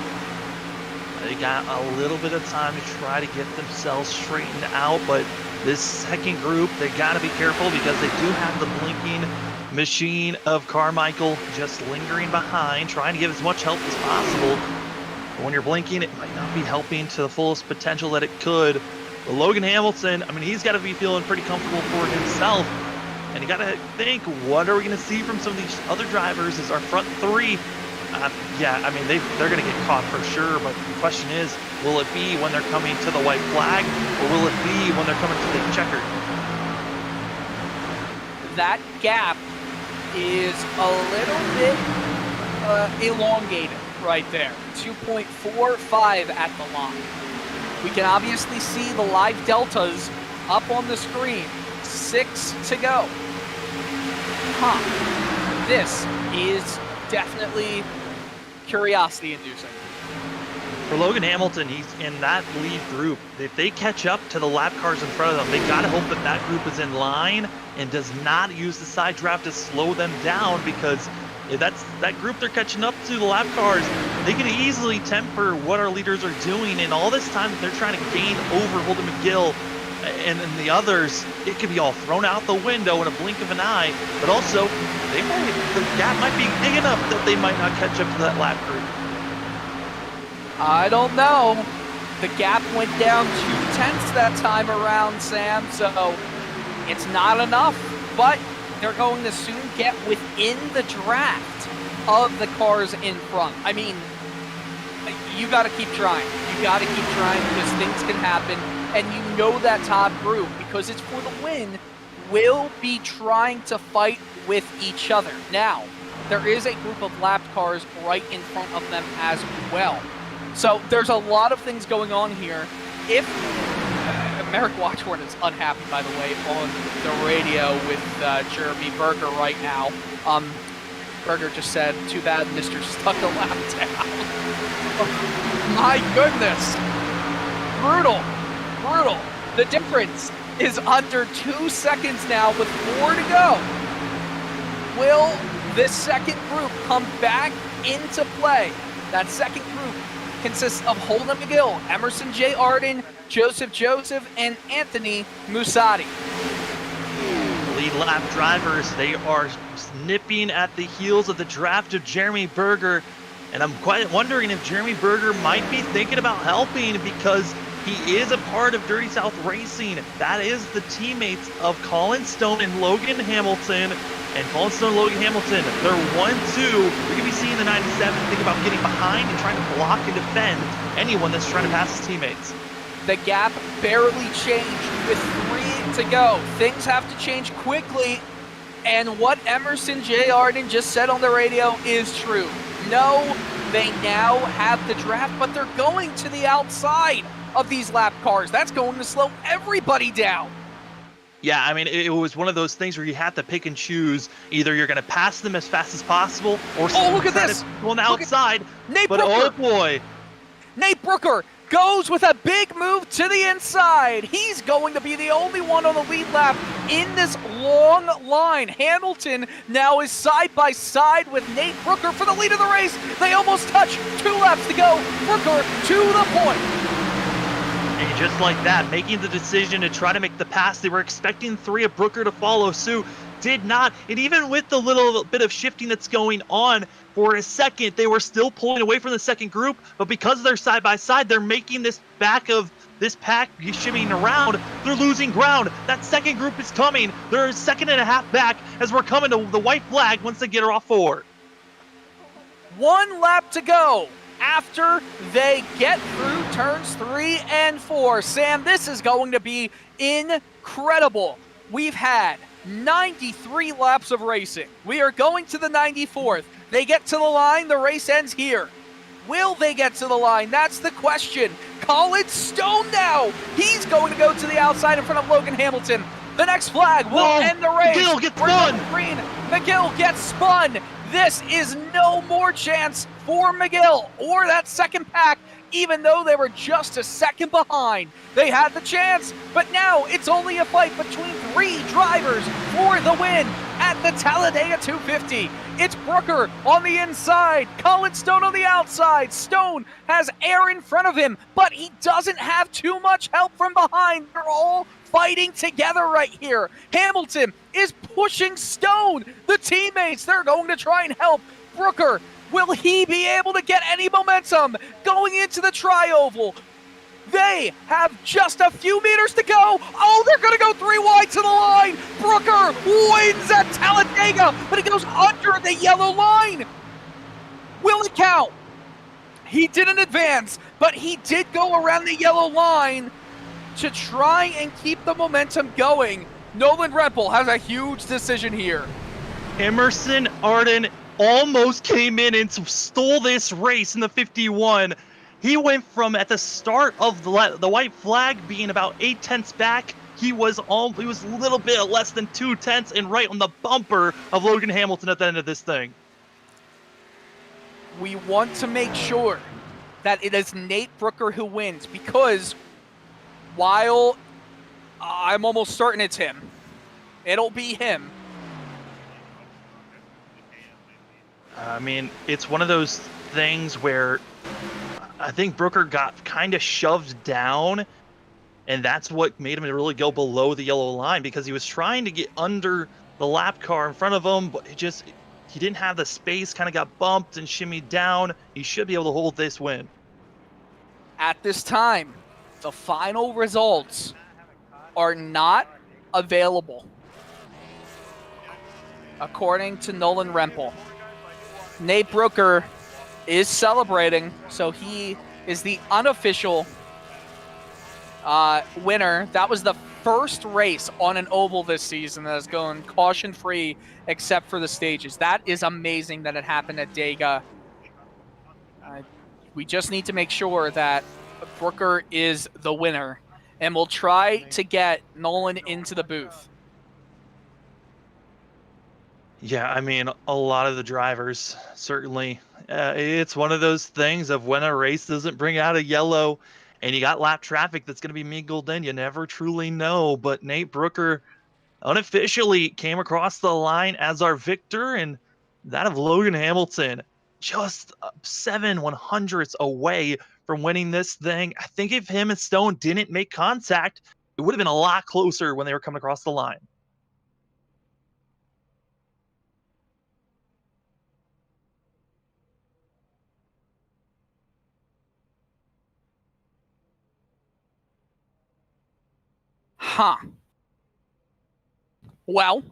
Speaker 6: They got a little bit of time to try to get themselves straightened out, but this second group, they got to be careful because they do have the blinking machine of Carmichael just lingering behind, trying to give as much help as possible. But when you're blinking, it might not be helping to the fullest potential that it could. But Logan Hamilton, I mean, he's got to be feeling pretty comfortable for himself. And you got to think, what are we going to see from some of these other drivers? Is our front three? Yeah, I mean, they're going to get caught for sure. But the question is, will it be when they're coming to the white flag, or will it be when they're coming to the checkered?
Speaker 5: That gap is a little bit elongated right there. 2.45 at the line. We can obviously see the live deltas up on the screen. 6 to go. This is definitely curiosity-inducing.
Speaker 6: For Logan Hamilton, he's in that lead group. If they catch up to the lap cars in front of them, they got to hope that that group is in line and does not use the side draft to slow them down, because if that's that group they're catching up to, the lap cars, they can easily temper what our leaders are doing. And all this time that they're trying to gain over Holden McGill, and then the others, it could be all thrown out the window in a blink of an eye. But also, the gap might be big enough that they might not catch up to that lap group.
Speaker 5: I don't know. The gap went down 0.2 that time around, Sam, so it's not enough. But they're going to soon get within the draft of the cars in front. I mean, you got to keep trying. You got to keep trying because things can happen. And you know that top group, because it's for the win, will be trying to fight with each other. Now, there is a group of lapped cars right in front of them as well. So there's a lot of things going on here. If Merrick Watchhorn is unhappy, by the way, on the radio with Jeremy Berger right now. Berger just said, "Too bad Mr. Stuck a lap down." My goodness. Brutal. Brutal. The difference is under 2 seconds now with 4 to go. Will this second group come back into play? That second group consists of Holden McGill, Emerson J. Arden, Joseph, and Anthony Musati.
Speaker 6: Lead lap drivers, they are nipping at the heels of the draft of Jeremy Berger. And I'm quite wondering if Jeremy Berger might be thinking about helping, because he is a part of Dirty South Racing. That is the teammates of Colin Stone and Logan Hamilton. And Colin Stone and Logan Hamilton, they're 1-2. You're going to be seeing the 97 think about getting behind and trying to block and defend anyone that's trying to pass his teammates.
Speaker 5: The gap barely changed with 3 to go. Things have to change quickly. And what Emerson J. Arden just said on the radio is true. No, they now have the draft, but they're going to the outside of these lap cars. That's going to slow everybody down.
Speaker 6: Yeah, I mean, it was one of those things where you have to pick and choose. Either you're going to pass them as fast as possible, or
Speaker 5: look at this.
Speaker 6: Go on the outside.
Speaker 5: Nate
Speaker 6: but
Speaker 5: Brooker.
Speaker 6: oh boy.
Speaker 5: Nate Brooker goes with a big move to the inside. He's going to be the only one on the lead lap in this long line. Hamilton now is side by side with Nate Brooker for the lead of the race. They almost touch. 2 laps to go. Brooker to the point.
Speaker 6: And just like that, making the decision to try to make the pass. They were expecting 3 of Brooker to follow suit. Did not. And even with the little bit of shifting that's going on, for a second, they were still pulling away from the second group. But because they're side by side, they're making this back of this pack shimmying around. They're losing ground. That second group is coming. They're a second and a half back as we're coming to the white flag once they get her off 4.
Speaker 5: 1 lap to go after they get through turns 3 and 4. Sam, this is going to be incredible. We've had 93 laps of racing. We are going to the 94th. They get to the line, the race ends here. Will they get to the line? That's the question. Colin Stone now. He's going to go to the outside in front of Logan Hamilton. The next flag will end the race.
Speaker 6: McGill gets spun.
Speaker 5: Green. McGill gets spun. This is no more chance for McGill or that second pack, even though they were just a second behind. They had the chance, but now it's only a fight between 3 drivers for the win at the Talladega 250. It's Brooker on the inside, Colin Stone on the outside. Stone has air in front of him, but he doesn't have too much help from behind. They're all fighting together right here. Hamilton is pushing Stone. The teammates, they're going to try and help Brooker. Will he be able to get any momentum going into the tri-oval? They have just a few meters to go. Oh, they're going to go 3 wide to the line. Brooker wins at Talladega, but he goes under the yellow line. Will it count? He didn't advance, but he did go around the yellow line to try and keep the momentum going. Nolan Rempel has a huge decision here.
Speaker 6: Emerson Arden almost came in and stole this race in the 51. He went from at the start of the white flag being about 8 tenths back. He was a little bit less than 2 tenths and right on the bumper of Logan Hamilton at the end of this thing.
Speaker 5: We want to make sure that it is Nate Brooker who wins, because while I'm almost certain it's him, it'll be him.
Speaker 6: I mean, it's one of those things where I think Brooker got kind of shoved down And that's what made him really go below the yellow line, because he was trying to get under the lap car in front of him, but he didn't have the space, kind of got bumped and shimmied down. He should be able to hold this win.
Speaker 5: At this time, the final results are not available, according to Nolan Rempel. Nate Brooker is celebrating, so he is the unofficial winner. That was the first race on an oval this season that has gone caution-free except for the stages. That is amazing that it happened at Dega. We just need to make sure that Brooker is the winner, and we'll try to get Nolan into the booth.
Speaker 6: Yeah, I mean, a lot of the drivers, certainly. It's one of those things of when a race doesn't bring out a yellow and you got lap traffic that's going to be mingled in, you never truly know. But Nate Brooker unofficially came across the line as our victor, and that of Logan Hamilton just 7/100ths away from winning this thing. I think if him and Stone didn't make contact, it would have been a lot closer when they were coming across the line.
Speaker 5: Huh. Well,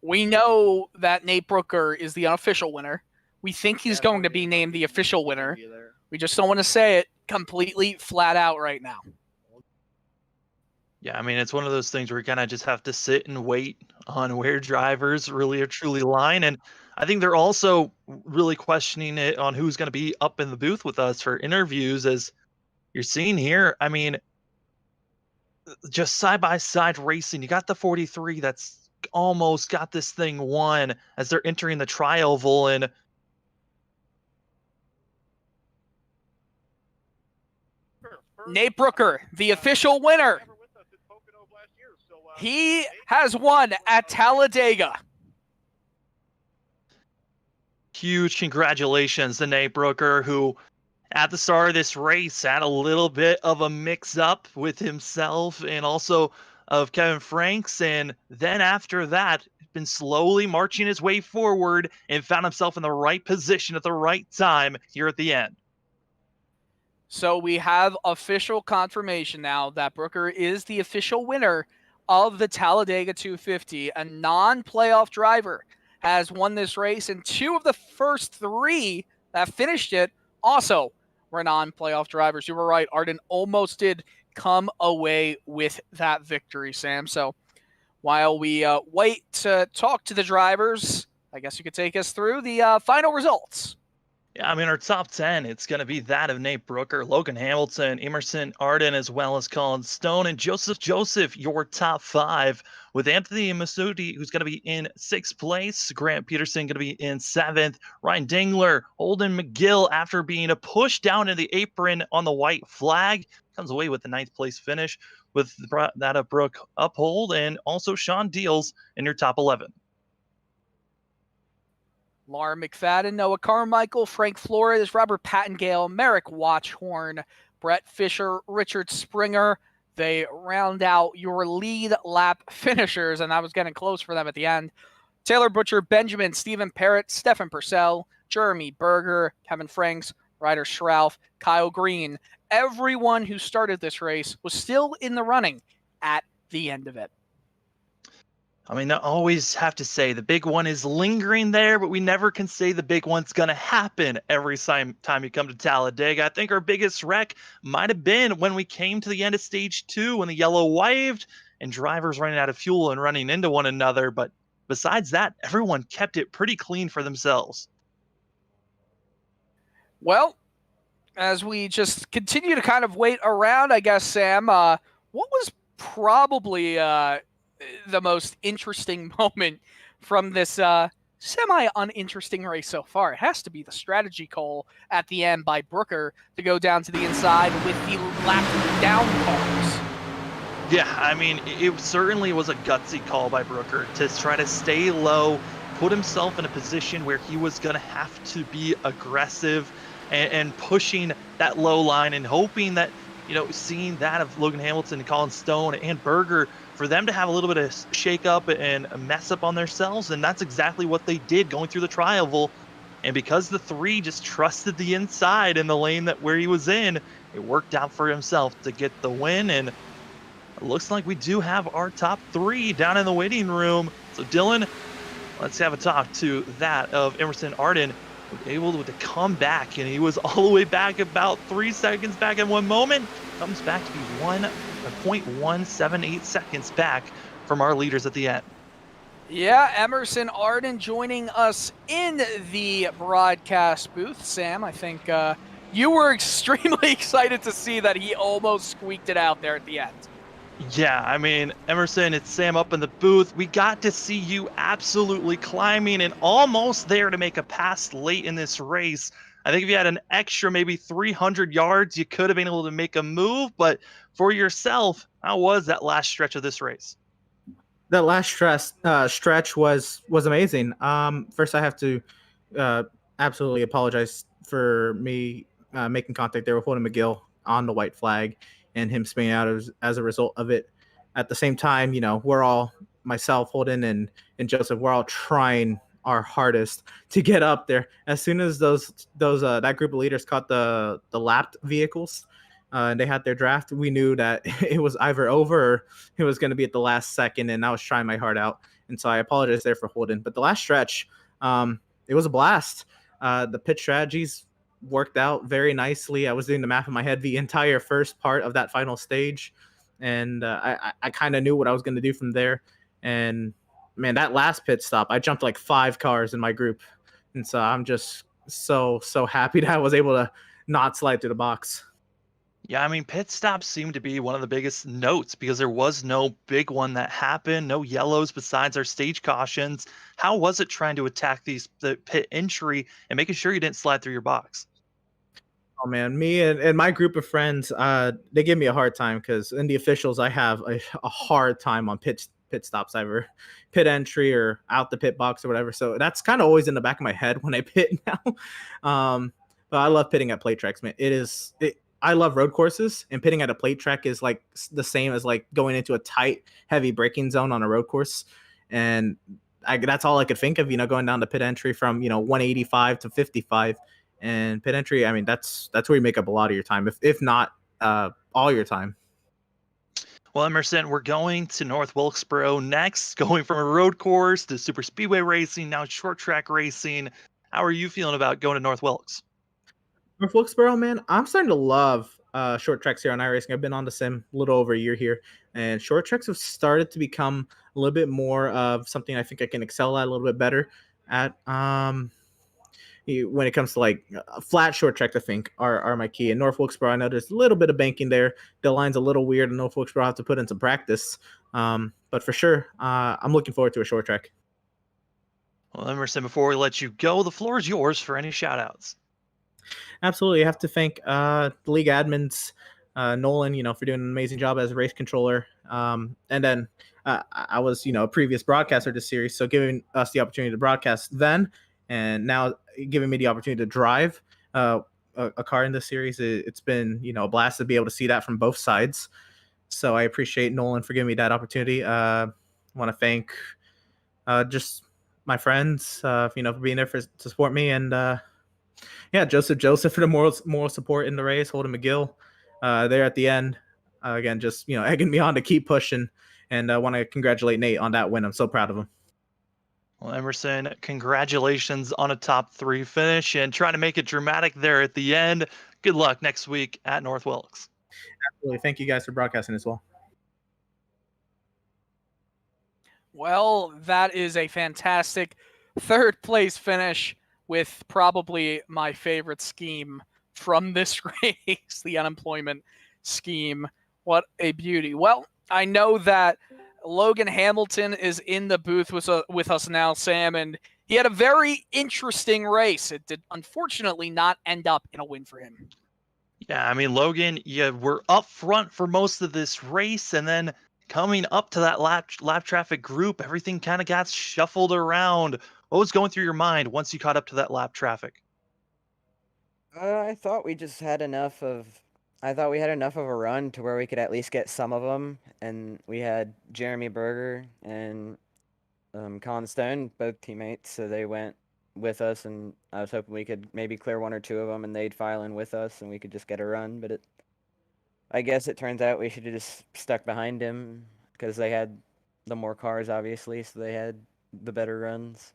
Speaker 5: we know that Nate Brooker is the unofficial winner. We think he's going to be named the official winner. We just don't want to say it completely flat out right now.
Speaker 6: Yeah, I mean, it's one of those things where you kind of just have to sit and wait on where drivers really are truly line. And I think they're also really questioning it on who's going to be up in the booth with us for interviews, as you're seeing here. I mean, just side-by-side racing. You got the 43 that's almost got this thing won as they're entering the tri-oval, and
Speaker 5: Nate Brooker, the official winner. He has won at Talladega.
Speaker 6: huge congratulations to Nate Brooker, who at the start of this race had a little bit of a mix-up with himself and also of Kevin Franks, and then after that, been slowly marching his way forward and found himself in the right position at the right time here at the end.
Speaker 5: So we have official confirmation now that Brooker is the official winner of the Talladega 250. A non-playoff driver has won this race, and two of the first three that finished it also were non-playoff drivers. You were right, Arden almost did come away with that victory, Sam. So while we wait to talk to the drivers, I guess you could take us through the final results.
Speaker 6: Yeah, I mean, our top 10, it's going to be that of Nate Brooker, Logan Hamilton, Emerson Arden, as well as Colin Stone, and Joseph, your top 5, with Anthony Masudi, who's going to be in 6th place, Grant Peterson going to be in 7th, Ryan Dingler, Holden McGill, after being pushed down in the apron on the white flag, comes away with the 9th place finish, with that of Brooke Uphold, and also Sean Deals in your top 11.
Speaker 5: Laura McFadden, Noah Carmichael, Frank Flores, Robert Pattengale, Merrick Watchhorn, Brett Fisher, Richard Springer. They round out your lead lap finishers, and I was getting close for them at the end. Taylor Butcher, Benjamin, Stephen Parrott, Stefan Purcell, Jeremy Berger, Kevin Franks, Ryder Schrauf, Kyle Green. Everyone who started this race was still in the running at the end of it.
Speaker 6: I mean, I always have to say the big one is lingering there, but we never can say the big one's going to happen every time you come to Talladega. I think our biggest wreck might have been when we came to the end of stage 2 when the yellow waved and drivers running out of fuel and running into one another. But besides that, everyone kept it pretty clean for themselves.
Speaker 5: Well, as we just continue to kind of wait around, I guess, Sam, what was probably the most interesting moment from this semi-uninteresting race so far? It has to be the strategy call at the end by Brooker to go down to the inside with the lap down calls.
Speaker 6: Yeah, I mean, it certainly was a gutsy call by Brooker to try to stay low, put himself in a position where he was going to have to be aggressive and pushing that low line and hoping that seeing that of Logan Hamilton and Colin Stone and Berger, for them to have a little bit of shake up and a mess up on themselves, and that's exactly what they did going through the tri-oval. And because the three just trusted the inside in the lane that where he was in, it worked out for himself to get the win. And it looks like we do have our top three down in the waiting room. So Dylan, let's have a talk to that of Emerson Arden, able to come back, and he was all the way back about 3 seconds back in one moment, comes back to be 1.178 seconds back from our leaders at the end.
Speaker 5: Yeah, Emerson Arden joining us in the broadcast booth. Sam, I think you were extremely excited to see that he almost squeaked it out there at the end.
Speaker 6: Yeah, I mean, Emerson, it's Sam up in the booth. We got to see you absolutely climbing and almost there to make a pass late in this race. I think if you had an extra maybe 300 yards, you could have been able to make a move. But for yourself, how was that last stretch of this race?
Speaker 8: That last stretch was amazing. First, I have to absolutely apologize for me making contact there with Holden McGill on the white flag and him spinning out as a result of it. At the same time, we're all, myself, Holden, and Joseph, we're all trying our hardest to get up there. As soon as that group of leaders caught the lapped vehicles, and they had their draft, we knew that it was either over or it was going to be at the last second, and I was trying my heart out. And so I apologize there for Holden. But the last stretch, it was a blast. The pit strategies worked out very nicely. I was doing the math in my head the entire first part of that final stage, and I kind of knew what I was going to do from there. And, man, that last pit stop, I jumped like 5 cars in my group. And so I'm just so happy that I was able to not slide through the box.
Speaker 6: Yeah, I mean, pit stops seem to be one of the biggest notes because there was no big one that happened, no yellows besides our stage cautions. How was it trying to attack the pit entry and making sure you didn't slide through your box?
Speaker 8: Oh man, me and my group of friends, they give me a hard time because in the officials, I have a hard time on pit stops, either pit entry or out the pit box or whatever. So that's kind of always in the back of my head when I pit now. But I love pitting at plate tracks, man. I love road courses, and pitting at a plate track is like the same as like going into a tight, heavy braking zone on a road course. And that's all I could think of, going down to pit entry from, 185 to 55. And pit entry, I mean, that's where you make up a lot of your time, if not all your time.
Speaker 6: Well, Emerson, we're going to North Wilkesboro next, going from a road course to super speedway racing, now short track racing. How are you feeling about going to North Wilkes?
Speaker 8: North Wilkesboro, man, I'm starting to love short tracks here on iRacing. I've been on the sim a little over a year here, and short tracks have started to become a little bit more of something I think I can excel at a little bit better at. When it comes to like flat short track, I think are my key. In North Wilkesboro, I know there's a little bit of banking there. The line's a little weird, and North Wilkesboro I have to put in some practice. But for sure, I'm looking forward to a short track.
Speaker 6: Well, Emerson, before we let you go, the floor is yours for any shout outs.
Speaker 8: Absolutely. I have to thank the league admins, Nolan, for doing an amazing job as a race controller. And then I was, a previous broadcaster of this series, so giving us the opportunity to broadcast then, and now giving me the opportunity to drive a car in this series. It's been, a blast to be able to see that from both sides. So I appreciate Nolan for giving me that opportunity. I want to thank just my friends, for being there to support me, and Joseph for the moral support in the race, Holden McGill there at the end. Again, just, egging me on to keep pushing. And I want to congratulate Nate on that win. I'm so proud of him.
Speaker 6: Well, Emerson, congratulations on a top 3 finish and trying to make it dramatic there at the end. Good luck next week at North Wilkes.
Speaker 8: Absolutely. Thank you guys for broadcasting as well.
Speaker 5: Well, that is a fantastic 3rd place finish with probably my favorite scheme from this race, the unemployment scheme. What a beauty. Well, I know that Logan Hamilton is in the booth with us now, Sam, and he had a very interesting race. It did unfortunately not end up in a win for him.
Speaker 6: Yeah, I mean, Logan, you were up front for most of this race, and then coming up to that lap traffic group, everything kind of got shuffled around. What was going through your mind once you caught up to that lap traffic?
Speaker 9: I thought we just had enough of I thought we had enough of a run to where we could at least get some of them, and we had Jeremy Berger and Colin Stone, both teammates, so they went with us, and I was hoping we could maybe clear one or two of them, and they'd file in with us, and we could just get a run. But I guess it turns out we should have just stuck behind him because they had the more cars, obviously, so they had the better runs.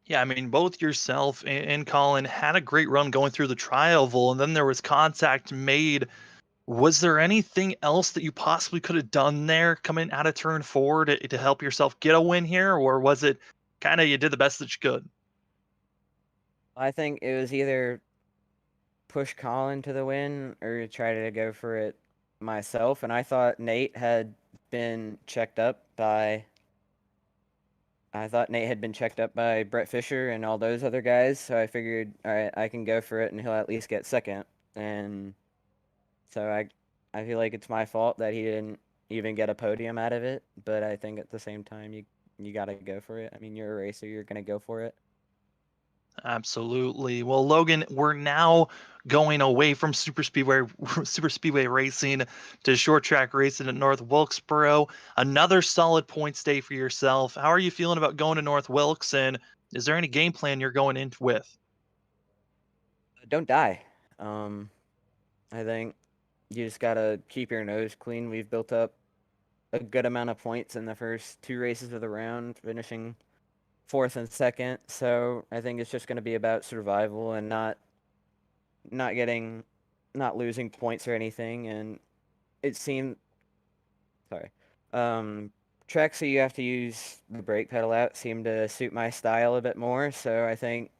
Speaker 6: Yeah, I mean, both yourself and Colin had a great run going through the trioval, and then there was contact made. Was there anything else that you possibly could have done there coming out of turn 4 to help yourself get a win here, or was it kind of you did the best that you could?
Speaker 9: I think it was either push Colin to the win or try to go for it myself, and I thought Nate had been checked up by Brett Fisher and all those other guys, so I figured, all right, I can go for it, and he'll at least get second. And so I feel like it's my fault that he didn't even get a podium out of it, but I think at the same time, you got to go for it. I mean, you're a racer, you're going to go for it.
Speaker 6: Absolutely. Well, Logan, we're now going away from super speedway racing to short track racing at North Wilkesboro. Another solid points day for yourself. How are you feeling about going to North Wilkes, and is there any game plan you're going in with?
Speaker 9: Don't die. I think you just got to keep your nose clean. We've built up a good amount of points in the first 2 races of the round, finishing 4th and 2nd. So I think it's just going to be about survival and not losing points or anything. And it seemed, tracks that you have to use the brake pedal out seem to suit my style a bit more. So I think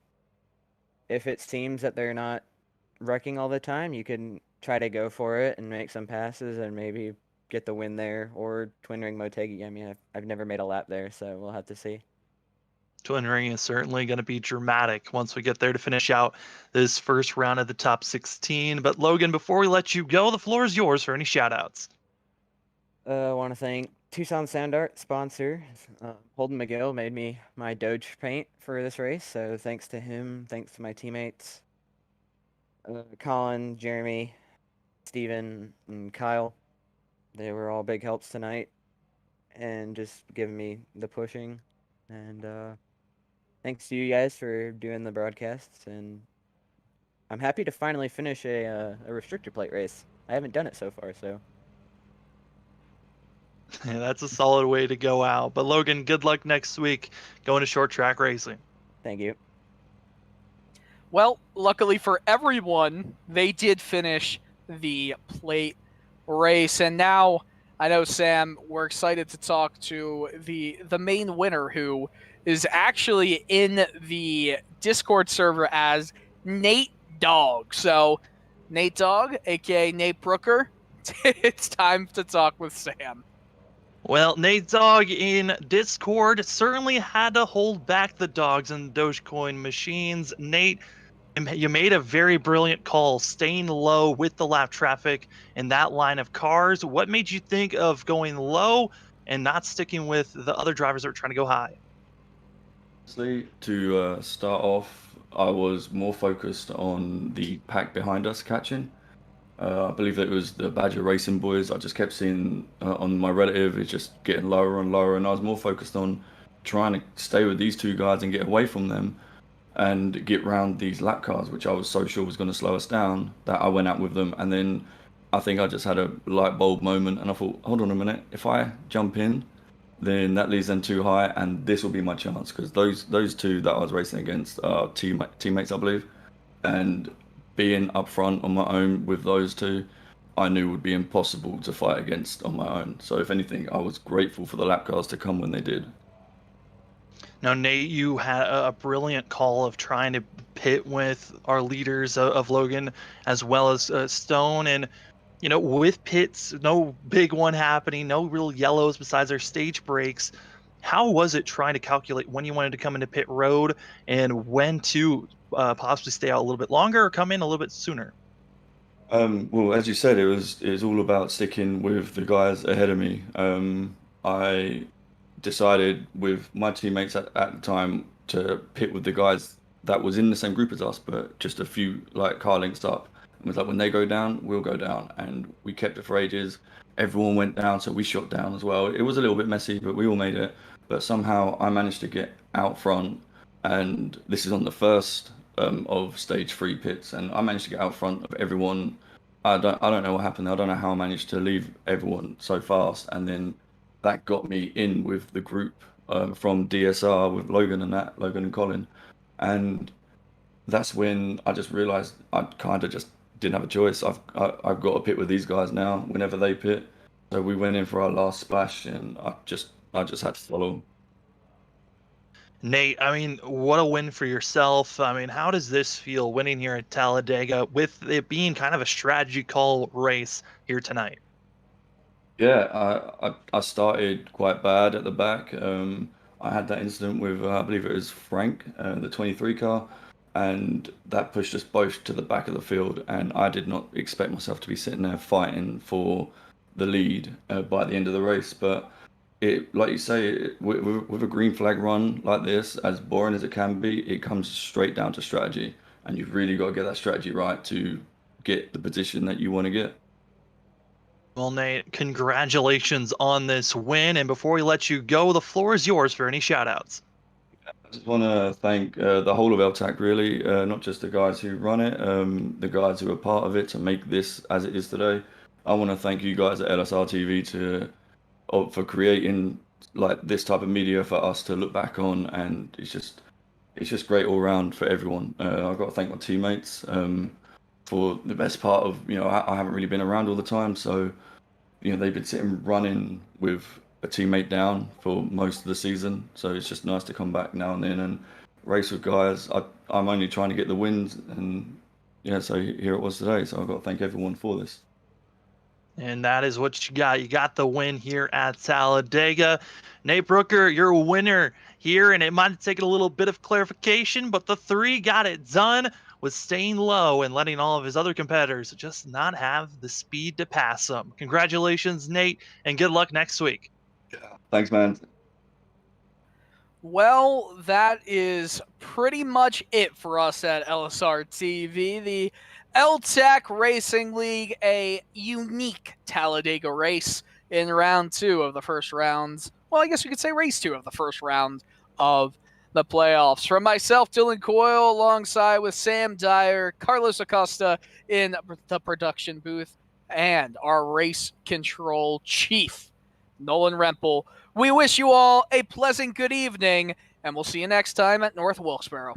Speaker 9: if it seems that they're not wrecking all the time, you can try to go for it and make some passes and maybe get the win there, or Twin Ring Motegi. I mean, I've never made a lap there, so we'll have to see.
Speaker 6: Twin Ring is certainly going to be dramatic once we get there to finish out this first round of the top 16. But Logan, before we let you go, the floor is yours for any shout-outs.
Speaker 9: I want to thank Tucson Sound Art sponsor. Holden McGill made me my Doge paint for this race, so thanks to him, thanks to my teammates, Colin, Jeremy, Steven, and Kyle. They were all big helps tonight and just giving me the pushing. And thanks to you guys for doing the broadcasts. And I'm happy to finally finish a restrictor plate race. I haven't done it so far, so.
Speaker 6: Yeah, that's a solid way to go out. But Logan, good luck next week going to short track racing.
Speaker 9: Thank you.
Speaker 5: Well, luckily for everyone, they did finish the plate race. And now, I know, Sam, we're excited to talk to the main winner, who is actually in the Discord server as Nate Dogg. So, Nate Dogg, aka Nate Brooker, it's time to talk with Sam.
Speaker 6: Well, Nate Dogg in Discord certainly had to hold back the dogs and Dogecoin machines. Nate, you made a very brilliant call, staying low with the lap traffic in that line of cars. What made you think of going low and not sticking with the other drivers that were trying to go high?
Speaker 10: To start off, I was more focused on the pack behind us catching. I believe that it was the Badger Racing boys. I just kept seeing on my relative, it's just getting lower and lower, and I was more focused on trying to stay with these two guys and get away from them and get round these lap cars, which I was so sure was going to slow us down, that I went out with them. And then I think I just had a light bulb moment, and I thought, hold on a minute, if I jump in, then that leaves them too high, and this will be my chance, because those two that I was racing against are teammates, I believe, and being up front on my own with those two, I knew would be impossible to fight against on my own. So if anything, I was grateful for the lap cars to come when they did.
Speaker 6: Now, Nate, you had a brilliant call of trying to pit with our leaders of Logan as well as Stone. And, you know, with pits, no big one happening, no real yellows besides their stage breaks. How was it trying to calculate when you wanted to come into pit road and when to possibly stay out a little bit longer or come in a little bit sooner?
Speaker 10: Well, as you said, it was all about sticking with the guys ahead of me. I decided with my teammates at the time to pit with the guys that was in the same group as us, but just a few like car links up. It was like, when they go down, we'll go down. And we kept it for ages. Everyone went down, so we shot down as well. It was a little bit messy, but we all made it. But somehow I managed to get out front, and this is on the first of stage 3 pits, and I managed to get out front of everyone. I don't know what happened. I don't know how I managed to leave everyone so fast, and then that got me in with the group from DSR with Logan and Colin, and that's when I just realized I kind of just didn't have a choice. I've got to pit with these guys now whenever they pit. So we went in for our last splash, and I just had to follow.
Speaker 6: Nate, I mean, what a win for yourself. I mean, how does this feel winning here at Talladega with it being kind of a strategy call race here tonight?
Speaker 10: Yeah, I started quite bad at the back. I had that incident with I believe it was Frank, the 23 car, and that pushed us both to the back of the field. And I did not expect myself to be sitting there fighting for the lead by the end of the race. But it, like you say, with a green flag run like this, as boring as it can be, it comes straight down to strategy, and you've really got to get that strategy right to get the position that you want to get.
Speaker 6: Well, Nate, congratulations on this win. And before we let you go, the floor is yours for any shout outs.
Speaker 10: I just want to thank the whole of L-TAC, really, not just the guys who run it, the guys who are part of it to make this as it is today. I want to thank you guys at LSRTV for creating like this type of media for us to look back on, and it's just great all round for everyone. I've got to thank my teammates for the best part of, I haven't really been around all the time, so they've been sitting running with a teammate down for most of the season, so it's just nice to come back now and then and race with guys. I'm only trying to get the wins, and so here it was today, so I've got to thank everyone for this.
Speaker 6: And that is what you got. You got the win here at Talladega. Nate Brooker, your winner here, and it might have taken a little bit of clarification, but the 3 got it done with staying low and letting all of his other competitors just not have the speed to pass them. Congratulations, Nate, and good luck next week.
Speaker 10: Thanks, man.
Speaker 5: Well, that is pretty much it for us at LSR TV. The L-TAC Racing League, a unique Talladega race in round 2 of the first rounds. Well, I guess we could say race 2 of the first round of the playoffs. From myself, Dylan Coyle, alongside with Sam Dyer, Carlos Acosta in the production booth, and our race control chief, Nolan Rempel. We wish you all a pleasant good evening, and we'll see you next time at North Wilkesboro.